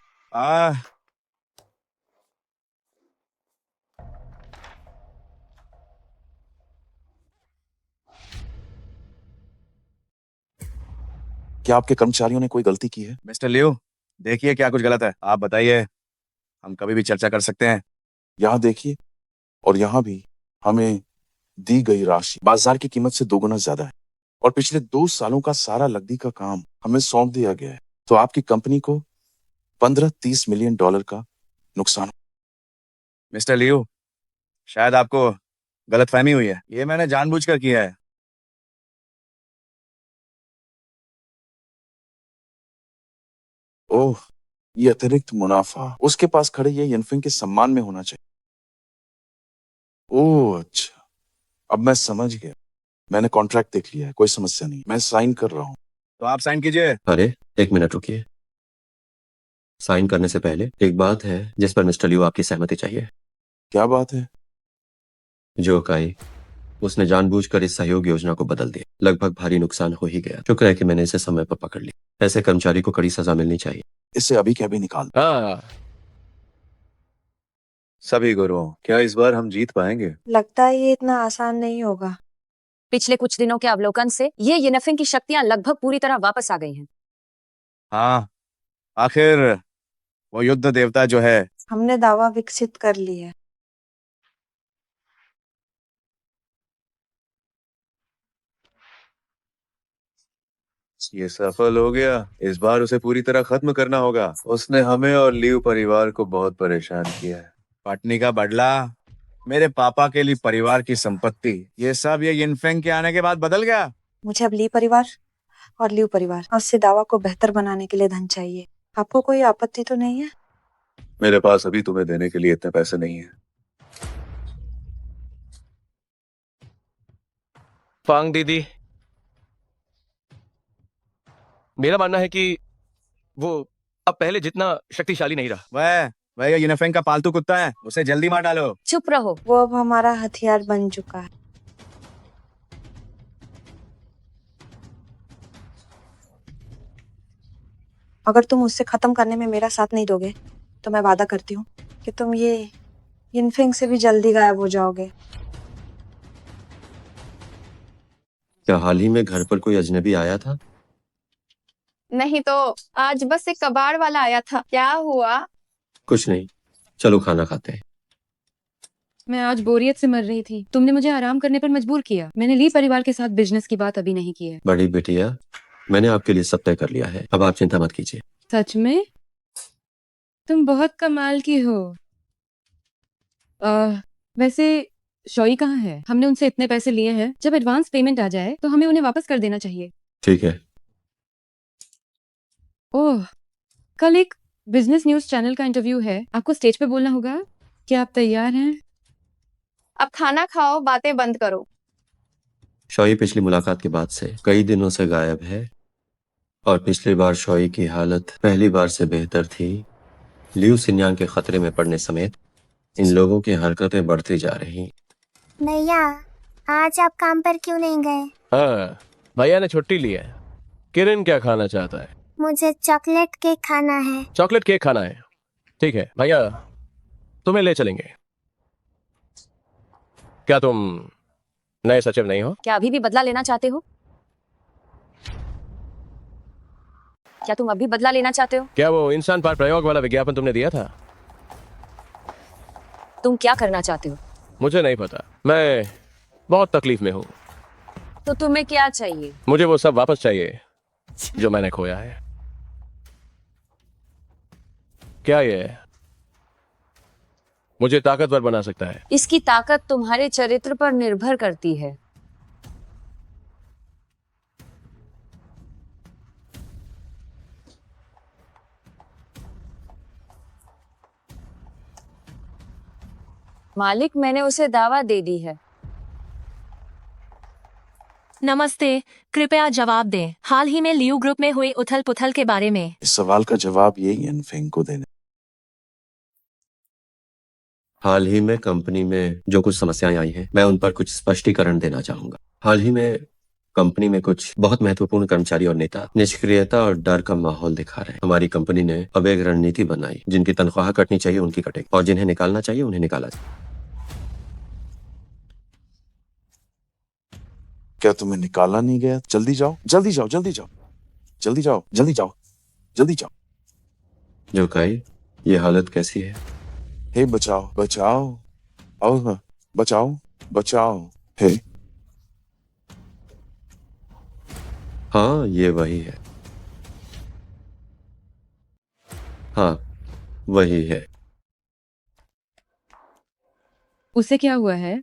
क्या आपके कर्मचारियों ने कोई गलती की है? मिस्टर लियो, देखिए क्या कुछ गलत है? आप बताइए, हम कभी भी चर्चा कर सकते हैं। यहाँ देखिए, और यहाँ भी हमें दी गई राशि बाजार की कीमत से 2 गुना ज्यादा है, और पिछले 2 सालों का सारा नकदी का काम हमें सौंप दिया गया है। तो आपकी कंपनी को 15-30 मिलियन डॉलर का नुकसान। मिस्टर लियो, शायद आपको गलतफहमी हुई है। ये मैंने जानबूझकर किया है। ओह, ये अतिरिक्त मुनाफा उसके पास खड़े ये यिनफिंग के सम्मान में होना चाहिए। ओह अच्छा, अब मैं समझ गया। मैंने कॉन्ट्रैक्ट देख लिया है, कोई समस्या नहीं, मैं साइन कर रहा हूँ। तो आप साइन कीजिए। अरे, एक मिनट रुकिए। साइन करने से पहले एक बात है जिस पर मिस्टर लियू आपकी सहमति चाहिए। क्या बात है? जो काई, उसने जानबूझकर इस सहयोग योजना को बदल दिया। लगभग भारी नुकसान हो ही गया। शुक्र है कि मैंने इसे समय पर पकड़ लिया। ऐसे कर्मचारी को कड़ी सजा मिलनी चाहिए। इससे अभी के अभी निकाल। हाँ सभी गुरुओं, क्या इस बार हम जीत पाएंगे? लगता है ये इतना आसान नहीं होगा। पिछले कुछ दिनों के अवलोकन से ये यिनफिंग की शक्तियां लगभग पूरी तरह वापस आ गई हैं। हाँ, आखिर वो युद्ध देवता जो है, हमने दावा विकसित कर ली है। ये सफल हो गया। इस बार उसे पूरी तरह खत्म करना होगा। उसने हमें और लियू परिवार को बहुत परेशान किया है। पटनी का बदला, मेरे पापा के लिए परिवार की संपत्ति, ये सब ये यिनफेंग के आने के बाद बदल गया। मुझे अब ली परिवार और लियू परिवार और उससे दावा को बेहतर बनाने के लिए धन चाहिए। आपको कोई आपत्ति तो नहीं है? मेरे पास अभी तुम्हें देने के लिए इतने पैसे नहीं है। फांग दीदी, मेरा मानना है कि वो अब पहले जितना शक्तिशाली नहीं रहा। वह ये यिनफेंग का पालतू कुत्ता है, उसे जल्दी मार डालो। चुप रहो। वो अब हमारा हथियार बन चुका है। अगर तुम उससे खत्म करने में मेरा साथ नहीं दोगे तो मैं वादा करती हूँ कि तुम ये यिनफेंग से भी जल्दी गायब हो जाओगे। क्या हाल ही में घर पर कोई अजनबी आया था? नहीं तो आज बस एक कबाड़ वाला आया था। क्या हुआ? कुछ नहीं, चलो खाना खाते हैं। मैं आज बोरियत से मर रही थी। तुमने मुझे आराम करने पर मजबूर किया। मैंने ली परिवार के साथ बिजनेस की बात अभी नहीं की है। बड़ी बिटिया, मैंने आपके लिए सब तय कर लिया है। अब आप चिंता मत कीजिए। सच में? तुम बहुत कमाल की हो। वैसे शोई कहाँ है? हमने उनसे इतने पैसे लिए हैं। जब एडवांस पेमेंट आ जाए तो हमें उन्हें वापस कर देना चाहिए। ठीक है। ओह, कल एक बिजनेस न्यूज चैनल का इंटरव्यू है। आपको स्टेज पे बोलना होगा। क्या आप तैयार हैं? अब खाना खाओ, बातें बंद करो। शोई पिछली मुलाकात के बाद से कई दिनों से गायब है और पिछली बार शोई की हालत पहली बार से बेहतर थी। लियू सिन्यांग के खतरे में पड़ने समेत इन लोगों की हरकतें बढ़ती जा रही। भैया, आज आप काम पर क्यों नहीं गए? हाँ, भैया ने छुट्टी ली है। किरण क्या खाना चाहता है? मुझे चॉकलेट केक खाना है। चॉकलेट केक खाना है? ठीक है भैया, तुम्हें ले चलेंगे। क्या तुम नए सचिव नहीं हो? क्या अभी भी बदला लेना चाहते हो? क्या तुम अभी बदला लेना चाहते हो? क्या वो इंसान पर प्रयोग वाला विज्ञापन तुमने दिया था? तुम क्या करना चाहते हो? मुझे नहीं पता, मैं बहुत तकलीफ में हूँ। तो तुम्हें क्या चाहिए? मुझे वो सब वापस चाहिए जो मैंने खोया है। क्या ये मुझे ताकतवर बना सकता है? इसकी ताकत तुम्हारे चरित्र पर निर्भर करती है। मालिक, मैंने उसे दावा दे दी है। नमस्ते, कृपया जवाब दें। हाल ही में लियू ग्रुप में हुई उथल पुथल के बारे में। इस सवाल का जवाब ये यिनफेंग को देना। हाल ही में कंपनी में जो कुछ समस्याएं आई हैं, मैं उन पर कुछ स्पष्टीकरण देना चाहूंगा। हाल ही में कंपनी में कुछ बहुत महत्वपूर्ण कर्मचारी और नेता निष्क्रियता और डर का माहौल दिखा रहे हैं। हमारी कंपनी ने अब एक रणनीति बनाई, जिनकी तनख्वाह कटनी चाहिए उनकी कटेगी और जिन्हें निकालना चाहिए उन्हें निकाला जाए। क्या तुम्हें निकाला नहीं गया? जल्दी जाओ, जल्दी जाओ, जल्दी जाओ, जल्दी जाओ, जल्दी जाओ, जल्दी जाओ। जोकाई, ये हालत कैसी है? हे बचाओ, बचाओ, आओ, बचाओ, बचाओ। हे, हाँ, ये वही है। हाँ, वही है। उससे क्या हुआ है?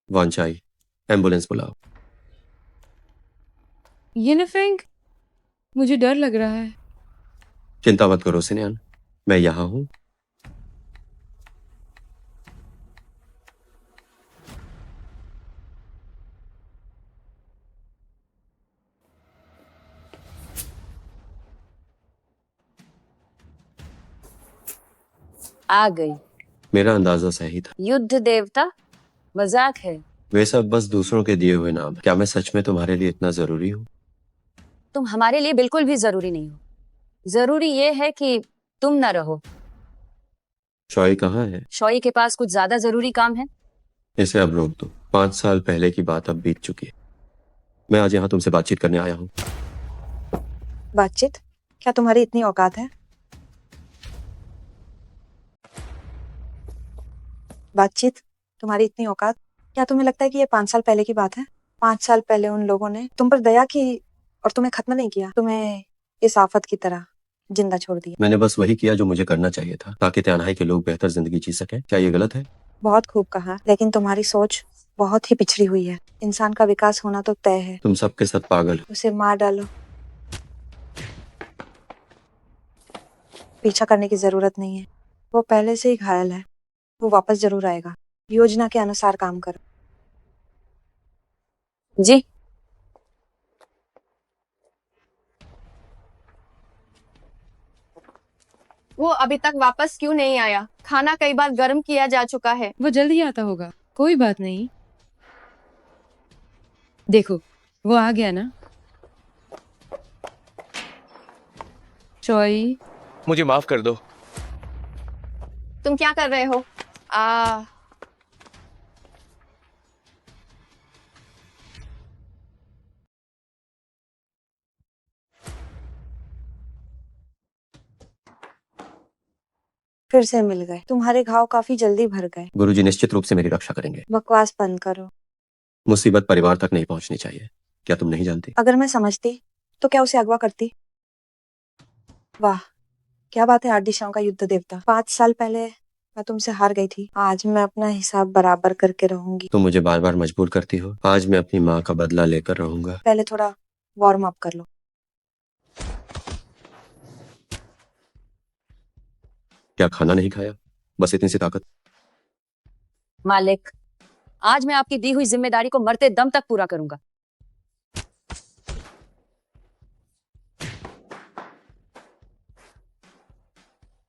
वांचाई, एम्बुलेंस बुलाओ। यिनफेंग, मुझे डर लग रहा है। चिंता मत करो सिन्यान, मैं यहाँ हूँ। आ गई। मेरा अंदाजा सही था। युद्ध देवता? मजाक है। वे सब बस दूसरों के दिए हुए नाम हैं। क्या मैं सच में तुम्हारे लिए इतना जरूरी हूँ? तुम हमारे लिए बिल्कुल भी जरूरी नहीं हो। जरूरी ये है कि तुम न रहो। शॉय कहाँ है? शॉई के पास कुछ ज्यादा जरूरी काम है। इसे अब रोक दो। 5 साल पहले की बात अब बीत चुकी है। मैं आज यहाँ तुमसे बातचीत करने आया हूँ। बातचीत? क्या तुम्हारी इतनी औकात है? बातचीत? तुम्हारी इतनी औकात? क्या तुम्हें लगता है कि ये 5 साल पहले की बात है? 5 साल पहले उन लोगों ने तुम पर दया की और तुम्हें खत्म नहीं किया, तुम्हें इस आफत की तरह जिंदा छोड़ दिया। मैंने बस वही किया जो मुझे करना चाहिए था, ताकि त्यानहाई के लोग बेहतर जिंदगी जी सकें। क्या ये गलत है? बहुत खूब कहा, लेकिन तुम्हारी सोच बहुत ही पिछड़ी हुई है। इंसान का विकास होना तो तय है। तुम सबके साथ पागल हो। उसे मार डालो। पीछा करने की जरूरत नहीं है, वो पहले से ही घायल है। वो वापस जरूर आएगा। योजना के अनुसार काम करो। जी। वो अभी तक वापस क्यों नहीं आया? खाना कई बार गर्म किया जा चुका है। वो जल्दी आता होगा, कोई बात नहीं। देखो, वो आ गया ना। चॉई, मुझे माफ कर दो। तुम क्या कर रहे हो? फिर से मिल गए। तुम्हारे घाव काफी जल्दी भर गए। गुरुजी निश्चित रूप से मेरी रक्षा करेंगे। बकवास बंद करो। मुसीबत परिवार तक नहीं पहुंचनी चाहिए। क्या तुम नहीं जानती? अगर मैं समझती तो क्या उसे अगवा करती? वाह, क्या बात है। 8 दिशाओं का युद्ध देवता। 5 साल पहले मैं तुमसे हार गई थी। आज मैं अपना हिसाब बराबर करके रहूंगी। तुम मुझे बार बार मजबूर करती हो। आज मैं अपनी माँ का बदला लेकर रहूंगा। पहले थोड़ा वार्म अप कर लो। क्या खाना नहीं खाया? बस इतनी सी ताकत? मालिक, आज मैं आपकी दी हुई जिम्मेदारी को मरते दम तक पूरा करूंगा।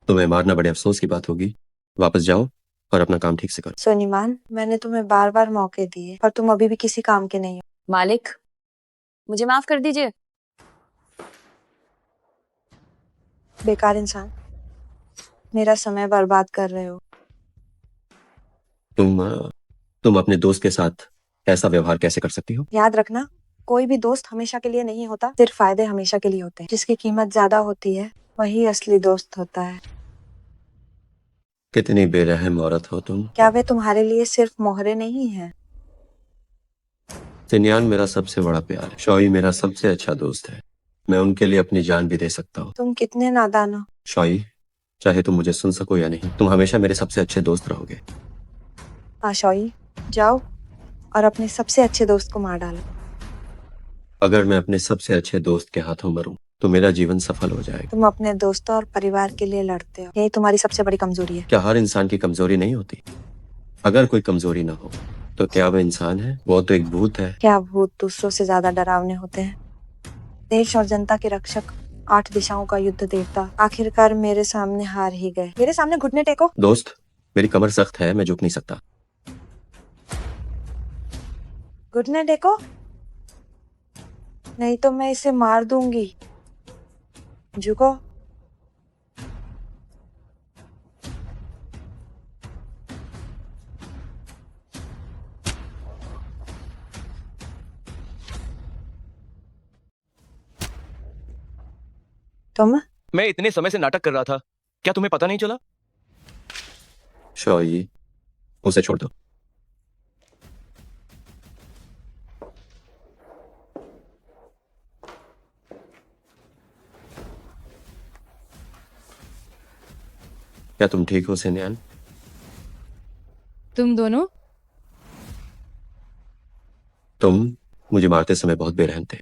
तुम्हें मारना बड़े अफसोस की बात होगी। वापस जाओ और अपना काम ठीक से करो। सोनीमान, मैंने तुम्हें बार बार मौके दिए, पर तुम अभी भी किसी काम के नहीं हो। मालिक, मुझे माफ कर दीजिए। बेकार इंसान, मेरा समय बर्बाद कर रहे हो। तुम अपने दोस्त के साथ ऐसा व्यवहार कैसे कर सकती हो? याद रखना, कोई भी दोस्त हमेशा के लिए नहीं होता। सिर्फ फायदे हमेशा के लिए होते हैं। जिसकी कीमत ज्यादा होती है वही असली दोस्त होता है। कितनी बेरहम औरत हो तुम। क्या वे तुम्हारे लिए सिर्फ मोहरे नहीं हैं? सिन्यान मेरा सबसे बड़ा प्यार है। शॉई मेरा सबसे अच्छा दोस्त है। मैं उनके लिए अपनी जान भी दे सकता हूँ। तुम कितने नादान हो। शॉई, चाहे तुम मुझे सुन सको या नहीं, तुम हमेशा मेरे सबसे अच्छे दोस्त रहोगे। आशॉई, जाओ और अपने सबसे अच्छे दोस्त को मार डालो। अगर मैं अपने सबसे अच्छे दोस्त के हाथों मरूं तो मेरा जीवन सफल हो जाएगा। तुम अपने दोस्तों और परिवार के लिए लड़ते हो। यही तुम्हारी सबसे बड़ी कमजोरी है। क्या हर इंसान की कमजोरी नहीं होती? अगर कोई कमजोरी ना हो तो क्या वो इंसान है? वो तो एक भूत है। क्या भूत दूसरों से ज्यादा डरावने होते हैं? देश और जनता के रक्षक, 8 दिशाओं का युद्ध देवता, आखिरकार मेरे सामने हार ही गए। मेरे सामने घुटने टेको। दोस्त, मेरी कमर सख्त है, मैं झुक नहीं सकता। घुटने टेको, नहीं तो मैं इसे मार दूंगी। झुको। तुम? मैं इतने समय से नाटक कर रहा था, क्या तुम्हें पता नहीं चला? शॉई, उसे छोड़ दो। क्या तुम ठीक हो सिन्यान? तुम दोनों? तुम मुझे मारते समय बहुत बेरहम थे।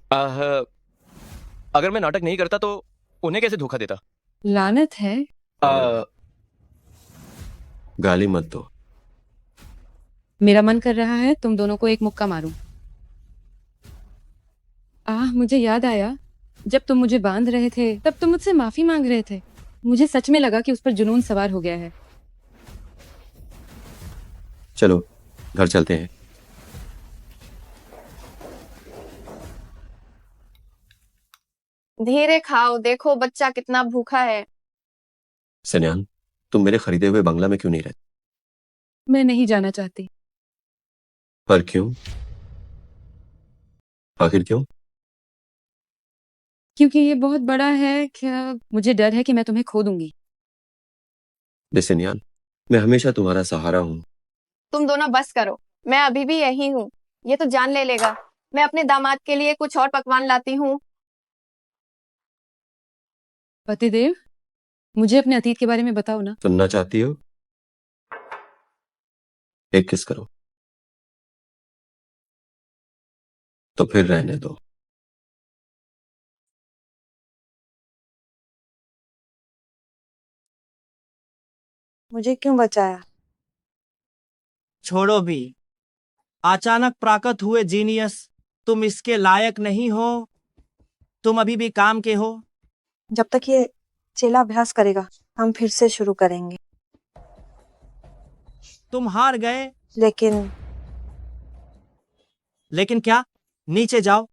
अगर मैं नाटक नहीं करता तो उन्हें कैसे धोखा देता? लानत है। गाली मत दो। मेरा मन कर रहा है तुम दोनों को एक मुक्का मारूं। मुझे याद आया, जब तुम मुझे बांध रहे थे तब तुम मुझसे माफी मांग रहे थे। मुझे सच में लगा कि उस पर जुनून सवार हो गया है। चलो घर चलते हैं। धीरे खाओ, देखो बच्चा कितना भूखा है। सन्यान, तुम मेरे खरीदे हुए बंगला में क्यों नहीं रहते? मैं नहीं जाना चाहती। पर क्यों? आखिर क्यों? क्योंकि ये बहुत बड़ा है, क्या मुझे डर है कि मैं तुम्हें खो दूंगी। सन्यान, मैं हमेशा तुम्हारा सहारा हूँ। तुम दोनों बस करो, मैं अभी भी यही हूँ। ये तो जान ले लेगा। मैं अपने दामाद के लिए कुछ और पकवान लाती हूँ। पतिदेव, मुझे अपने अतीत के बारे में बताओ ना। सुनना चाहती हो? एक किस करो, तो फिर रहने दो। मुझे क्यों बचाया? छोड़ो भी। अचानक प्राकट हुए जीनियस, तुम इसके लायक नहीं हो। तुम अभी भी काम के हो। जब तक ये चेला अभ्यास करेगा, हम फिर से शुरू करेंगे। तुम हार गए। लेकिन लेकिन क्या? नीचे जाओ।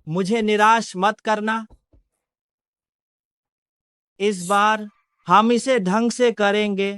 मुझे निराश मत करना। इस बार हम इसे ढंग से करेंगे।